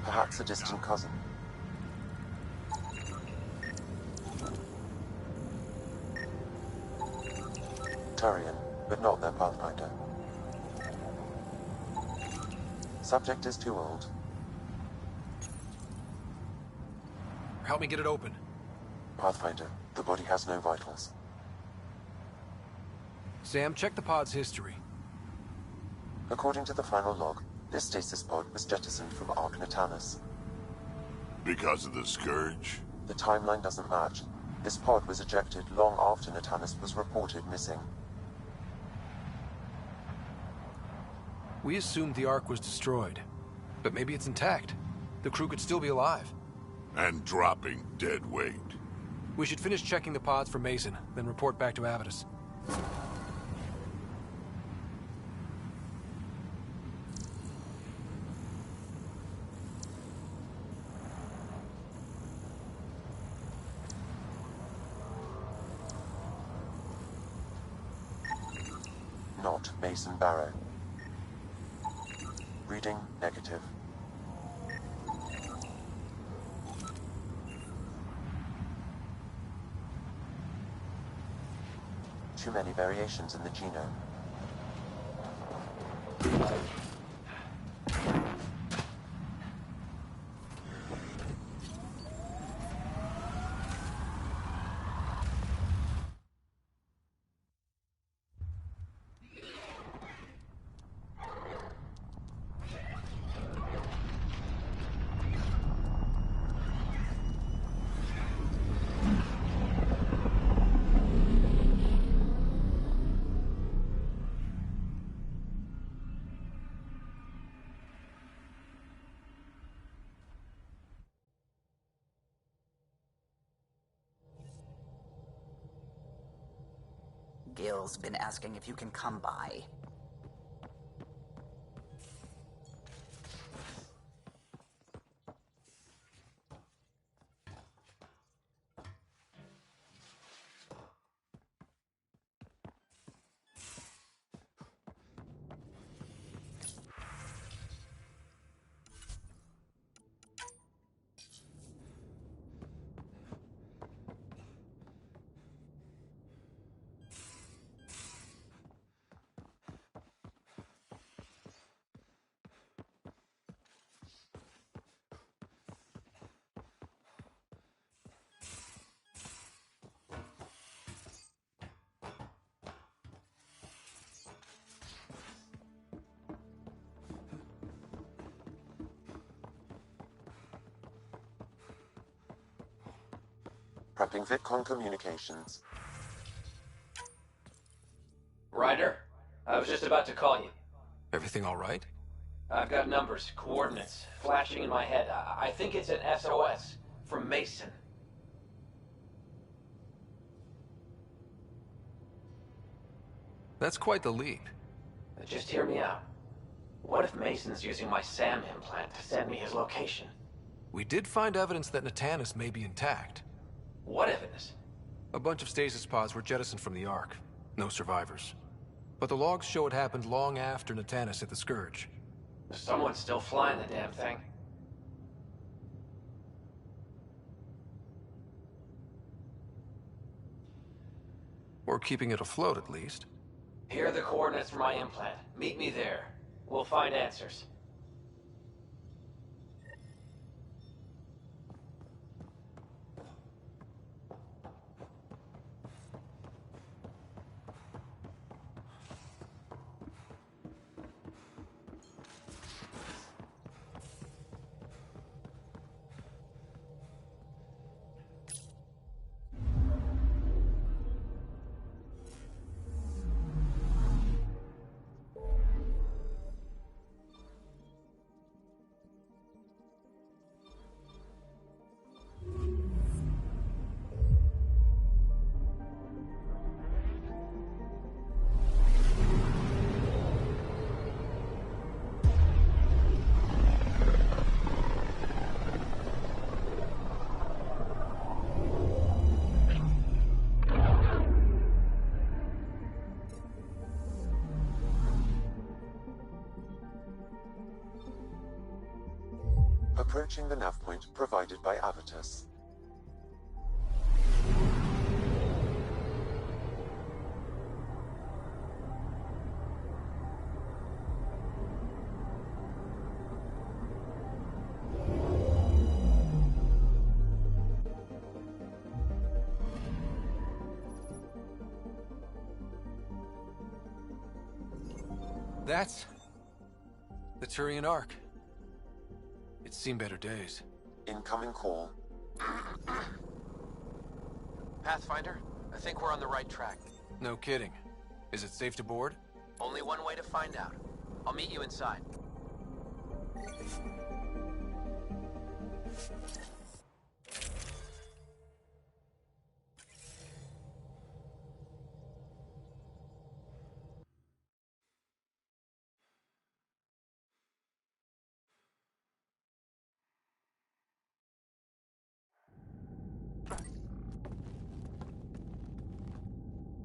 [SPEAKER 1] Perhaps a distant cousin. Turian, but not their Pathfinder. Subject is too old.
[SPEAKER 2] Help me get it open.
[SPEAKER 1] Pathfinder, the body has no vitals.
[SPEAKER 2] Sam, check the pod's history.
[SPEAKER 1] According to the final log, this stasis pod was jettisoned from Ark Natanus.
[SPEAKER 15] Because of the Scourge?
[SPEAKER 1] The timeline doesn't match. This pod was ejected long after Natanus was reported missing.
[SPEAKER 2] We assumed the Ark was destroyed, but maybe it's intact. The crew could still be alive.
[SPEAKER 15] And dropping dead weight.
[SPEAKER 2] We should finish checking the pods for Mason, then report back to Avitus.
[SPEAKER 1] Not Mason Barrow. Reading negative. Too many variations in the genome.
[SPEAKER 8] Gil's been asking if you can come by.
[SPEAKER 1] Prepping VidCon communications.
[SPEAKER 10] Ryder, I was just about to call you.
[SPEAKER 2] Everything all right?
[SPEAKER 10] I've got numbers, coordinates, flashing in my head. I think it's an SOS from Mason.
[SPEAKER 2] That's quite the leap.
[SPEAKER 10] Just hear me out. What if Mason's using my SAM implant to send me his location?
[SPEAKER 2] We did find evidence that Natanis may be intact.
[SPEAKER 10] What evidence?
[SPEAKER 2] A bunch of stasis pods were jettisoned from the Ark. No survivors. But the logs show it happened long after Natanis hit the Scourge.
[SPEAKER 10] Someone's still flying the damn thing.
[SPEAKER 2] Or keeping it afloat, at least.
[SPEAKER 10] Here are the coordinates for my implant. Meet me there. We'll find answers.
[SPEAKER 1] Approaching the nav point provided by Avitus.
[SPEAKER 2] That's the Turian Ark. It's seen better days.
[SPEAKER 1] Incoming call.
[SPEAKER 12] Pathfinder, I think we're on the right track.
[SPEAKER 2] No kidding. Is it safe to board?
[SPEAKER 12] Only one way to find out. I'll meet you inside.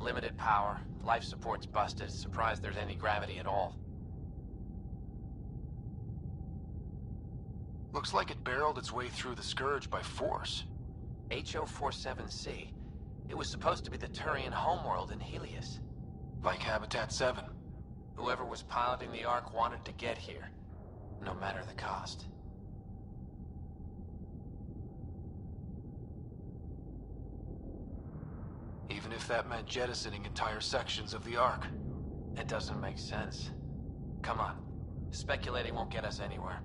[SPEAKER 12] Limited power. Life support's busted. Surprised there's any gravity at all.
[SPEAKER 2] Looks like it barreled its way through the Scourge by force.
[SPEAKER 12] HO-47C. It was supposed to be the Turian homeworld in Helios.
[SPEAKER 2] Like Habitat 7.
[SPEAKER 12] Whoever was piloting the Ark wanted to get here, no matter the cost.
[SPEAKER 2] Even if that meant jettisoning entire sections of the Ark.
[SPEAKER 12] It doesn't make sense. Come on. Speculating won't get us anywhere.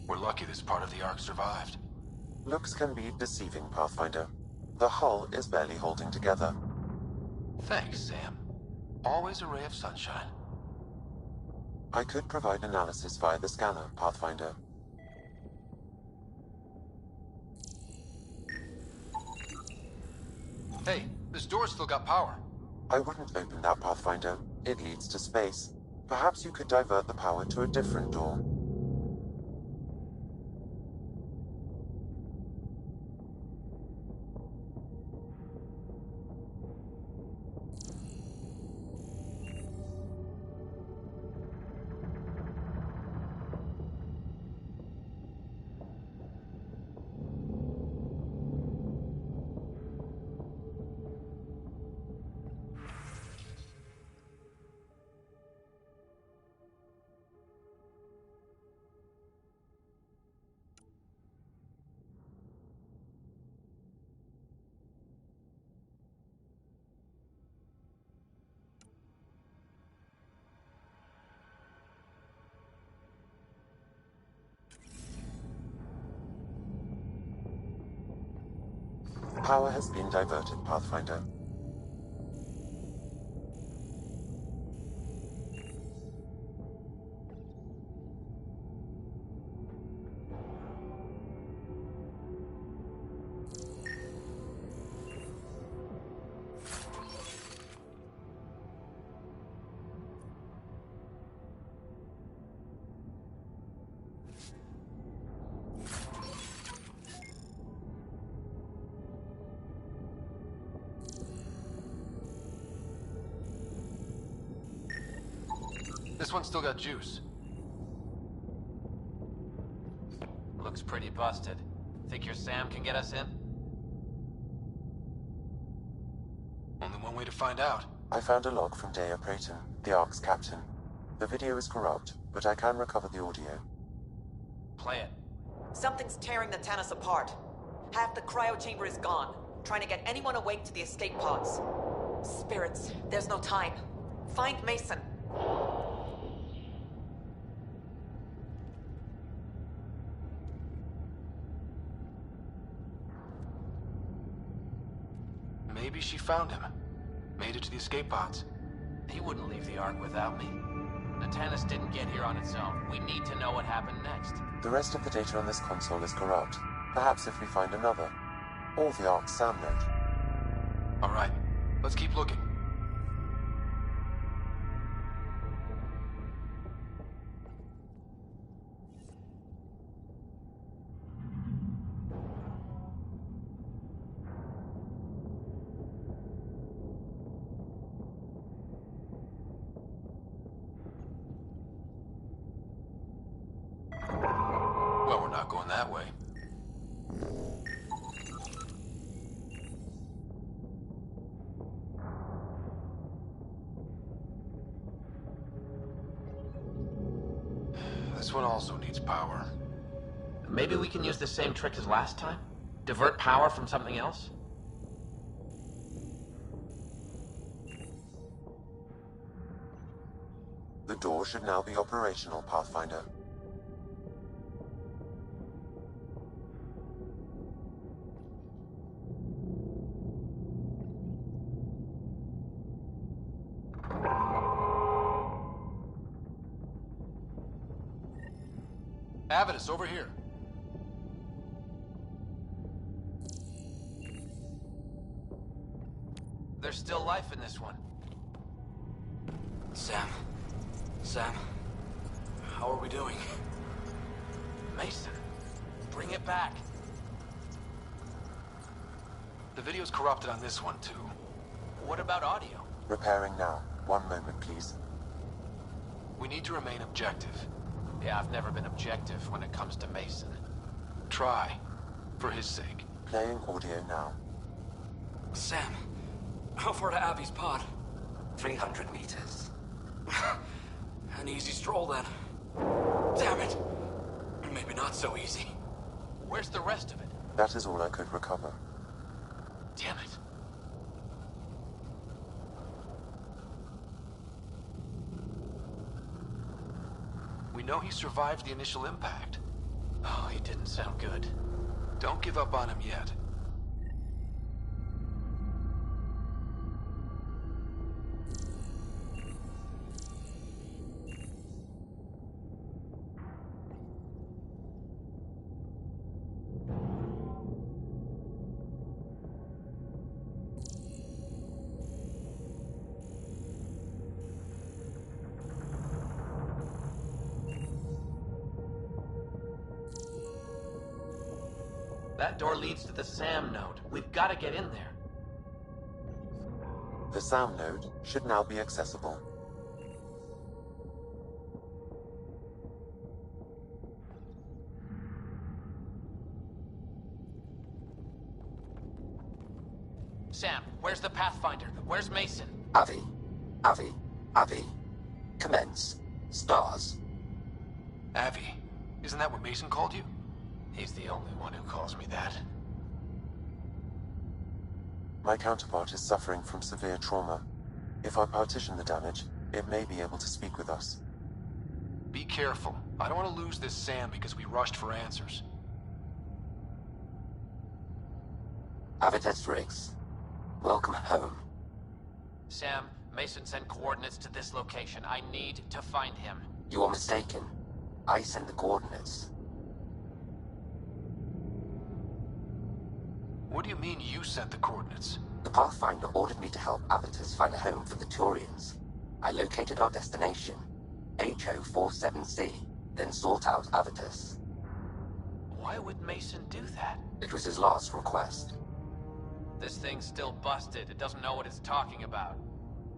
[SPEAKER 2] We're lucky this part of the Ark survived.
[SPEAKER 1] Looks can be deceiving, Pathfinder. The hull is barely holding together.
[SPEAKER 2] Thanks, Sam. Always a ray of sunshine.
[SPEAKER 1] I could provide analysis via the scanner, Pathfinder.
[SPEAKER 2] Hey, this door's still got power.
[SPEAKER 1] I wouldn't open that, Pathfinder. It leads to space. Perhaps you could divert the power to a different door. Power has been diverted, Pathfinder.
[SPEAKER 2] This one's still got juice.
[SPEAKER 3] Looks pretty busted. Think your Sam can get us in?
[SPEAKER 2] Only one way to find out.
[SPEAKER 1] I found a log from Dea Prayton, the Ark's captain. The video is corrupt, but I can recover the audio.
[SPEAKER 3] Play it.
[SPEAKER 13] Something's tearing the Tannis apart. Half the cryo chamber is gone, trying to get anyone awake to the escape pods. Spirits, there's no time. Find Mason.
[SPEAKER 2] Maybe she found him. Made it to the escape pods.
[SPEAKER 3] He wouldn't leave the Ark without me. The Tannis didn't get here on its own. We need to know what happened next.
[SPEAKER 1] The rest of the data on this console is corrupt. Perhaps if we find another. Or the Ark's SAM node.
[SPEAKER 2] Alright, let's keep looking. Well, we're not going that way. This one also needs power.
[SPEAKER 3] Maybe we can use the same trick as last time? Divert power from something else?
[SPEAKER 1] The door should now be operational, Pathfinder.
[SPEAKER 2] Avidus, over here.
[SPEAKER 3] There's still life in this one.
[SPEAKER 2] Sam, how are we doing?
[SPEAKER 3] Mason, bring it back.
[SPEAKER 2] The video's corrupted on this one, too.
[SPEAKER 3] What about audio?
[SPEAKER 1] Repairing now. One moment, please.
[SPEAKER 2] We need to remain objective.
[SPEAKER 3] Yeah, I've never been objective when it comes to Mason.
[SPEAKER 2] Try. For his sake.
[SPEAKER 1] Playing audio now.
[SPEAKER 17] Sam, how far to Abby's pod?
[SPEAKER 20] 300 meters.
[SPEAKER 17] An easy stroll, then. Damn it! Maybe not so easy.
[SPEAKER 3] Where's the rest of it?
[SPEAKER 1] That is all I could recover.
[SPEAKER 3] Damn it.
[SPEAKER 2] We know he survived the initial impact.
[SPEAKER 3] Oh, he didn't sound good.
[SPEAKER 2] Don't give up on him yet.
[SPEAKER 3] That door leads to the SAM node. We've got to get in there.
[SPEAKER 1] The SAM node should now be accessible.
[SPEAKER 3] Sam, where's the Pathfinder? Where's Mason?
[SPEAKER 20] Avi. Commence. Stars.
[SPEAKER 2] Avi. Isn't that what Mason called you?
[SPEAKER 3] He's the only one who calls me that.
[SPEAKER 1] My counterpart is suffering from severe trauma. If I partition the damage, it may be able to speak with us.
[SPEAKER 2] Be careful. I don't want to lose this Sam because we rushed for answers.
[SPEAKER 20] Avitus Riggs, welcome home.
[SPEAKER 3] Sam, Mason sent coordinates to this location. I need to find him.
[SPEAKER 20] You are mistaken. I sent the coordinates.
[SPEAKER 2] What do you mean you sent the coordinates?
[SPEAKER 20] The Pathfinder ordered me to help Avitus find a home for the Turians. I located our destination, HO47C, then sought out Avitus.
[SPEAKER 3] Why would Mason do that?
[SPEAKER 20] It was his last request.
[SPEAKER 3] This thing's still busted. It doesn't know what it's talking about.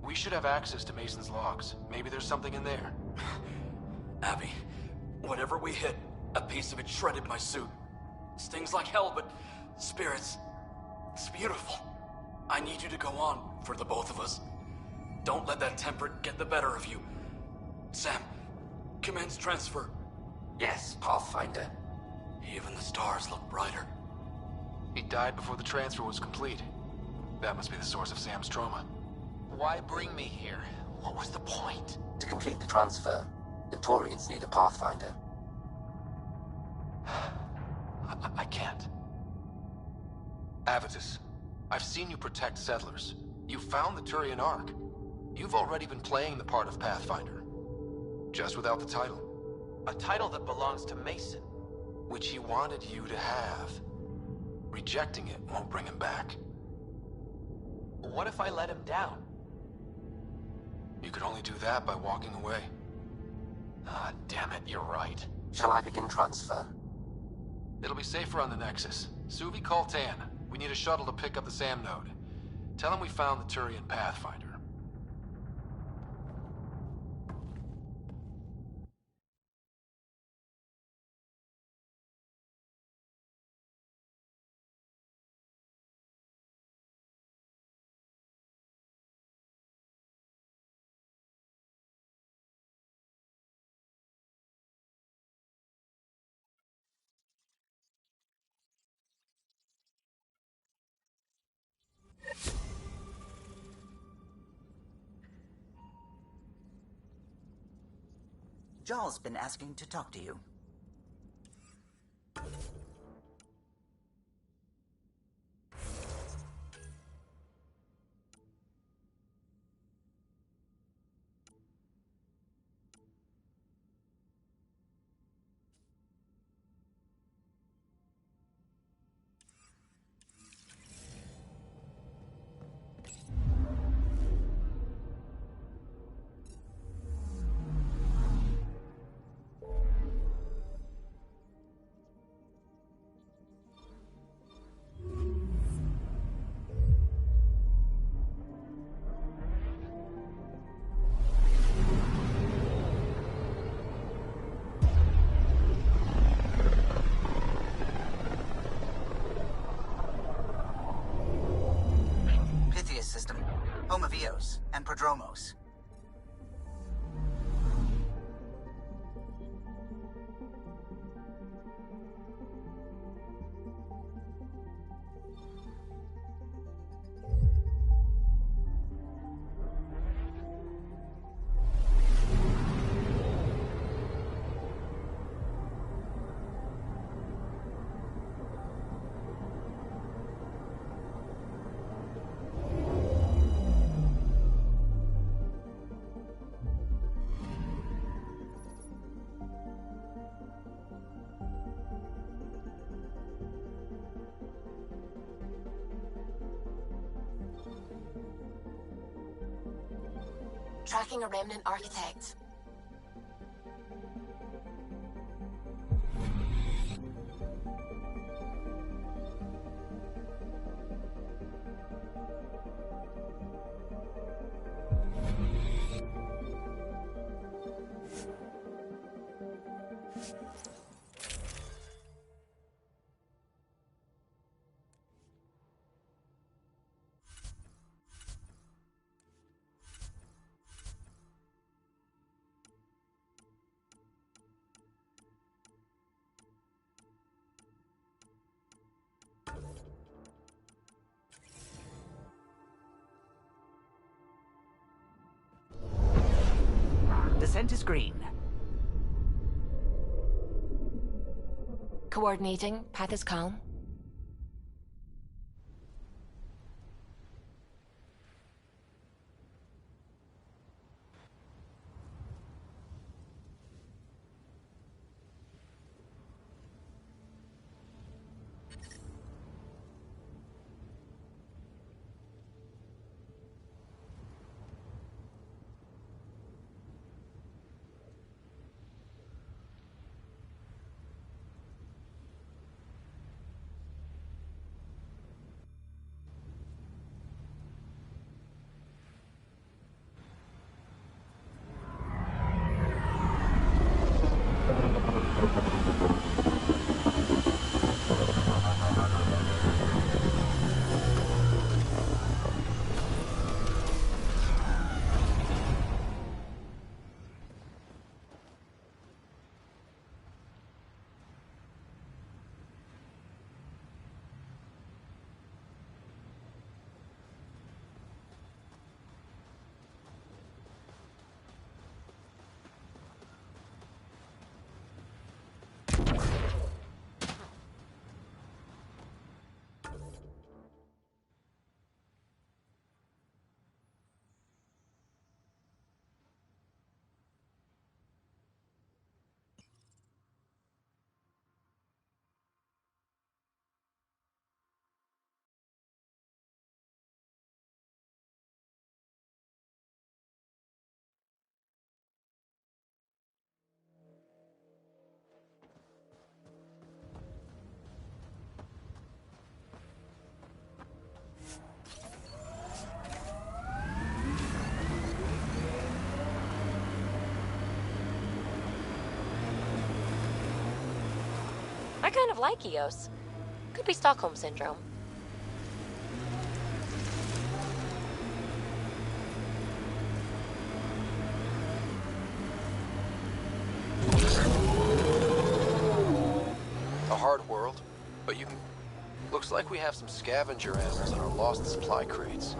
[SPEAKER 2] We should have access to Mason's logs. Maybe there's something in there.
[SPEAKER 17] Abby, whatever we hit, a piece of it shredded my suit. Stings like hell, but spirits, it's beautiful. I need you to go on, for the both of us. Don't let that temper get the better of you. Sam, commence transfer.
[SPEAKER 20] Yes, Pathfinder.
[SPEAKER 17] Even the stars look brighter.
[SPEAKER 2] He died before the transfer was complete. That must be the source of Sam's trauma.
[SPEAKER 3] Why bring me here? What was the point?
[SPEAKER 20] To complete the transfer, the Turians need a Pathfinder.
[SPEAKER 2] I can't. Avitus, I've seen you protect settlers. You found the Turian Ark. You've already been playing the part of Pathfinder. Just without the title.
[SPEAKER 3] A title that belongs to Mason.
[SPEAKER 2] Which he wanted you to have. Rejecting it won't bring him back.
[SPEAKER 3] What if I let him down?
[SPEAKER 2] You could only do that by walking away.
[SPEAKER 3] Ah, damn it, you're right.
[SPEAKER 20] Shall I begin transfer?
[SPEAKER 2] It'll be safer on the Nexus. Suvi, call Tan. We need a shuttle to pick up the SAM node. Tell him we found the Turian Pathfinder.
[SPEAKER 8] Jarl's been asking to talk to you. System, home of Eos and Prodromos.
[SPEAKER 21] Tracking a remnant architect.
[SPEAKER 8] Descent is green.
[SPEAKER 21] Coordinating. Path is calm.
[SPEAKER 23] I kind of like Eos. Could be Stockholm Syndrome.
[SPEAKER 2] A hard world, but you can... Looks like we have some scavenger animals in our lost supply crates.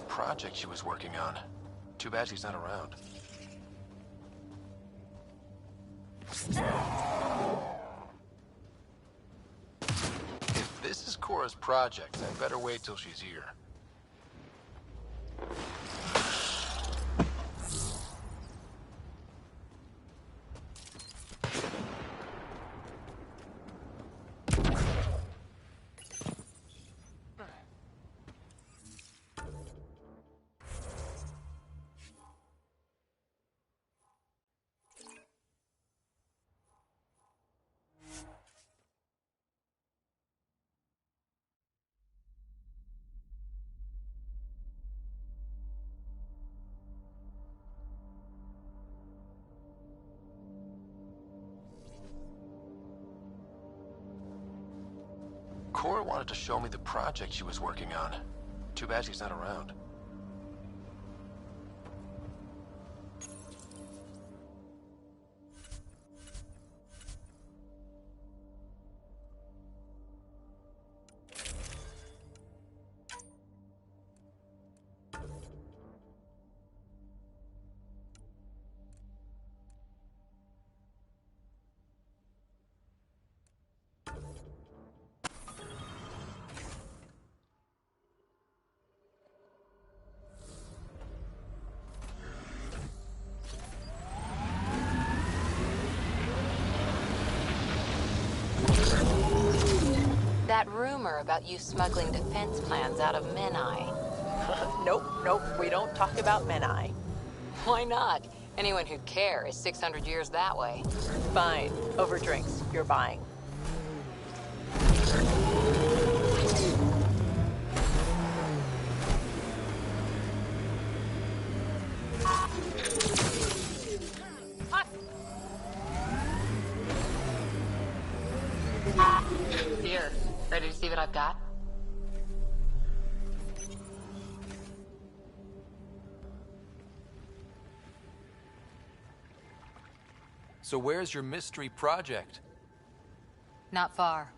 [SPEAKER 2] Project she was working on. Too bad she's not around. If this is Cora's project, I better wait till she's here. Cora wanted to show me the project she was working on. Too bad she's not around.
[SPEAKER 23] That rumor about you smuggling defense plans out of Menai.
[SPEAKER 11] Nope, we don't talk about Menai.
[SPEAKER 23] Why not? Anyone who'd care is 600 years that way.
[SPEAKER 11] Fine. Over drinks. You're buying.
[SPEAKER 23] Here. Ready to see what I've got?
[SPEAKER 2] So where's your mystery project?
[SPEAKER 23] Not far.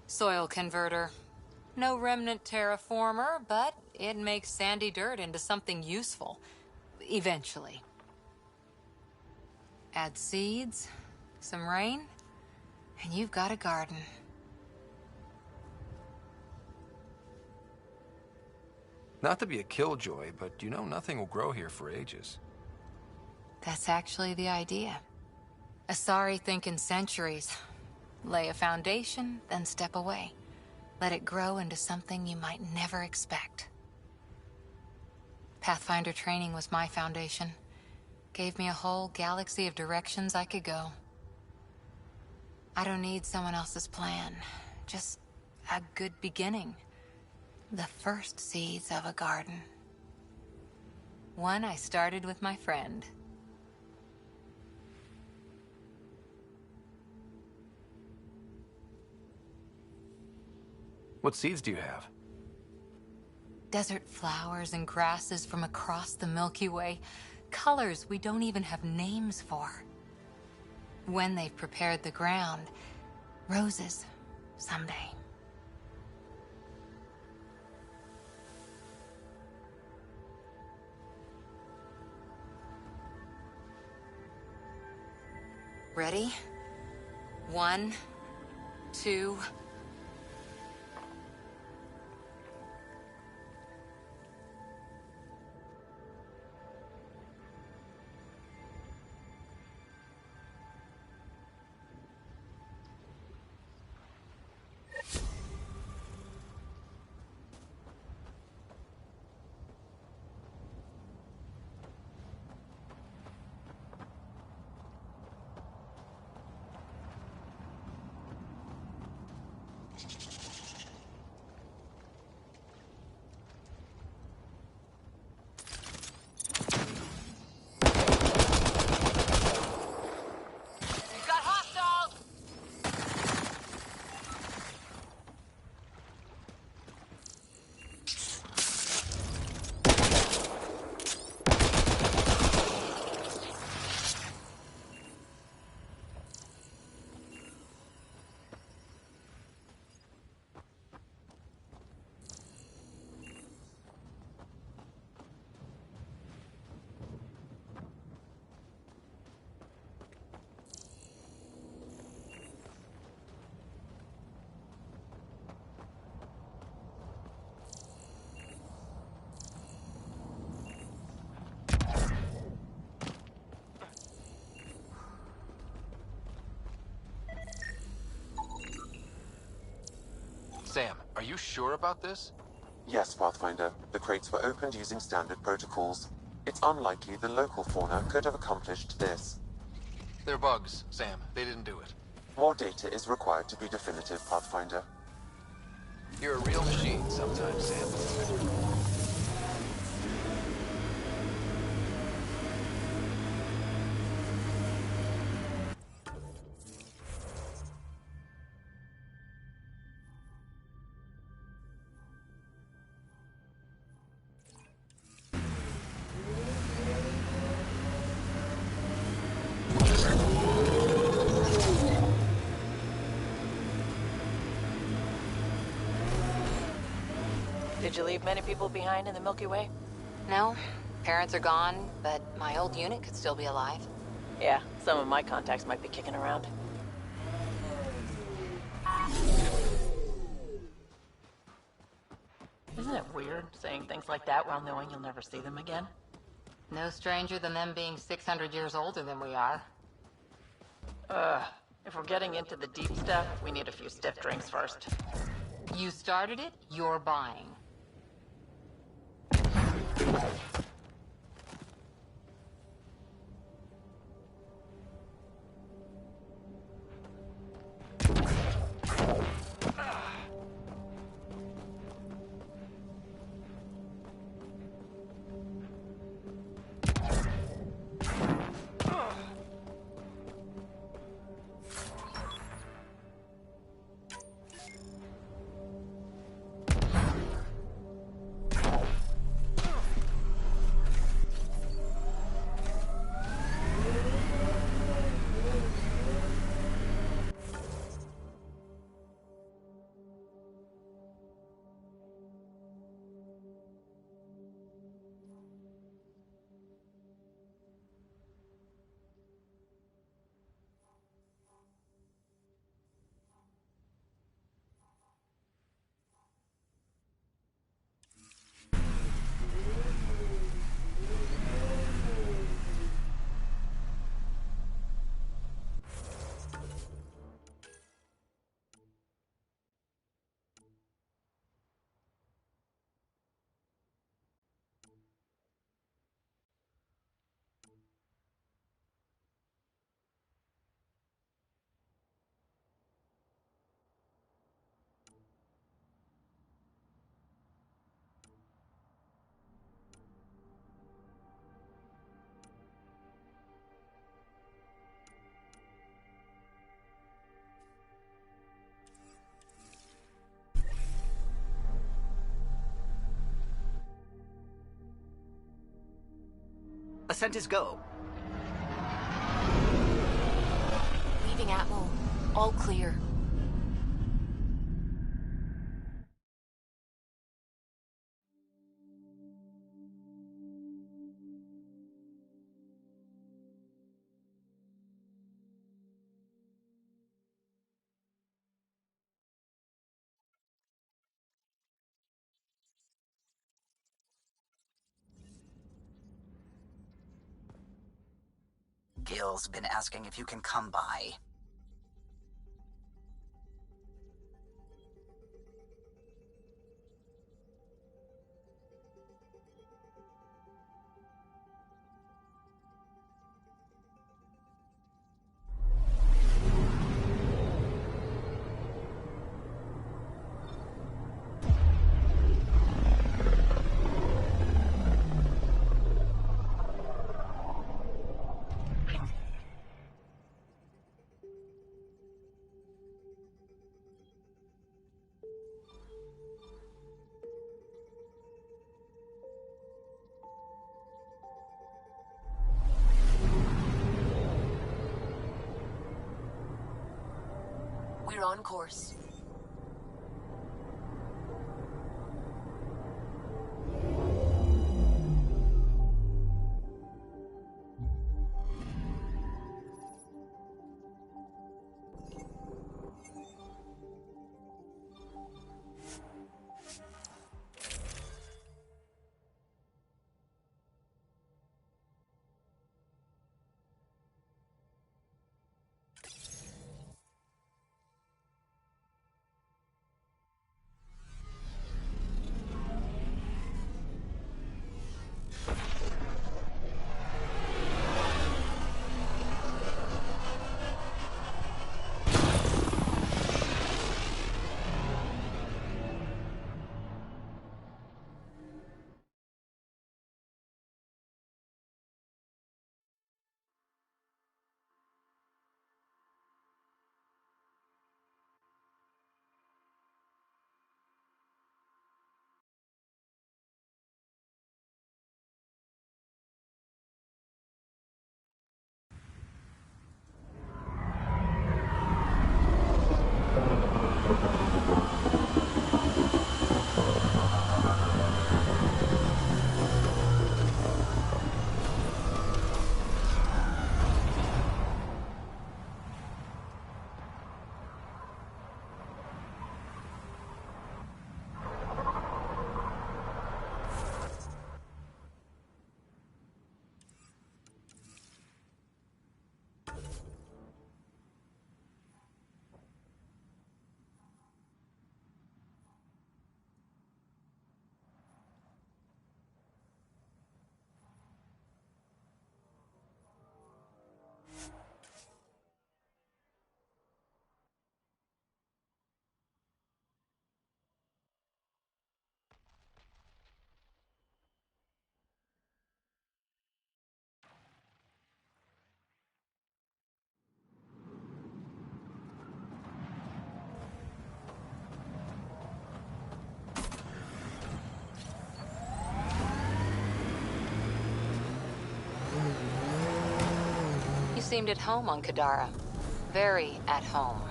[SPEAKER 23] Soil converter. No remnant terraformer, but it makes sandy dirt into something useful. Eventually. Add seeds, some rain, and you've got a garden.
[SPEAKER 2] Not to be a killjoy, but you know nothing will grow here for ages.
[SPEAKER 23] That's actually the idea. Asari think in centuries. Lay a foundation, then step away. Let it grow into something you might never expect. Pathfinder training was my foundation. Gave me a whole galaxy of directions I could go. I don't need someone else's plan. Just a good beginning. The first seeds of a garden. One I started with my friend.
[SPEAKER 2] What seeds do you have?
[SPEAKER 23] Desert flowers and grasses from across the Milky Way. Colors we don't even have names for. When they've prepared the ground, roses someday. Ready?
[SPEAKER 7] 1, 2...
[SPEAKER 2] Sam, are you sure about this?
[SPEAKER 1] Yes, Pathfinder. The crates were opened using standard protocols. It's unlikely the local fauna could have accomplished this.
[SPEAKER 2] They're bugs, Sam. They didn't do it.
[SPEAKER 1] More data is required to be definitive, Pathfinder.
[SPEAKER 2] You're a real machine sometimes, Sam.
[SPEAKER 11] Did you leave many people behind in the Milky Way?
[SPEAKER 21] No. Parents are gone, but my old unit could still be alive.
[SPEAKER 11] Yeah, some of my contacts might be kicking around. Isn't it weird saying things like that while knowing you'll never see them again?
[SPEAKER 21] No stranger than them being 600 years older than we are.
[SPEAKER 11] If we're getting into the deep stuff, we need a few stiff drinks first.
[SPEAKER 21] You started it, you're buying.
[SPEAKER 8] Ascent is go.
[SPEAKER 21] Leaving Atmo. All clear.
[SPEAKER 8] Gil's been asking if you can come by.
[SPEAKER 21] We're on course.
[SPEAKER 7] You seemed at home on Kadara. Very at home.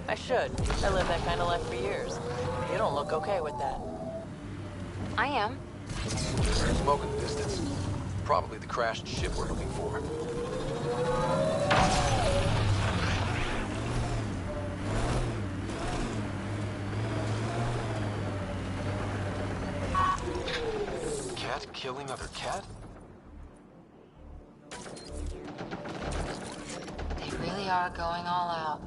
[SPEAKER 11] I should. I lived that kind of life for years. You don't look okay with that.
[SPEAKER 7] I am.
[SPEAKER 2] There's smoke in the distance. Probably the crashed ship we're looking for. Cat killing other cat?
[SPEAKER 21] They really are going all out.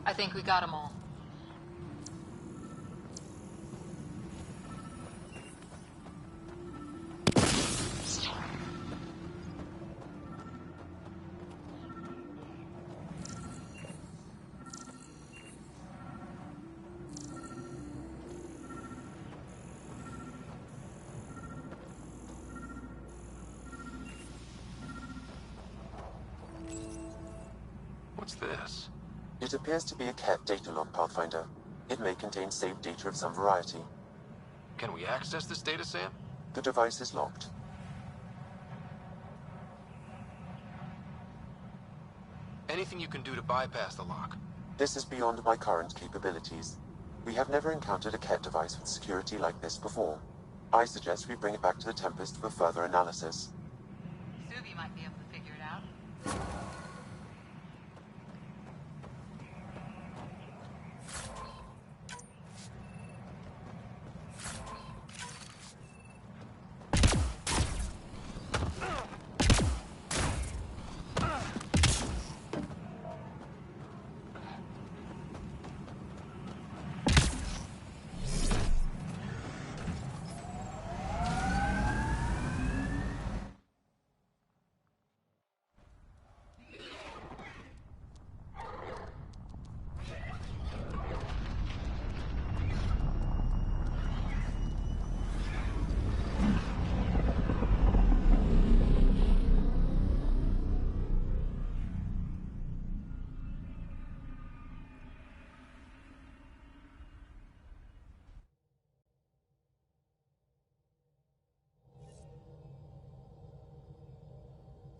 [SPEAKER 7] I think we got them all.
[SPEAKER 12] What's this?
[SPEAKER 1] It appears to be a Ket data log, Pathfinder. It may contain saved data of some variety.
[SPEAKER 12] Can we access this data, Sam?
[SPEAKER 1] The device is locked.
[SPEAKER 12] Anything you can do to bypass the lock?
[SPEAKER 1] This is beyond my current capabilities. We have never encountered a Ket device with security like this before. I suggest we bring it back to the Tempest for further analysis.
[SPEAKER 19] Suvi might be able to figure it out.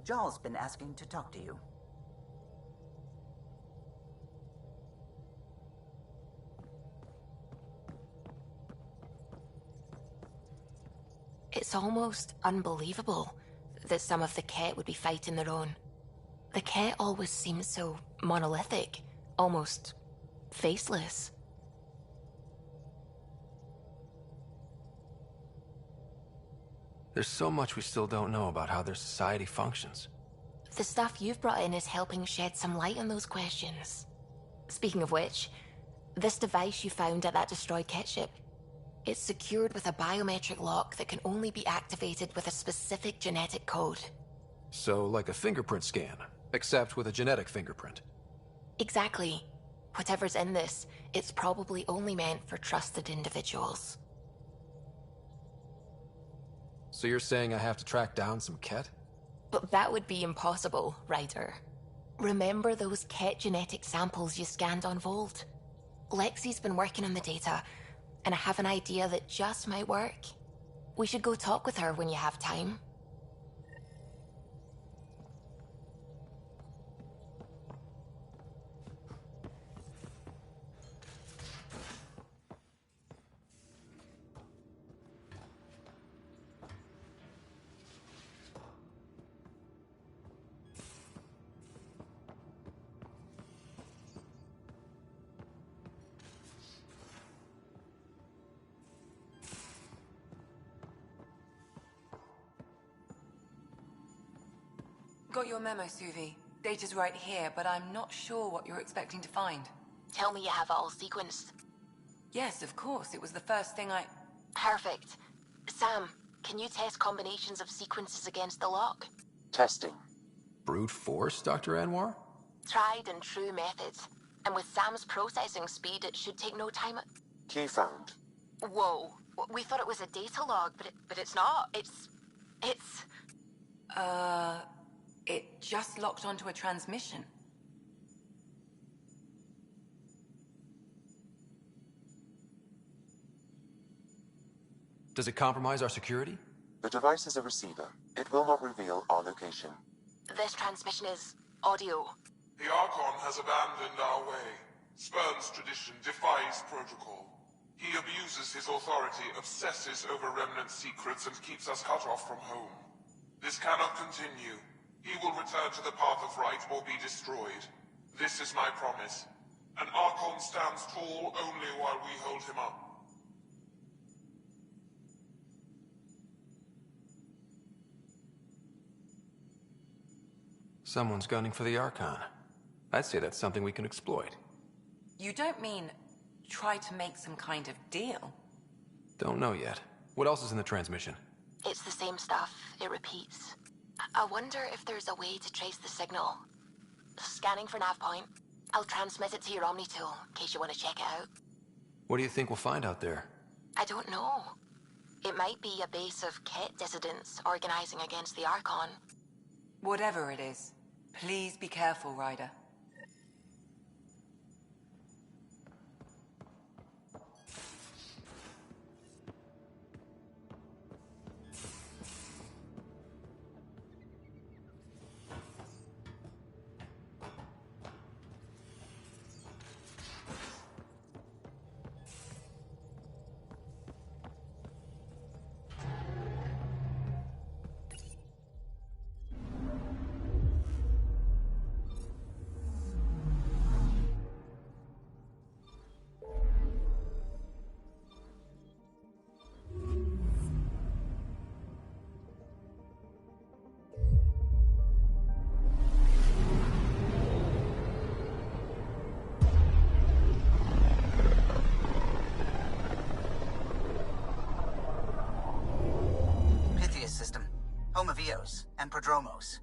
[SPEAKER 8] Jarl's been asking to talk to you.
[SPEAKER 21] It's almost unbelievable that some of the Ket would be fighting their own. The Ket always seems so monolithic, almost faceless.
[SPEAKER 2] There's so much we still don't know about how their society functions.
[SPEAKER 21] The stuff you've brought in is helping shed some light on those questions. Speaking of which, this device you found at that destroyed Ket ship, it's secured with a biometric lock that can only be activated with a specific genetic code.
[SPEAKER 2] So, like a fingerprint scan, except with a genetic fingerprint.
[SPEAKER 21] Exactly. Whatever's in this, it's probably only meant for trusted individuals.
[SPEAKER 2] So you're saying I have to track down some Ket?
[SPEAKER 21] But that would be impossible, Ryder. Remember those Ket genetic samples you scanned on Volt? Lexi's been working on the data, and I have an idea that just might work. We should go talk with her when you have time.
[SPEAKER 4] Got your memo, Suvi. Data's right here, but I'm not sure what you're expecting to find.
[SPEAKER 21] Tell me you have it all sequenced.
[SPEAKER 4] Yes, of course. It was the first thing I...
[SPEAKER 21] Perfect. Sam, can you test combinations of sequences against the lock?
[SPEAKER 1] Testing.
[SPEAKER 2] Brute force, Dr. Anwar?
[SPEAKER 21] Tried and true methods. And with Sam's processing speed, it should take no time.
[SPEAKER 1] Key found.
[SPEAKER 21] Whoa. We thought it was a data log, but it's not. It's...
[SPEAKER 4] It just locked onto a transmission.
[SPEAKER 2] Does it compromise our security?
[SPEAKER 1] The device is a receiver. It will not reveal our location.
[SPEAKER 21] This transmission is audio.
[SPEAKER 6] The Archon has abandoned our way, spurns tradition, defies protocol. He abuses his authority, obsesses over Remnant secrets, and keeps us cut off from home. This cannot continue. He will return to the path of right or be destroyed. This is my promise. An Archon stands tall only while we hold him up.
[SPEAKER 2] Someone's gunning for the Archon. I'd say that's something we can exploit.
[SPEAKER 4] You don't mean try to make some kind of deal?
[SPEAKER 2] Don't know yet. What else is in the transmission?
[SPEAKER 21] It's the same stuff. It repeats. I wonder if there's a way to trace the signal. Scanning for nav point. I'll transmit it to your Omni tool, in case you want to check it out.
[SPEAKER 2] What do you think we'll find out there?
[SPEAKER 21] I don't know. It might be a base of Ket dissidents organizing against the Archon.
[SPEAKER 4] Whatever it is, please be careful, Ryder.
[SPEAKER 8] Prodromos.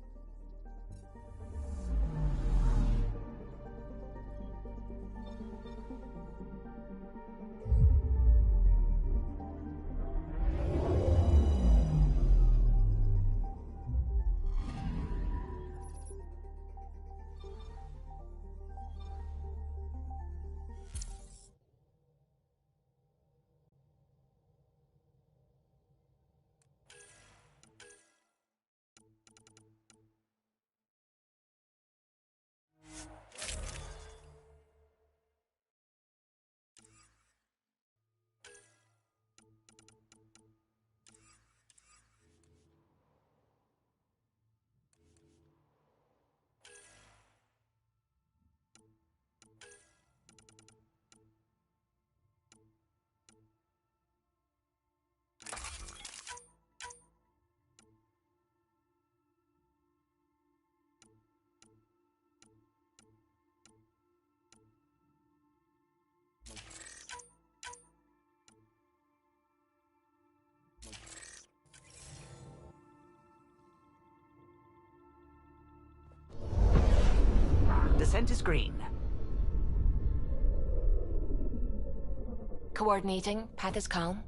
[SPEAKER 8] Descent is green.
[SPEAKER 21] Coordinating. Path is calm.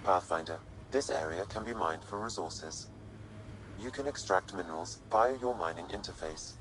[SPEAKER 1] Pathfinder, this area can be mined for resources. You can extract minerals via your mining interface.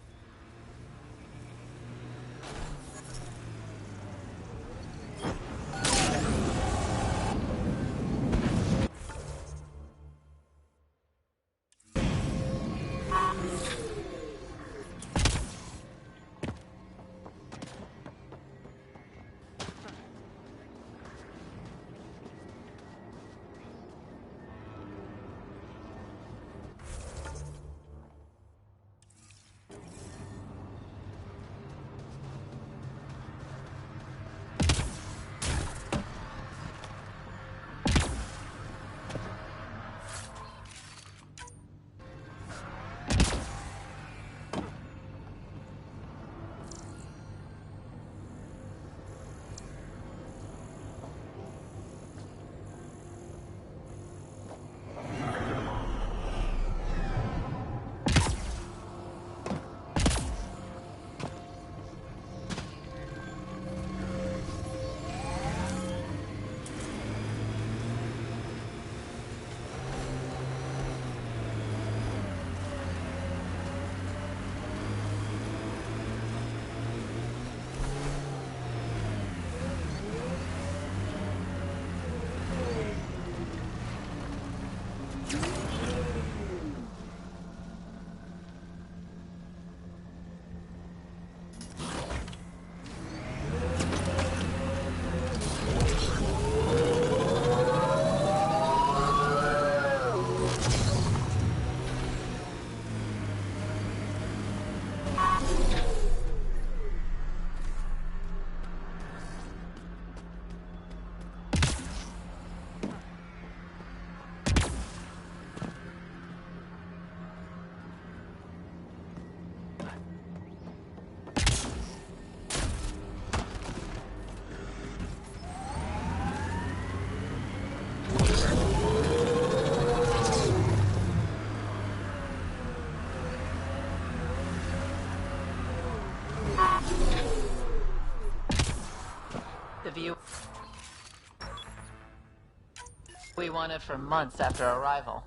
[SPEAKER 11] We won it for months after arrival.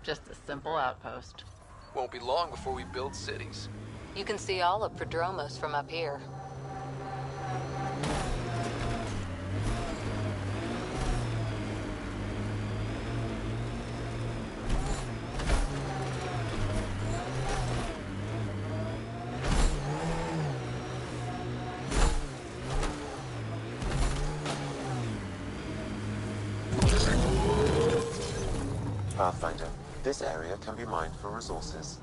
[SPEAKER 11] Just a simple outpost.
[SPEAKER 2] Won't be long before we build cities.
[SPEAKER 7] You can see all of Prodromos from up here.
[SPEAKER 1] Pathfinder, this area can be mined for resources.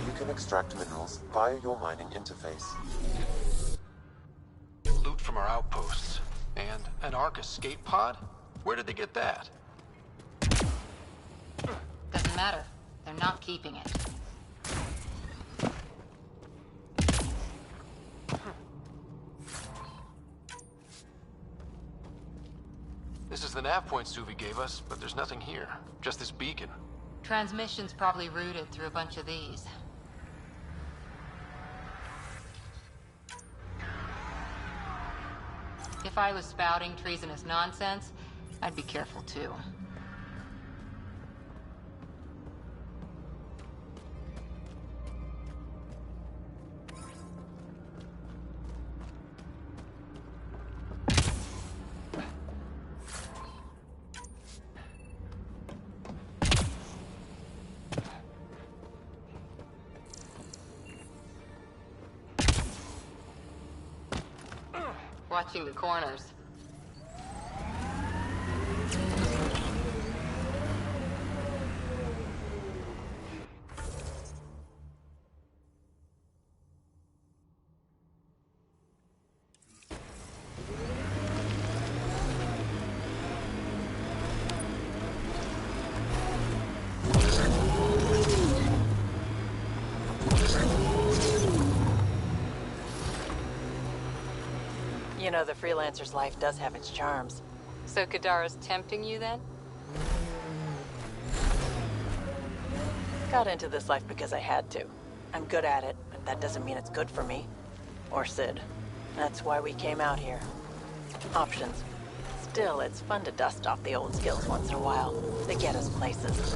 [SPEAKER 1] You can extract minerals via your mining interface.
[SPEAKER 2] Loot from our outposts. And an Ark escape pod? Where did they get that?
[SPEAKER 14] Doesn't matter. They're not keeping it.
[SPEAKER 2] This is the nav point Suvi gave us, but there's nothing here. Just this beacon.
[SPEAKER 14] Transmission's probably routed through a bunch of these. If I was spouting treasonous nonsense, I'd be careful too. Watching the corners.
[SPEAKER 11] You know, the freelancer's life does have its charms.
[SPEAKER 7] So Kadara's tempting you then?
[SPEAKER 11] Got into this life because I had to. I'm good at it, but that doesn't mean it's good for me. Or Sid. That's why we came out here. Options. Still, it's fun to dust off the old skills once in a while. They get us places.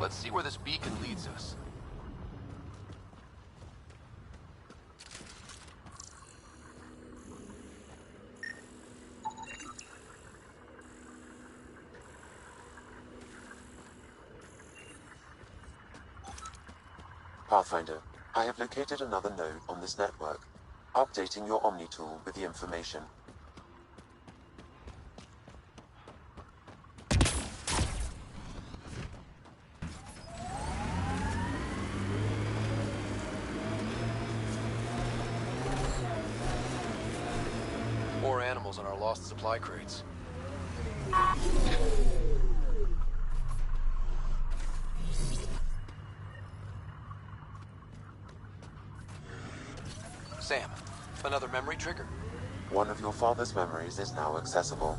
[SPEAKER 2] Let's see where this beacon leads us.
[SPEAKER 1] Pathfinder, I have located another node on this network. Updating your Omni tool with the information.
[SPEAKER 2] More animals on our lost supply crates. Sam, another memory trigger?
[SPEAKER 1] One of your father's memories is now accessible.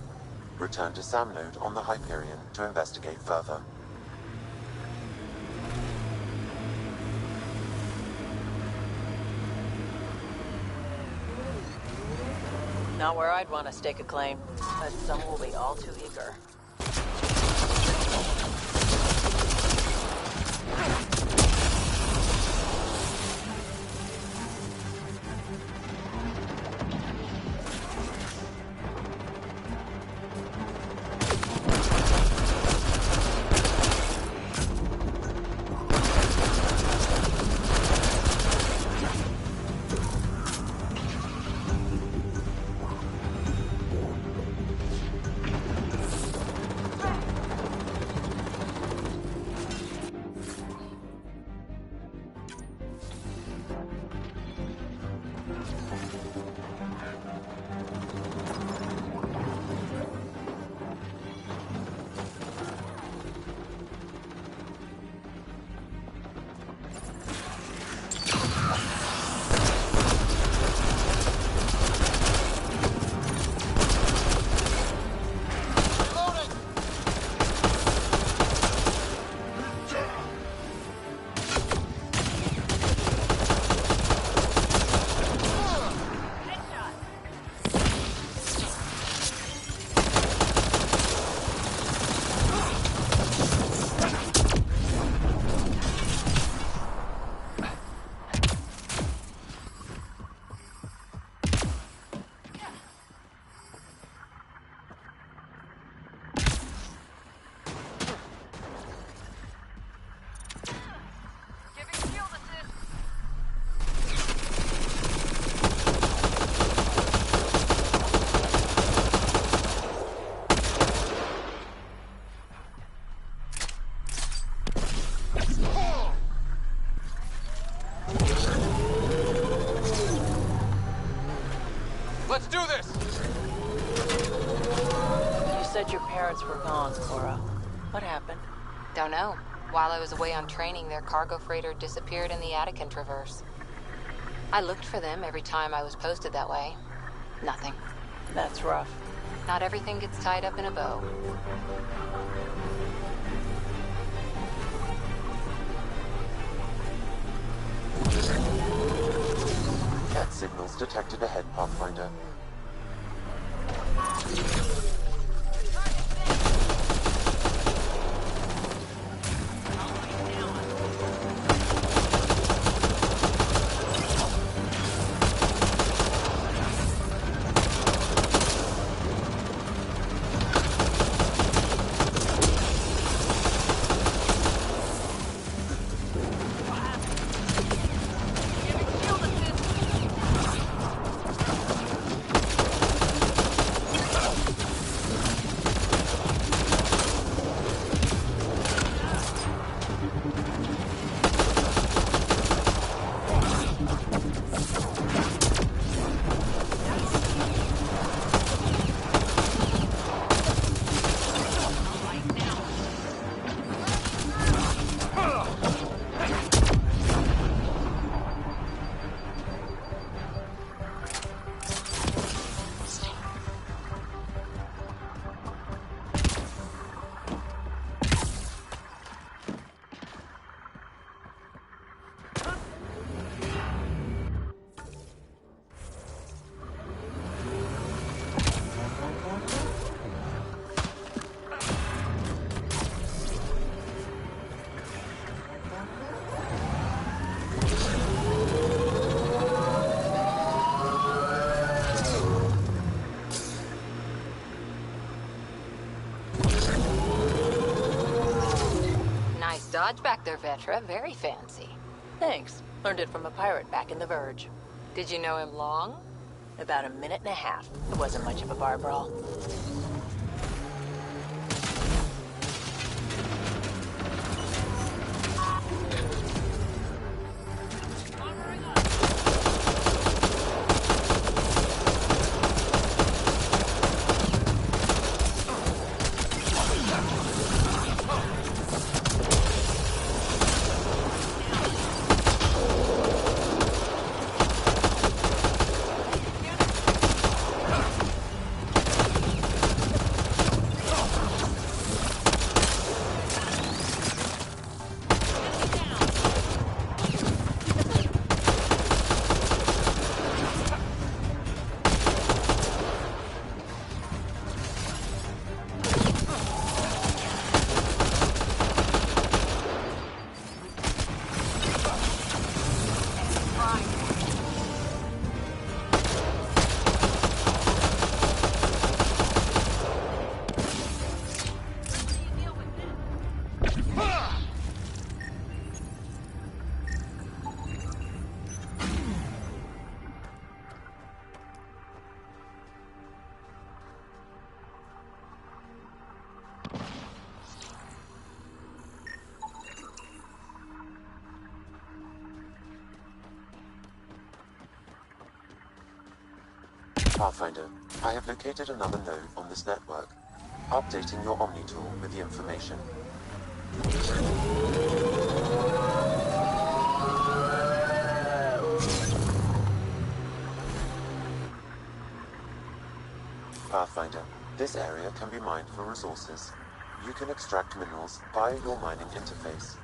[SPEAKER 1] Return to Sam node on the Hyperion to investigate further.
[SPEAKER 11] Not where I'd want to stake a claim, but some will be all too eager. said your parents were gone, Cora. What happened?
[SPEAKER 14] Don't know. While I was away on training, their cargo freighter disappeared in the Attican Traverse. I looked for them every time I was posted that way. Nothing.
[SPEAKER 11] That's rough.
[SPEAKER 14] Not everything gets tied up in a bow.
[SPEAKER 1] Cat signals detected ahead, Pathfinder.
[SPEAKER 14] Dodge back there, Vetra. Very fancy.
[SPEAKER 11] Thanks. Learned it from a pirate back in the Verge.
[SPEAKER 14] Did you know him long?
[SPEAKER 11] About a minute and a half. It wasn't much of a bar brawl.
[SPEAKER 1] Pathfinder, I have located another node on this network. Updating your Omni tool with the information. Pathfinder, this area can be mined for resources. You can extract minerals via your mining interface.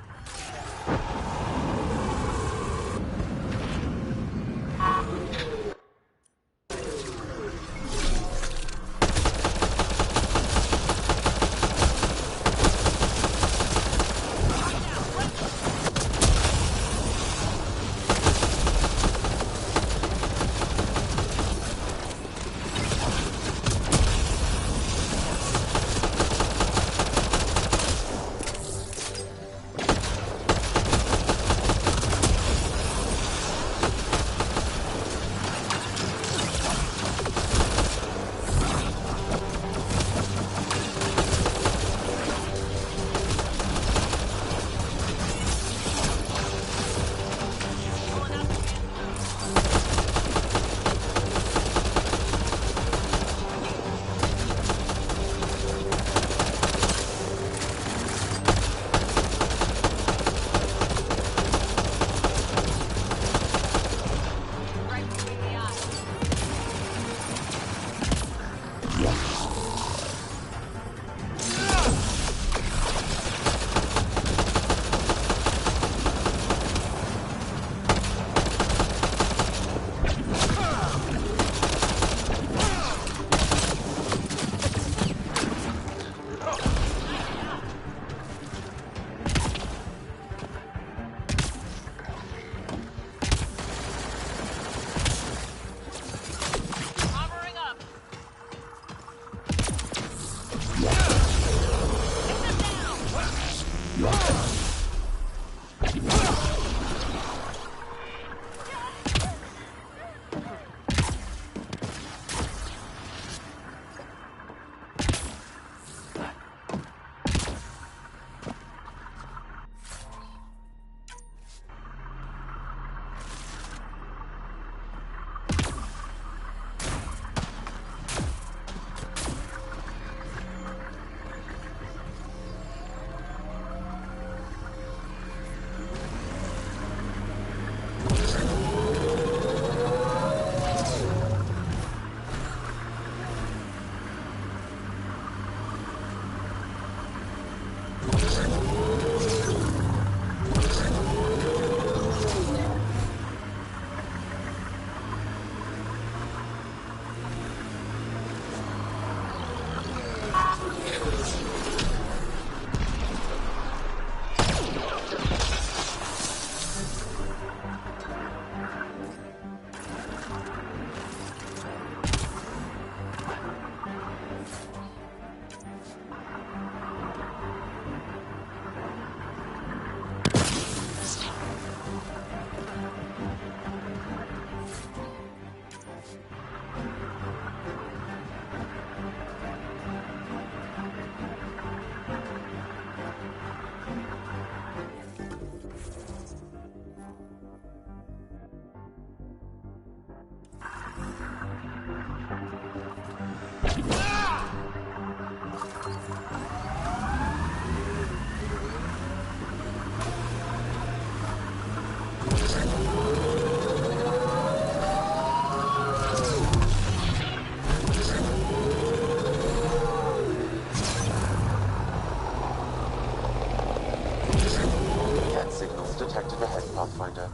[SPEAKER 1] detected ahead, Pathfinder.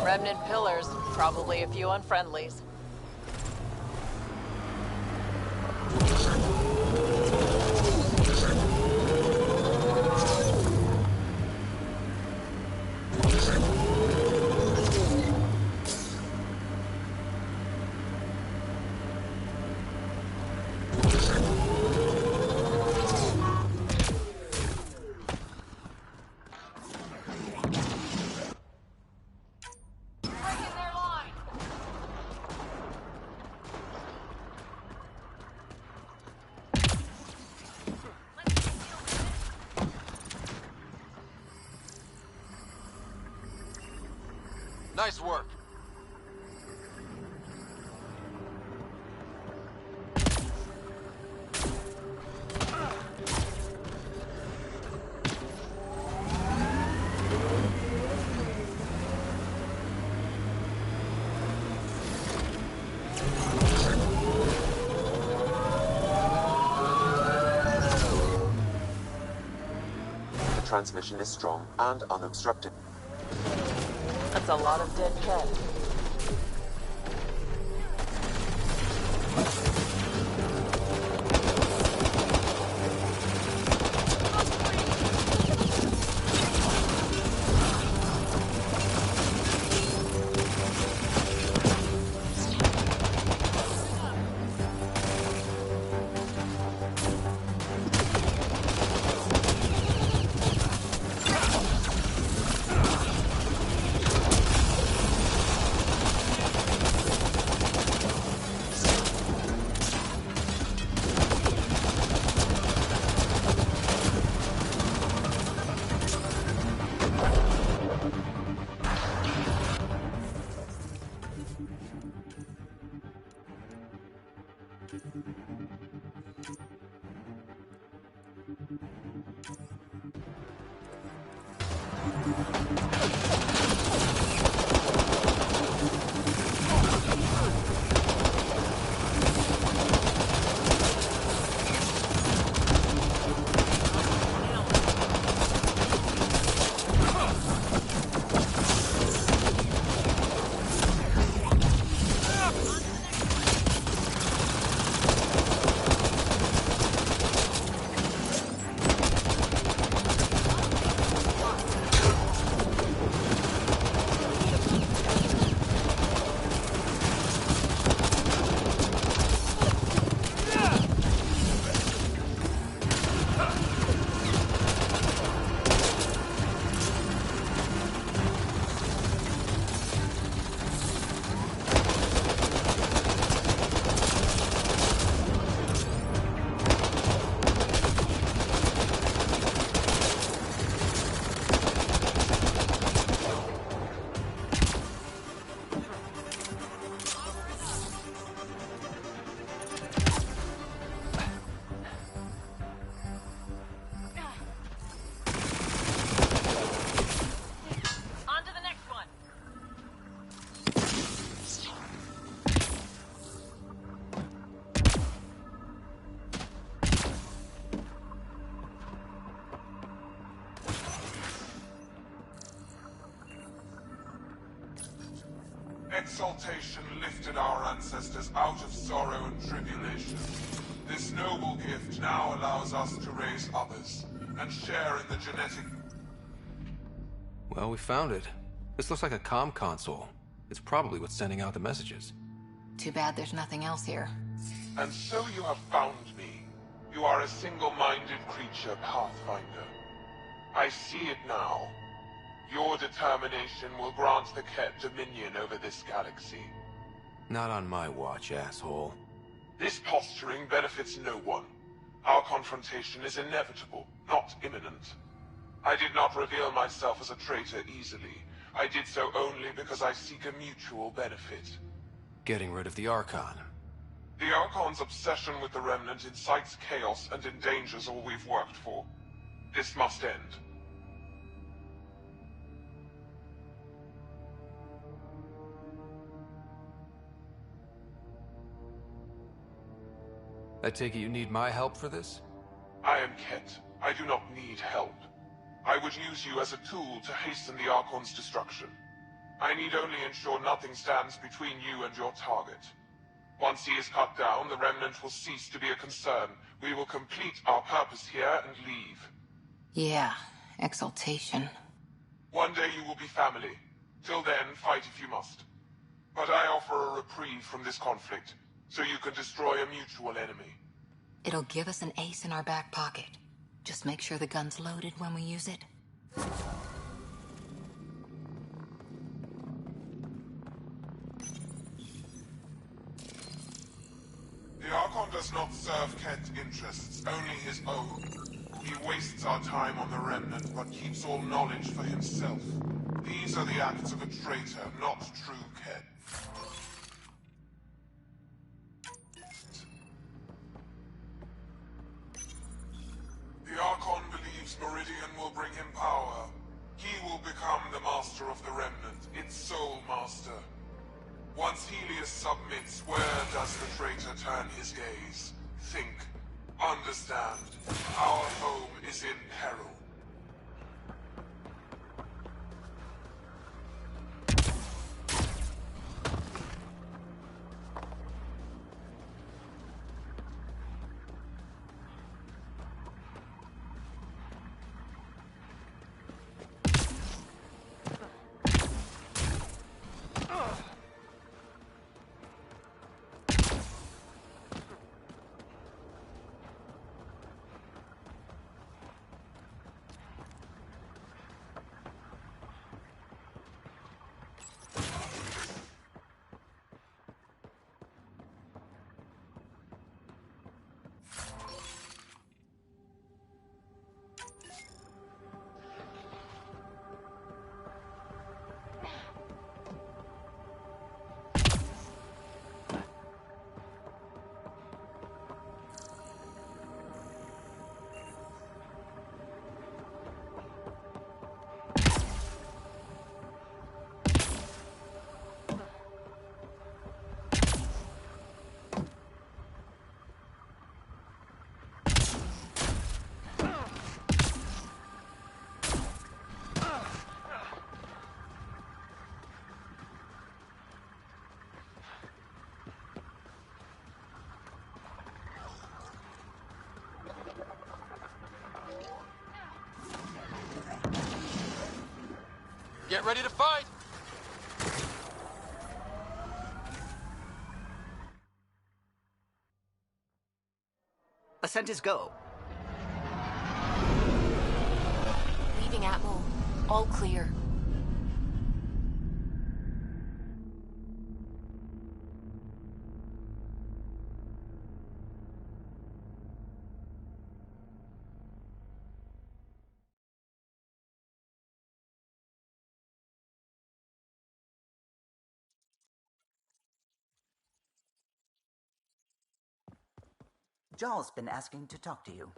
[SPEAKER 11] Remnant pillars, probably a few unfriendlies.
[SPEAKER 12] Nice work.
[SPEAKER 1] The transmission is strong and unobstructed.
[SPEAKER 11] That's a lot of dead cat.
[SPEAKER 6] Exaltation lifted our ancestors out of sorrow and tribulation. This noble gift now allows us to raise others, and share in the genetic...
[SPEAKER 2] Well, we found it. This looks like a comm console. It's probably what's sending out the messages.
[SPEAKER 14] Too bad there's nothing else here.
[SPEAKER 6] And so you have found me. You are a single-minded creature, Pathfinder. I see it now. Your determination will grant the Ket dominion over this galaxy.
[SPEAKER 2] Not on my watch, asshole.
[SPEAKER 6] This posturing benefits no one. Our confrontation is inevitable, not imminent. I did not reveal myself as a traitor easily. I did so only because I seek a mutual benefit.
[SPEAKER 2] Getting rid of the Archon.
[SPEAKER 6] The Archon's obsession with the Remnant incites chaos and endangers all we've worked for. This must end.
[SPEAKER 2] I take it you need my help for this?
[SPEAKER 6] I am Ket. I do not need help. I would use you as a tool to hasten the Archon's destruction. I need only ensure nothing stands between you and your target. Once he is cut down, the Remnant will cease to be a concern. We will complete our purpose here and leave.
[SPEAKER 14] Yeah, exaltation.
[SPEAKER 6] One day you will be family. Till then, fight if you must. But I offer a reprieve from this conflict, so you can destroy a mutual enemy.
[SPEAKER 14] It'll give us an ace in our back pocket. Just make sure the gun's loaded when we use it.
[SPEAKER 6] The Archon does not serve Ket's interests, only his own. He wastes our time on the Remnant, but keeps all knowledge for himself. These are the acts of a traitor, not true Ket. The Archon believes Meridian will bring him power. He will become the master of the Remnant, its sole master. Once Helios submits, where does the traitor turn his gaze? Think. Understand. Our home is in peril.
[SPEAKER 12] Get ready to fight!
[SPEAKER 8] Ascent is go.
[SPEAKER 21] Leaving Atmo. All clear.
[SPEAKER 8] Jarl's been asking to talk to you.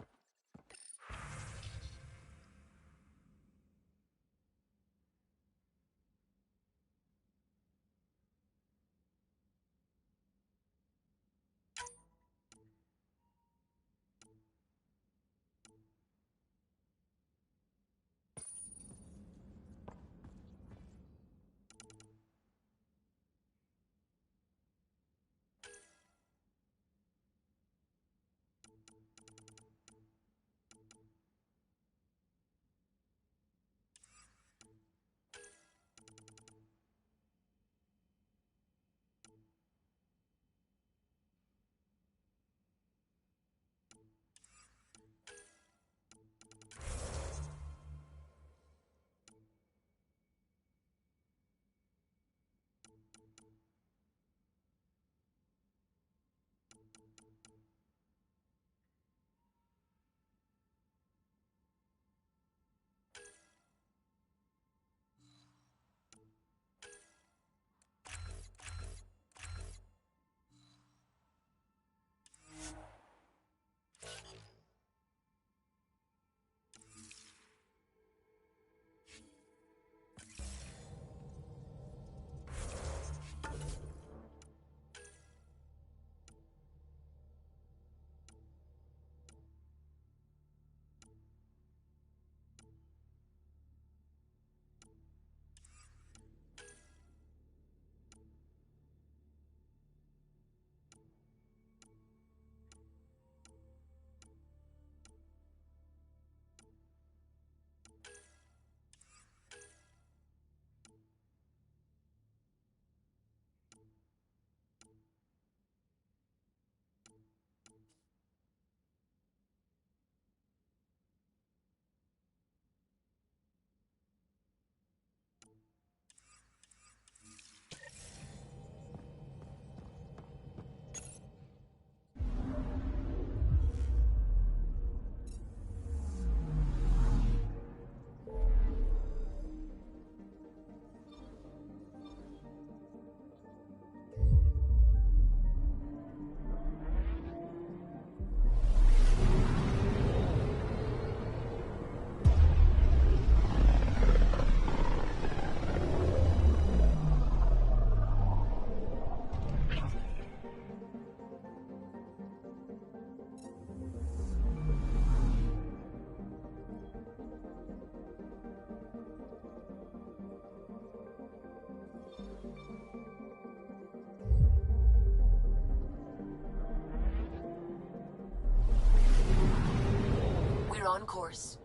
[SPEAKER 21] We're on course.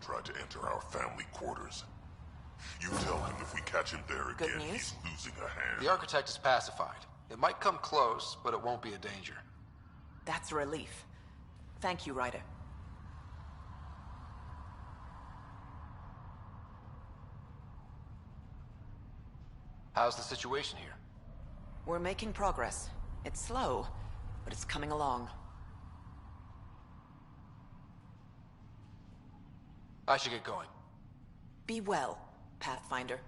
[SPEAKER 15] Tried to enter our family quarters. You tell him if we catch him there again, he's losing a hand.
[SPEAKER 2] The architect is pacified. It might come close, but it won't be a danger.
[SPEAKER 13] That's a relief. Thank you, Ryder.
[SPEAKER 2] How's the situation here?
[SPEAKER 13] We're making progress. It's slow, but it's coming along.
[SPEAKER 2] I should get going.
[SPEAKER 13] Be well, Pathfinder.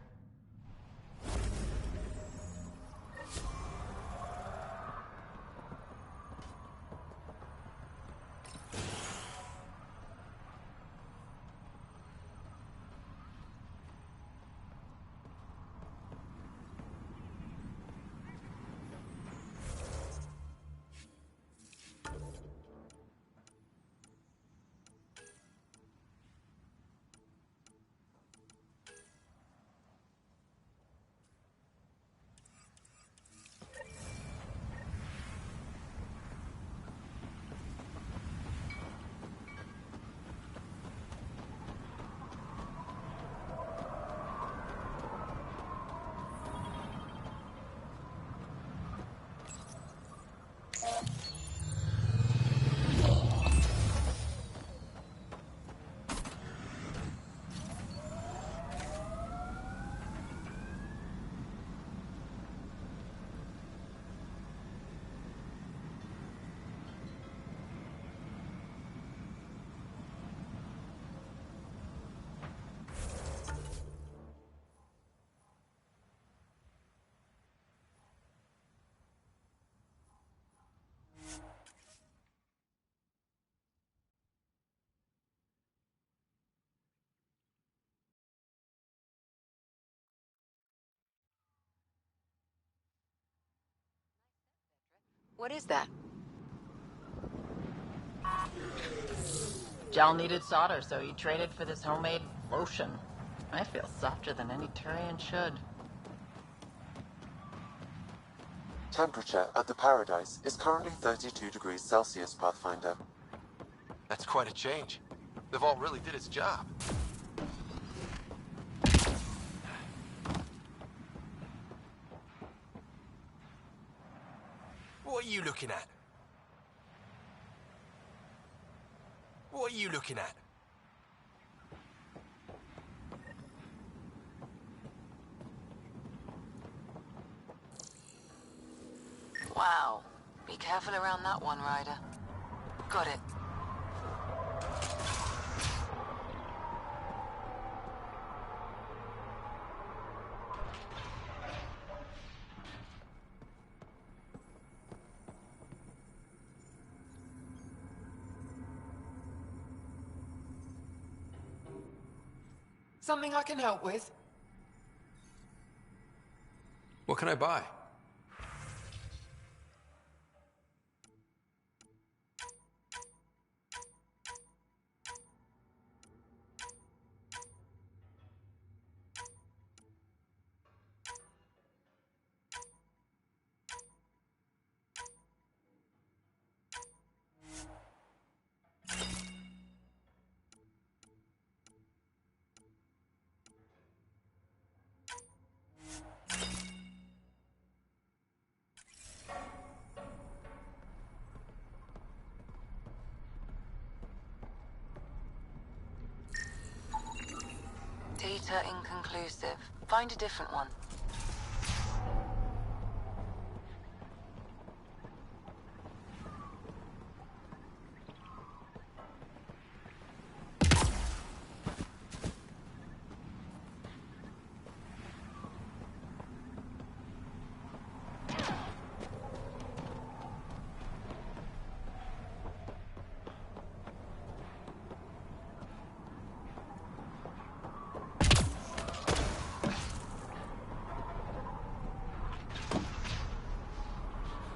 [SPEAKER 14] What is that?
[SPEAKER 11] Gel needed solder, so he traded for this homemade lotion. I feel softer than any Turian should.
[SPEAKER 1] Temperature at the Paradise is currently 32 degrees Celsius, Pathfinder.
[SPEAKER 2] That's quite a change. The vault really did its job.
[SPEAKER 12] What are you looking at? What are you looking at?
[SPEAKER 4] Wow. Be careful around that one, Ryder. Got it.
[SPEAKER 2] Something I can help with? What can I buy?
[SPEAKER 4] Data inconclusive. Find a different one.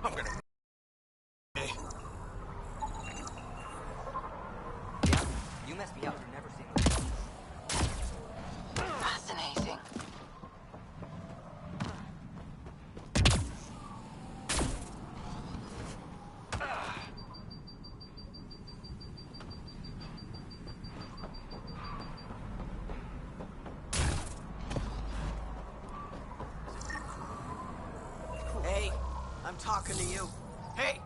[SPEAKER 12] I'm gonna...
[SPEAKER 8] Yeah, you messed me up for never seeing those.
[SPEAKER 4] Fascinating.
[SPEAKER 8] Hey, I'm talking to you. Hey!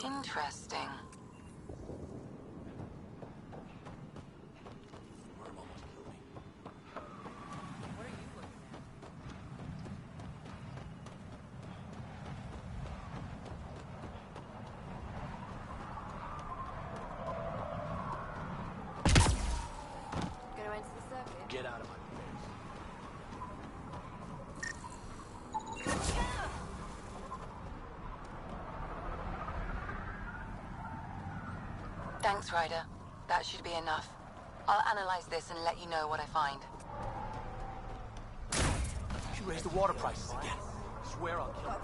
[SPEAKER 4] Interesting.
[SPEAKER 23] Gonna enter the circuit?
[SPEAKER 17] Get out of my
[SPEAKER 4] Thanks, Ryder. That should be enough. I'll analyze this and let you know what I find.
[SPEAKER 17] You raised the water prices again. Swear I'll kill you.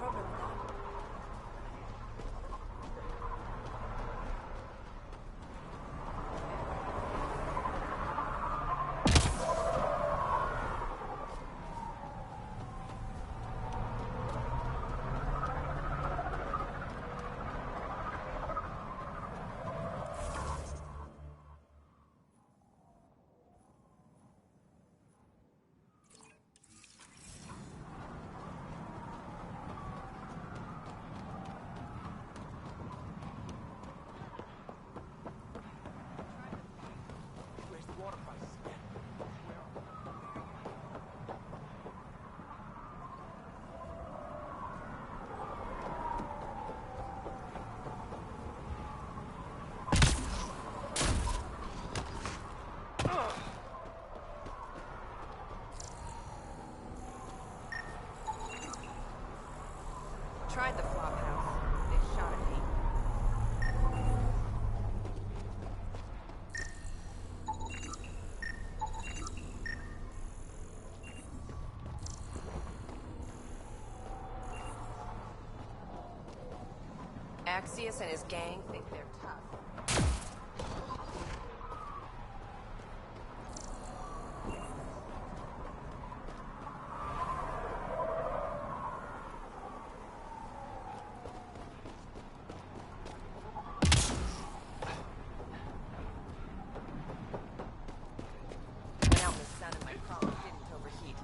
[SPEAKER 11] Tried the flop house. They shot at me. Axios and his gang think they're tough. Went out in the sun and my car didn't overheat.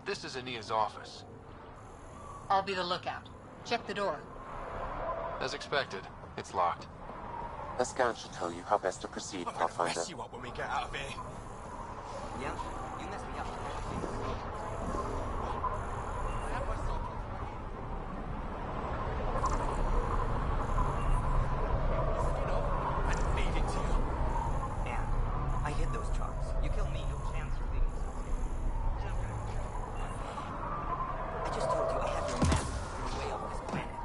[SPEAKER 2] This is Ania's office.
[SPEAKER 14] I'll be the lookout. Check the door.
[SPEAKER 2] As expected, it's locked.
[SPEAKER 1] A scan should tell you how best to proceed, Pathfinder.
[SPEAKER 9] Mess you up when we get out of here.
[SPEAKER 8] Yeah, you messed me up. I hit those trucks. You kill me, you'll chance through these. I just told you I have your map. You're way off this planet.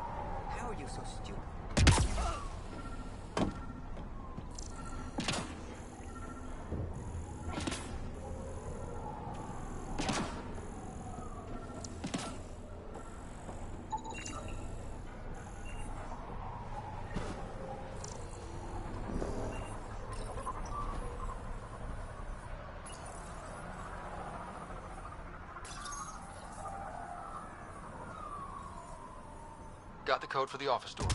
[SPEAKER 8] How are you so stupid?
[SPEAKER 2] Got the code for the office door.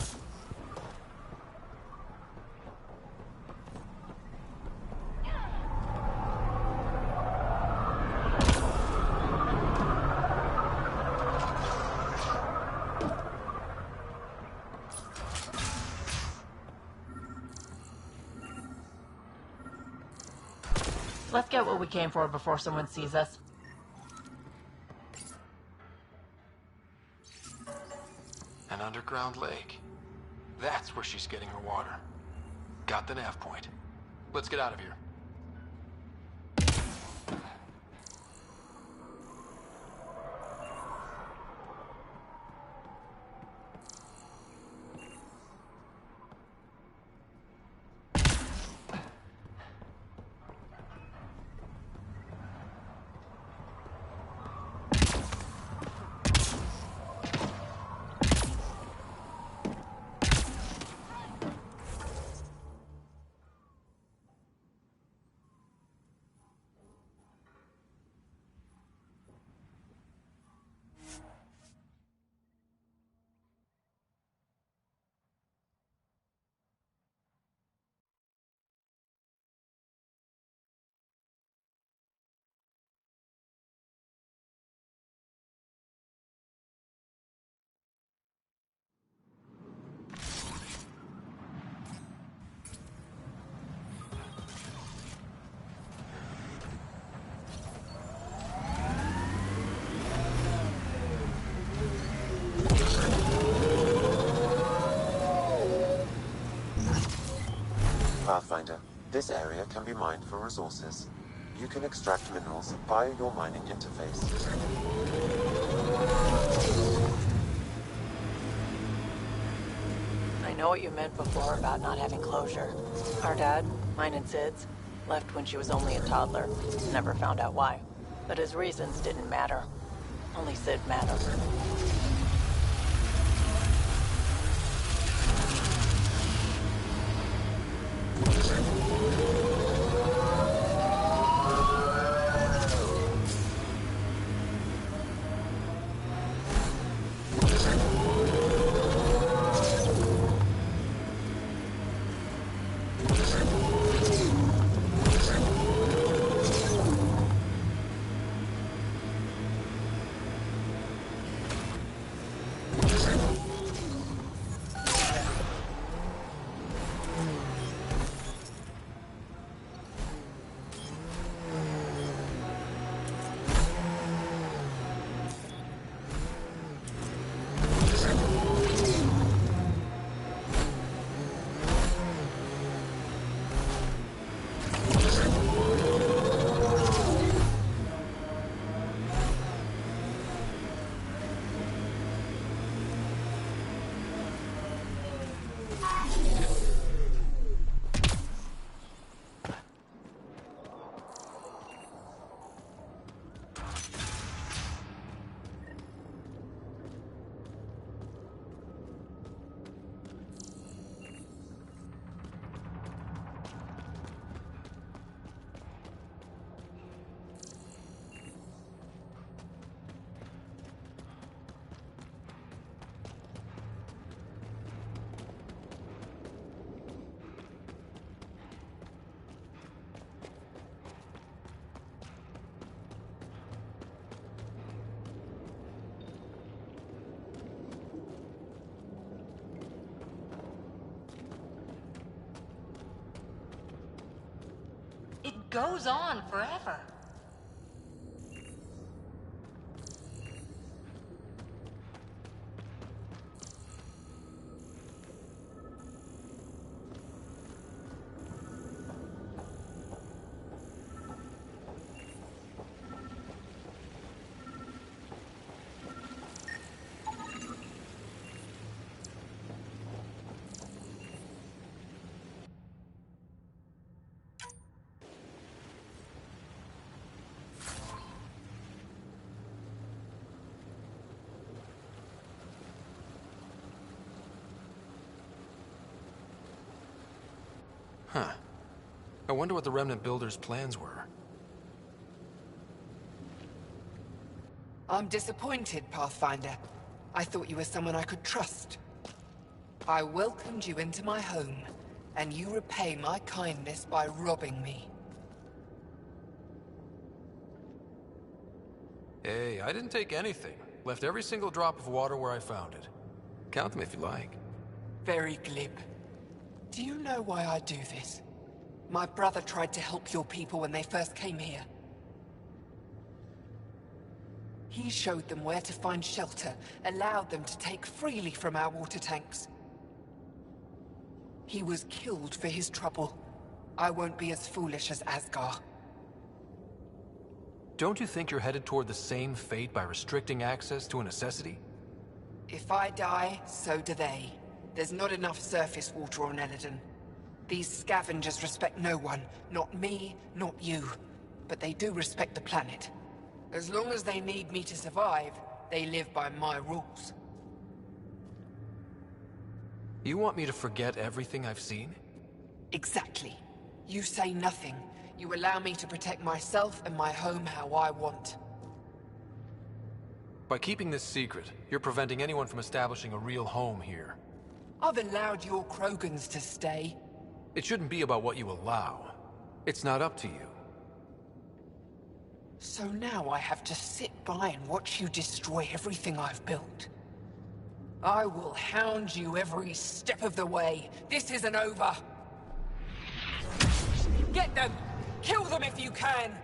[SPEAKER 11] Let's get what we came for before someone sees us.
[SPEAKER 2] An underground lake. That's where she's getting her water. Got the nav point. Let's get out of here.
[SPEAKER 1] Pathfinder, this area can be mined for resources. You can extract minerals via your mining interface.
[SPEAKER 11] I know what you meant before about not having closure. Our dad, mine and Sid's, left when she was only a toddler. Never found out why. But his reasons didn't matter. Only Sid mattered.
[SPEAKER 4] goes on forever.
[SPEAKER 2] Huh. I wonder what the Remnant Builders' plans were.
[SPEAKER 9] I'm disappointed, Pathfinder. I thought you were someone I could trust. I welcomed you into my home, and you repay my kindness by robbing me.
[SPEAKER 2] Hey, I didn't take anything. Left every single drop of water where I found it. Count them if you like.
[SPEAKER 9] Very glib. Do you know why I do this? My brother tried to help your people when they first came here. He showed them where to find shelter, allowed them to take freely from our water tanks. He was killed for his trouble. I won't be as foolish as Asgar.
[SPEAKER 2] Don't you think you're headed toward the same fate by restricting access to a necessity?
[SPEAKER 9] If I die, so do they. There's not enough surface water on Eladon. These scavengers respect no one. Not me, not you. But they do respect the planet. As long as they need me to survive, they live by my rules.
[SPEAKER 2] You want me to forget everything I've seen?
[SPEAKER 9] Exactly. You say nothing. You allow me to protect myself and my home how I want.
[SPEAKER 2] By keeping this secret, you're preventing anyone from establishing a real home here.
[SPEAKER 9] I've allowed your Krogans to stay.
[SPEAKER 2] It shouldn't be about what you allow. It's not up to you.
[SPEAKER 9] So now I have to sit by and watch you destroy everything I've built. I will hound you every step of the way. This isn't over. Get them! Kill them if you can!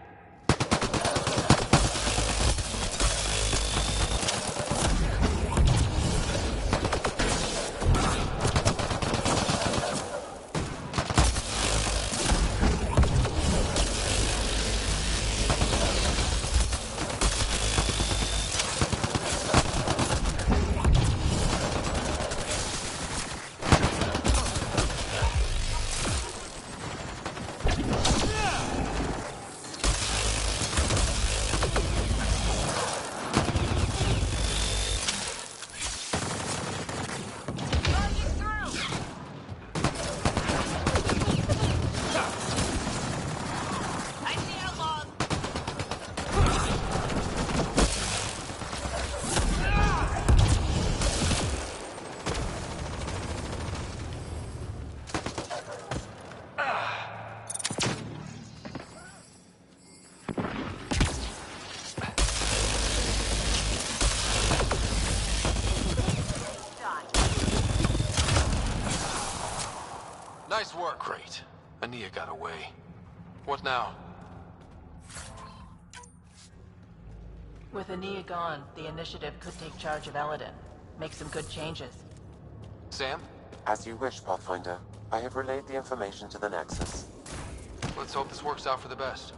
[SPEAKER 2] Nice work. Great. Ania got away. What now?
[SPEAKER 11] With Ania gone, the Initiative could take charge of Eladon. Make some good changes.
[SPEAKER 2] Sam?
[SPEAKER 1] As you wish, Pathfinder. I have relayed the information to the Nexus.
[SPEAKER 2] Let's hope this works out for the best.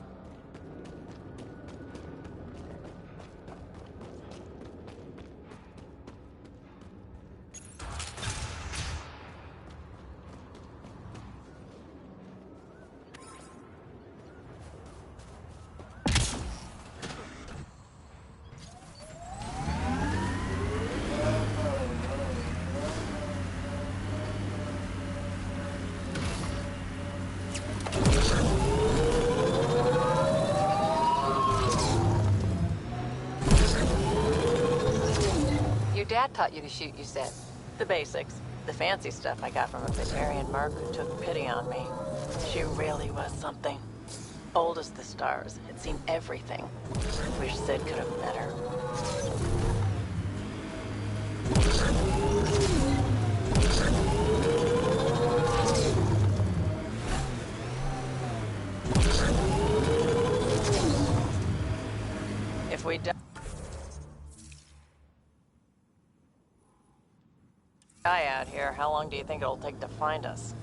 [SPEAKER 14] Dad taught you to shoot, you said?
[SPEAKER 11] The basics. The fancy stuff I got from a Batarian merc who took pity on me. She really was something. Old as the stars, had seen everything. Wish Sid could have met her. AI out here. How long do you think it'll take to find us?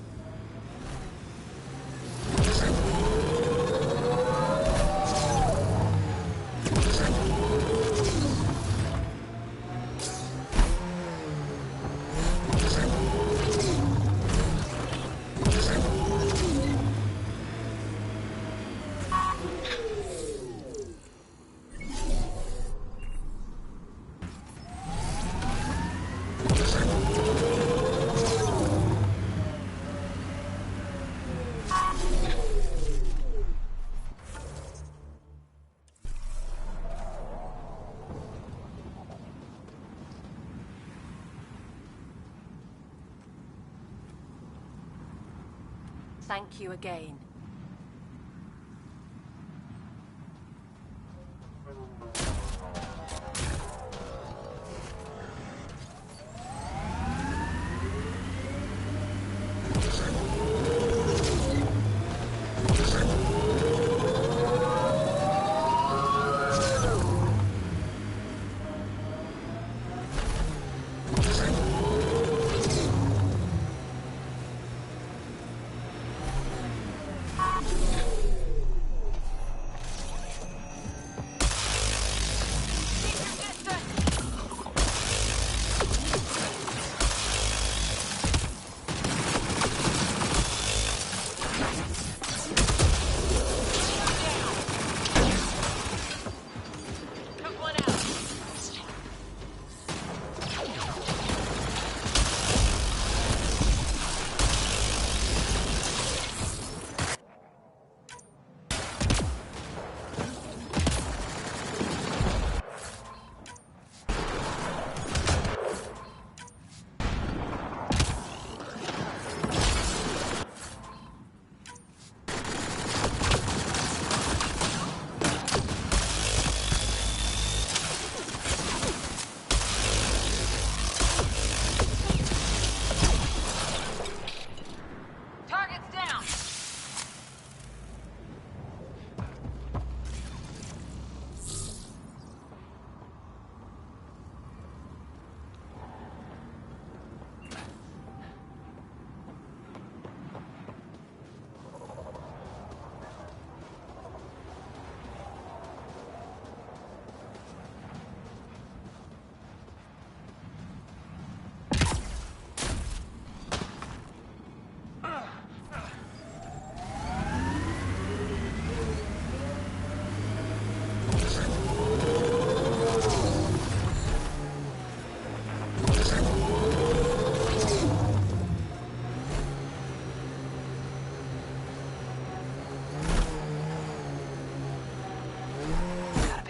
[SPEAKER 16] Thank you again.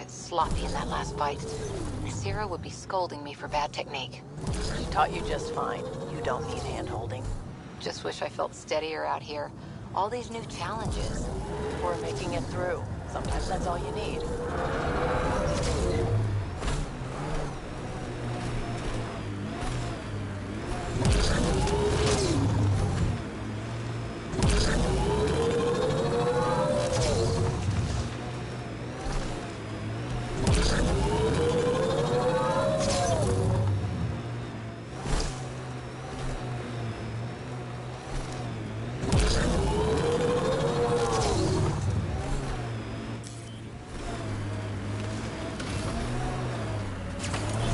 [SPEAKER 14] Sloppy in that last fight. Sarah would be scolding me for bad technique.
[SPEAKER 11] She taught you just fine. You don't need hand-holding.
[SPEAKER 14] Just wish I felt steadier out here. All these new challenges.
[SPEAKER 11] We're making it through. Sometimes that's all you need.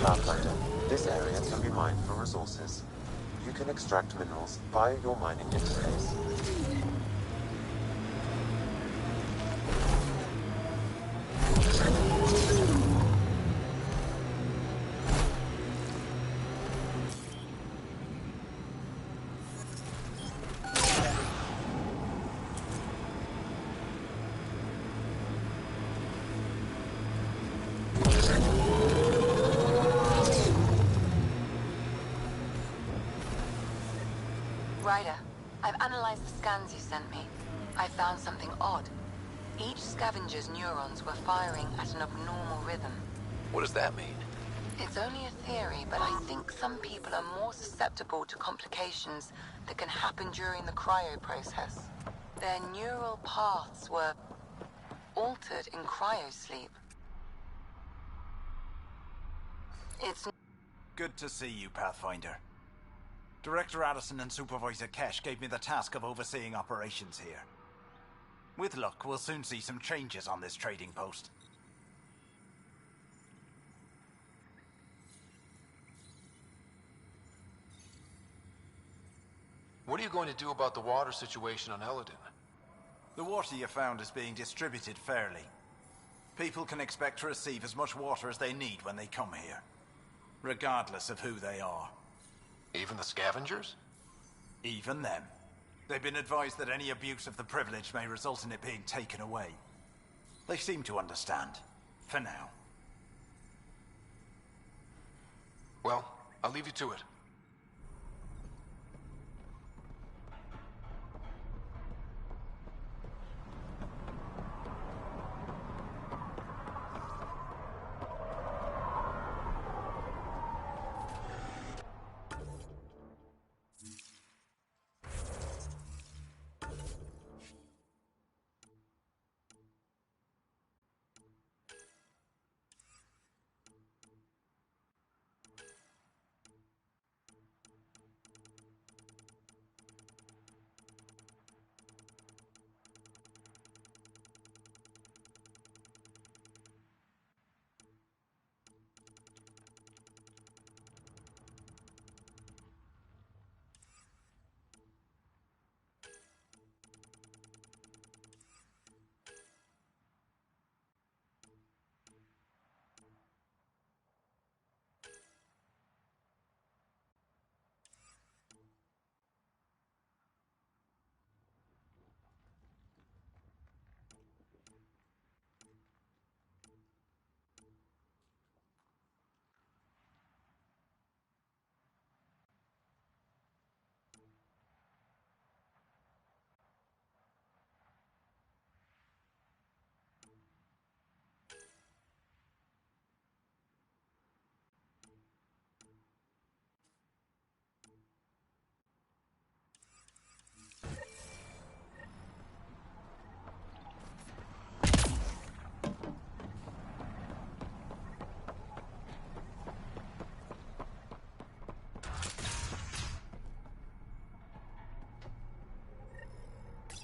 [SPEAKER 1] Pathfinder, this area can be mined for resources. You can extract minerals via your mining interface.
[SPEAKER 4] Ryder, I've analyzed the scans you sent me. I found something odd. Each scavenger's neurons were firing at an abnormal rhythm.
[SPEAKER 12] What does that mean?
[SPEAKER 4] It's only a theory, but I think some people are more susceptible to complications that can happen during the cryo process. Their neural paths were altered in cryosleep. It's
[SPEAKER 18] good to see you, Pathfinder.
[SPEAKER 16] Director Addison and Supervisor Kesh gave me the task of overseeing operations here. With luck, we'll soon see some changes on this trading post.
[SPEAKER 2] What are you going to do about the water situation on Eladin?
[SPEAKER 16] The water you found is being distributed fairly. People can expect to receive as much water as they need when they come here, regardless of who they are.
[SPEAKER 2] Even the scavengers?
[SPEAKER 16] Even them. They've been advised that any abuse of the privilege may result in it being taken away. They seem to understand, for now.
[SPEAKER 2] Well, I'll leave you to it.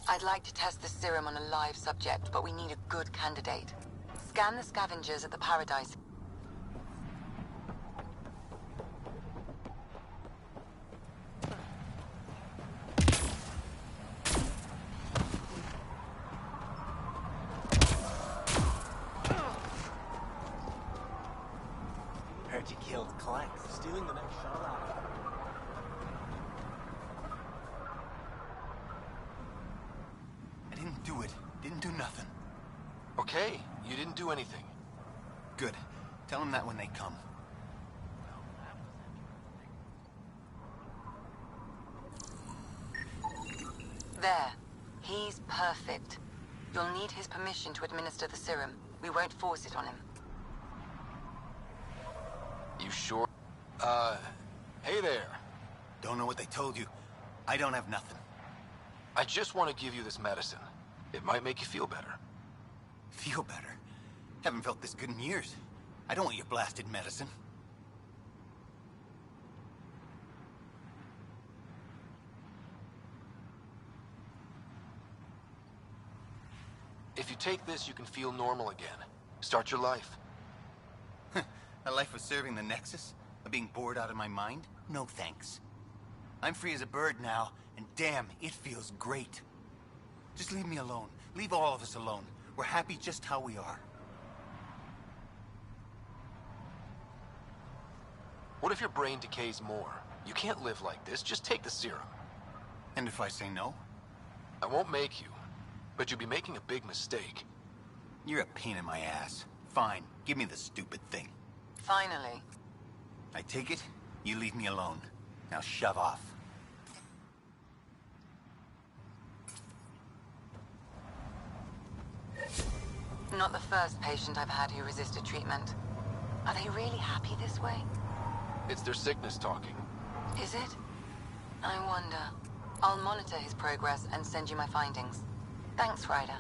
[SPEAKER 4] I'd like to test the serum on a live subject, but we need a good candidate. Scan the scavengers at the Paradise.
[SPEAKER 18] Heard you killed Clank, stealing the next shot out of him.
[SPEAKER 16] I didn't do it. Didn't do nothing.
[SPEAKER 2] Okay, you didn't do anything.
[SPEAKER 16] Good. Tell them that when they come.
[SPEAKER 4] There. He's perfect. You'll need his permission to administer the serum. We won't force it on him.
[SPEAKER 2] You sure? Hey there.
[SPEAKER 16] Don't know what they told you. I don't have nothing.
[SPEAKER 2] I just want to give you this medicine. It might make you feel better.
[SPEAKER 16] Feel better? Haven't felt this good in years. I don't want your blasted medicine.
[SPEAKER 2] If you take this, you can feel normal again. Start your life.
[SPEAKER 16] A life of serving the Nexus? Of being bored out of my mind? No thanks. I'm free as a bird now, and damn, it feels great. Just leave me alone. Leave all of us alone. We're happy just how we are.
[SPEAKER 2] What if your brain decays more? You can't live like this. Just take the serum.
[SPEAKER 16] And if I say no?
[SPEAKER 2] I won't make you, but you'll be making a big mistake.
[SPEAKER 16] You're a pain in my ass. Fine, give me the stupid thing.
[SPEAKER 4] Finally.
[SPEAKER 16] I take it, you leave me alone. Now shove off.
[SPEAKER 4] Not the first patient I've had who resisted treatment. Are they really happy this way?
[SPEAKER 2] It's their sickness talking.
[SPEAKER 4] Is it? I wonder. I'll monitor his progress and send you my findings. Thanks, Ryder.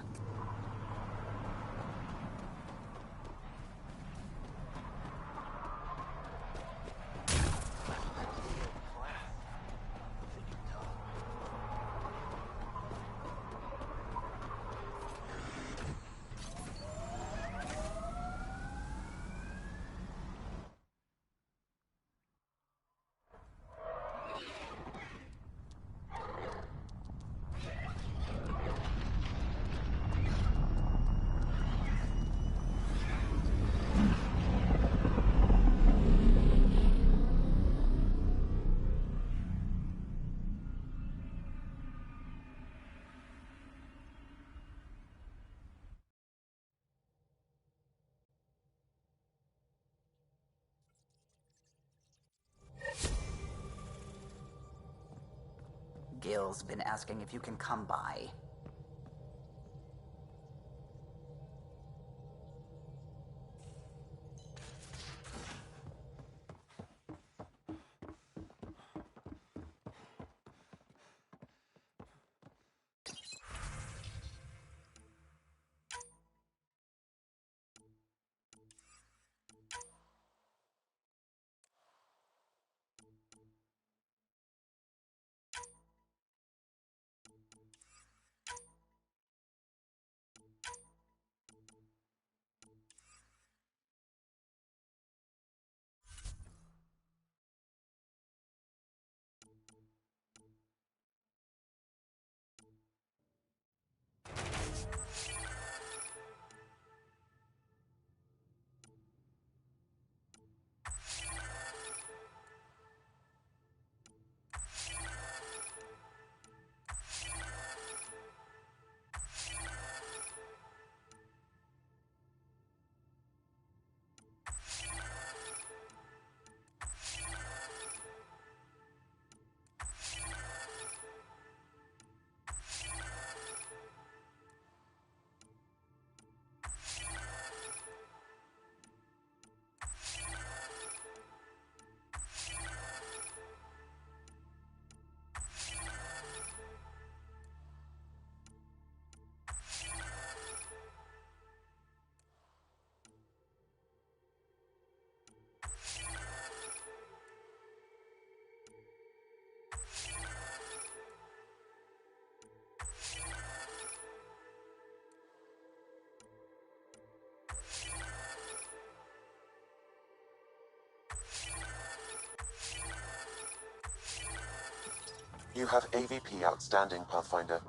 [SPEAKER 8] Gil's been asking if you can come by.
[SPEAKER 1] You have AVP outstanding, Pathfinder.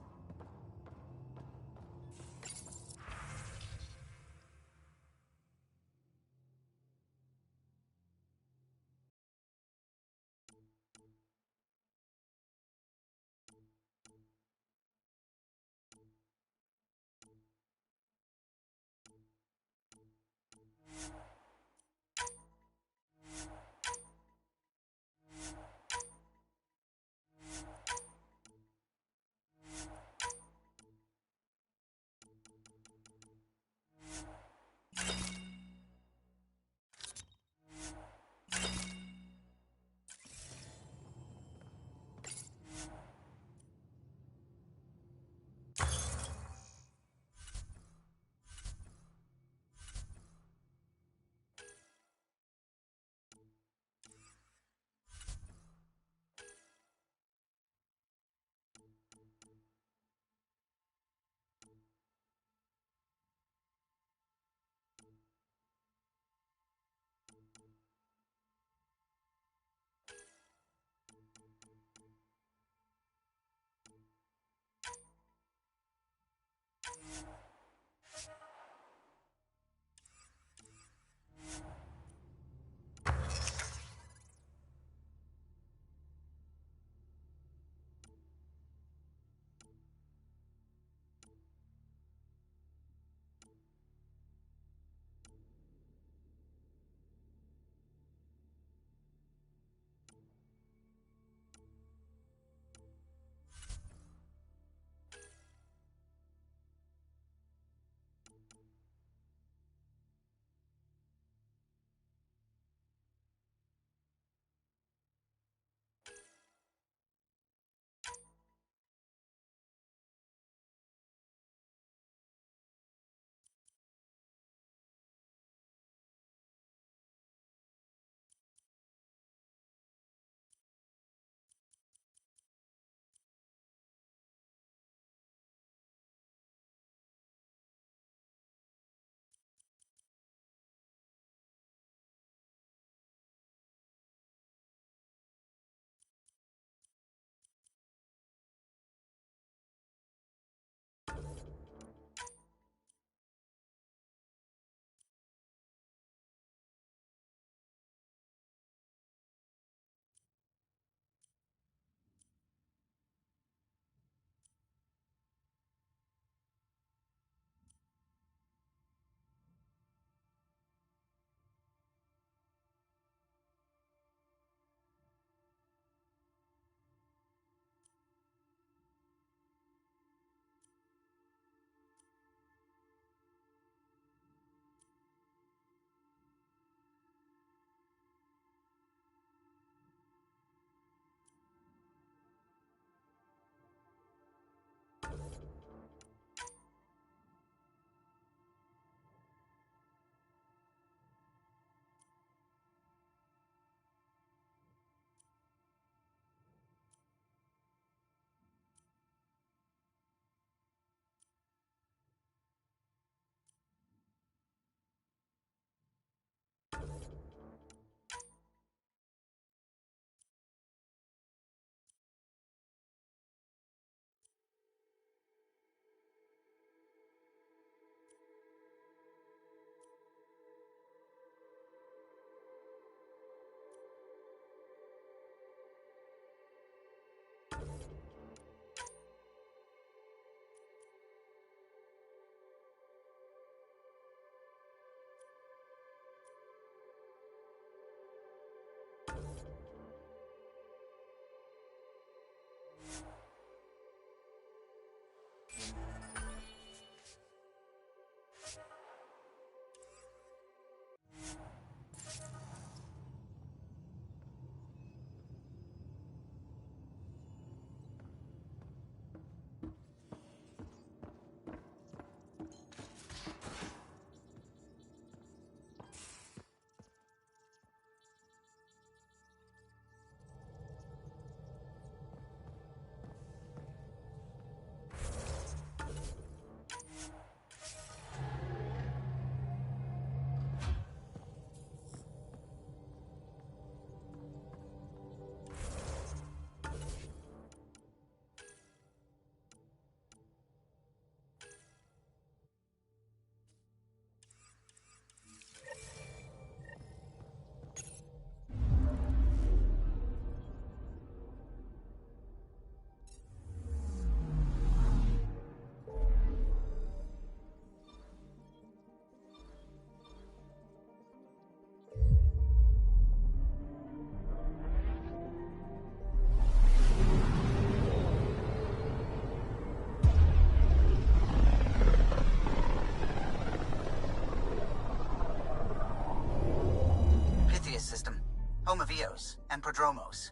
[SPEAKER 8] Prodromos.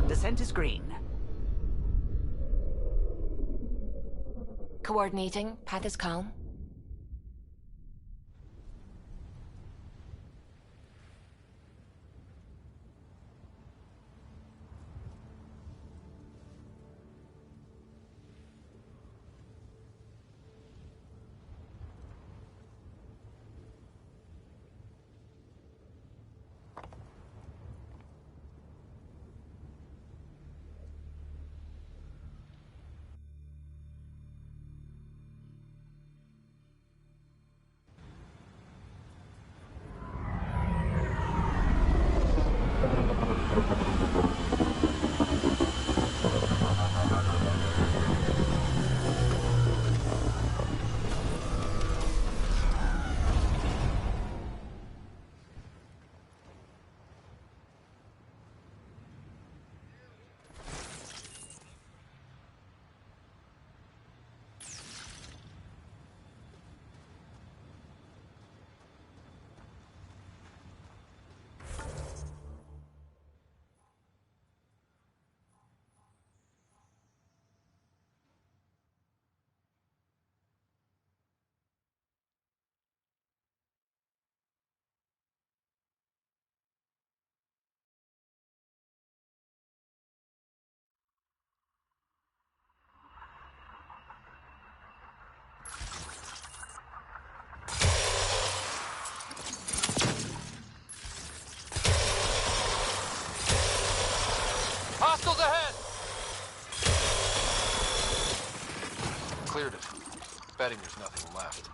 [SPEAKER 8] Descent is green.
[SPEAKER 21] Coordinating. Path is calm.
[SPEAKER 2] Hostiles ahead! Cleared it. Betting there's nothing left.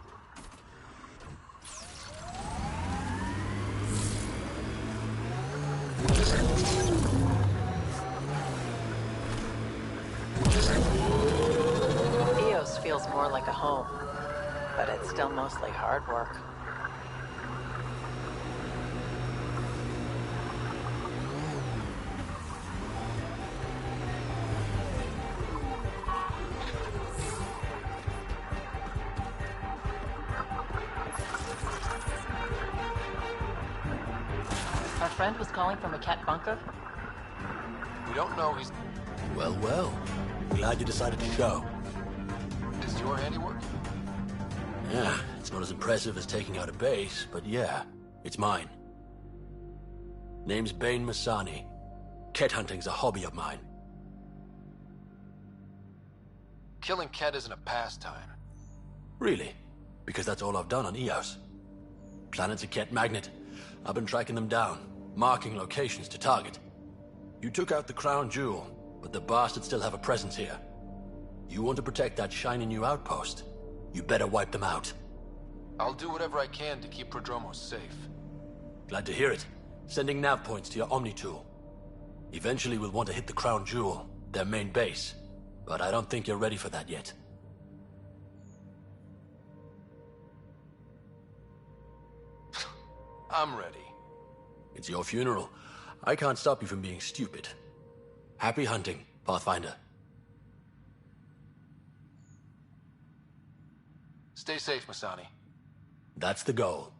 [SPEAKER 11] Eos feels more like a home, but it's still mostly hard work. Our friend was calling from a cat bunker?
[SPEAKER 2] We don't know he's...
[SPEAKER 5] Well, well. Glad you decided to go.
[SPEAKER 2] Is your handiwork?
[SPEAKER 5] Yeah, it's not as impressive as taking out a base, but yeah, it's mine. Name's Bane Masani. Cat hunting's a hobby of mine.
[SPEAKER 2] killing Ket isn't a pastime.
[SPEAKER 5] Really? Because that's all I've done on Eos. Planet's a Ket magnet. I've been tracking them down, marking locations to target. You took out the crown jewel, but the bastards still have a presence here. You want to protect that shiny new outpost? You better wipe them out.
[SPEAKER 2] I'll do whatever I can to keep Prodromos safe.
[SPEAKER 5] Glad to hear it. Sending nav points to your Omni tool. Eventually we'll want to hit the crown jewel, their main base. But I don't think you're ready for that yet.
[SPEAKER 2] I'm ready.
[SPEAKER 5] It's your funeral. I can't stop you from being stupid. Happy hunting, Pathfinder.
[SPEAKER 2] Stay safe, Masani.
[SPEAKER 5] That's the goal.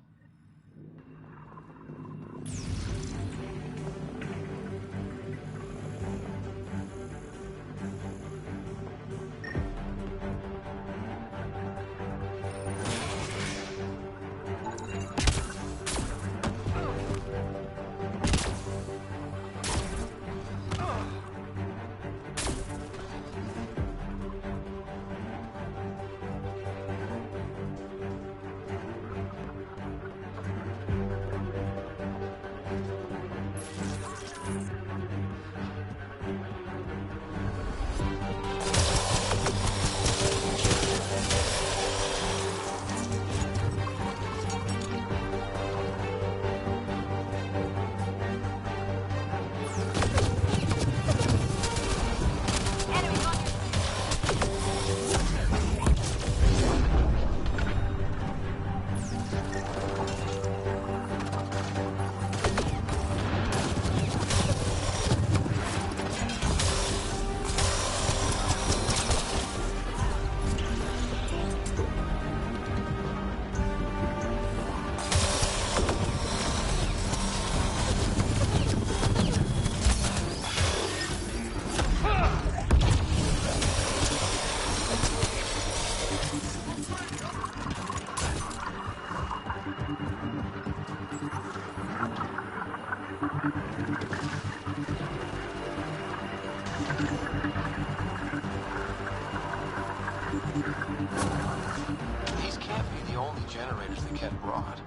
[SPEAKER 2] These can't be the only generators the Ket brought.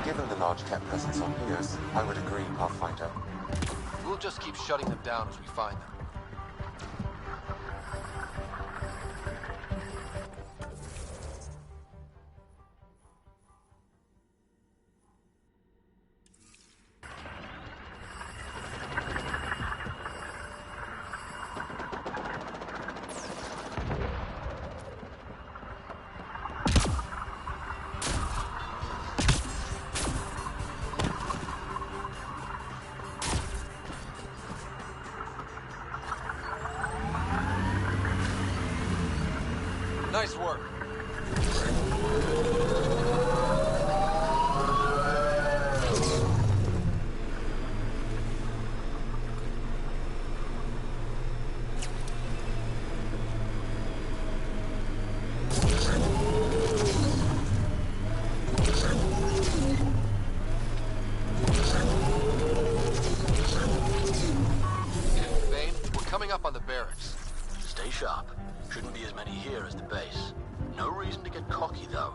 [SPEAKER 1] Given the large Ket presence on Eos, I would agree, Pathfinder.
[SPEAKER 2] We'll just keep shutting them down as we find them. Nice work. Vane, we're coming up on the barracks.
[SPEAKER 5] Stay sharp. Shouldn't be as many here as the base. No reason to get cocky, though.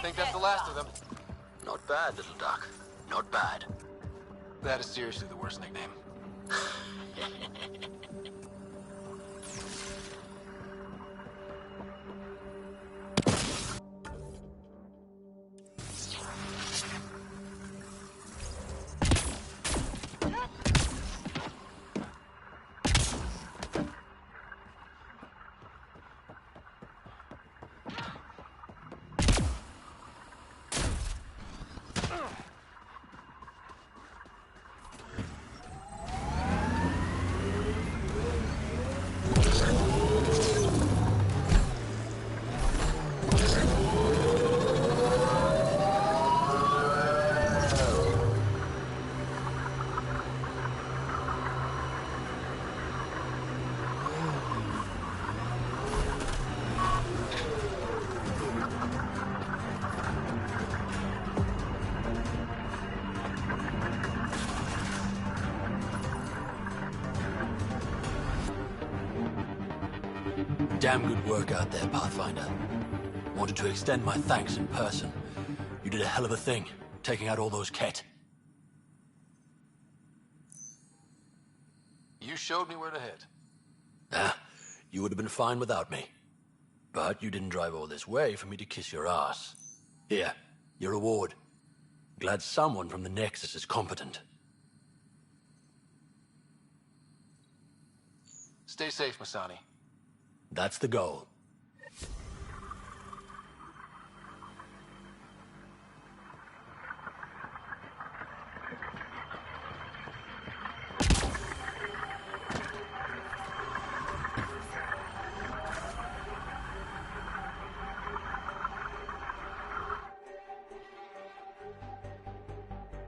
[SPEAKER 2] Think that's the last of them.
[SPEAKER 5] Not bad, little duck. Not bad.
[SPEAKER 2] That is seriously the worst nickname.
[SPEAKER 5] Damn good work out there, Pathfinder. Wanted to extend my thanks in person. You did a hell of a thing, taking out all those Ket.
[SPEAKER 2] You showed me where to head.
[SPEAKER 5] You would have been fine without me. But you didn't drive all this way for me to kiss your ass. Here, your reward. Glad someone from the Nexus is competent.
[SPEAKER 2] Stay safe, Masani.
[SPEAKER 5] That's the goal.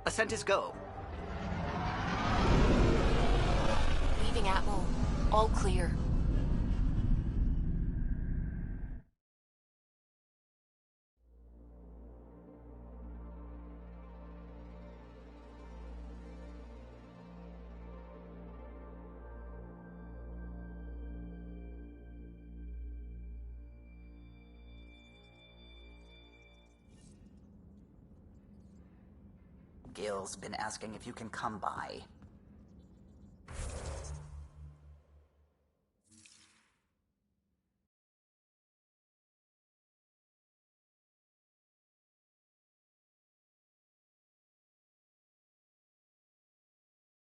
[SPEAKER 8] Ascent is go.
[SPEAKER 21] Leaving Atwell. All clear.
[SPEAKER 8] Gil's been asking if you can come by.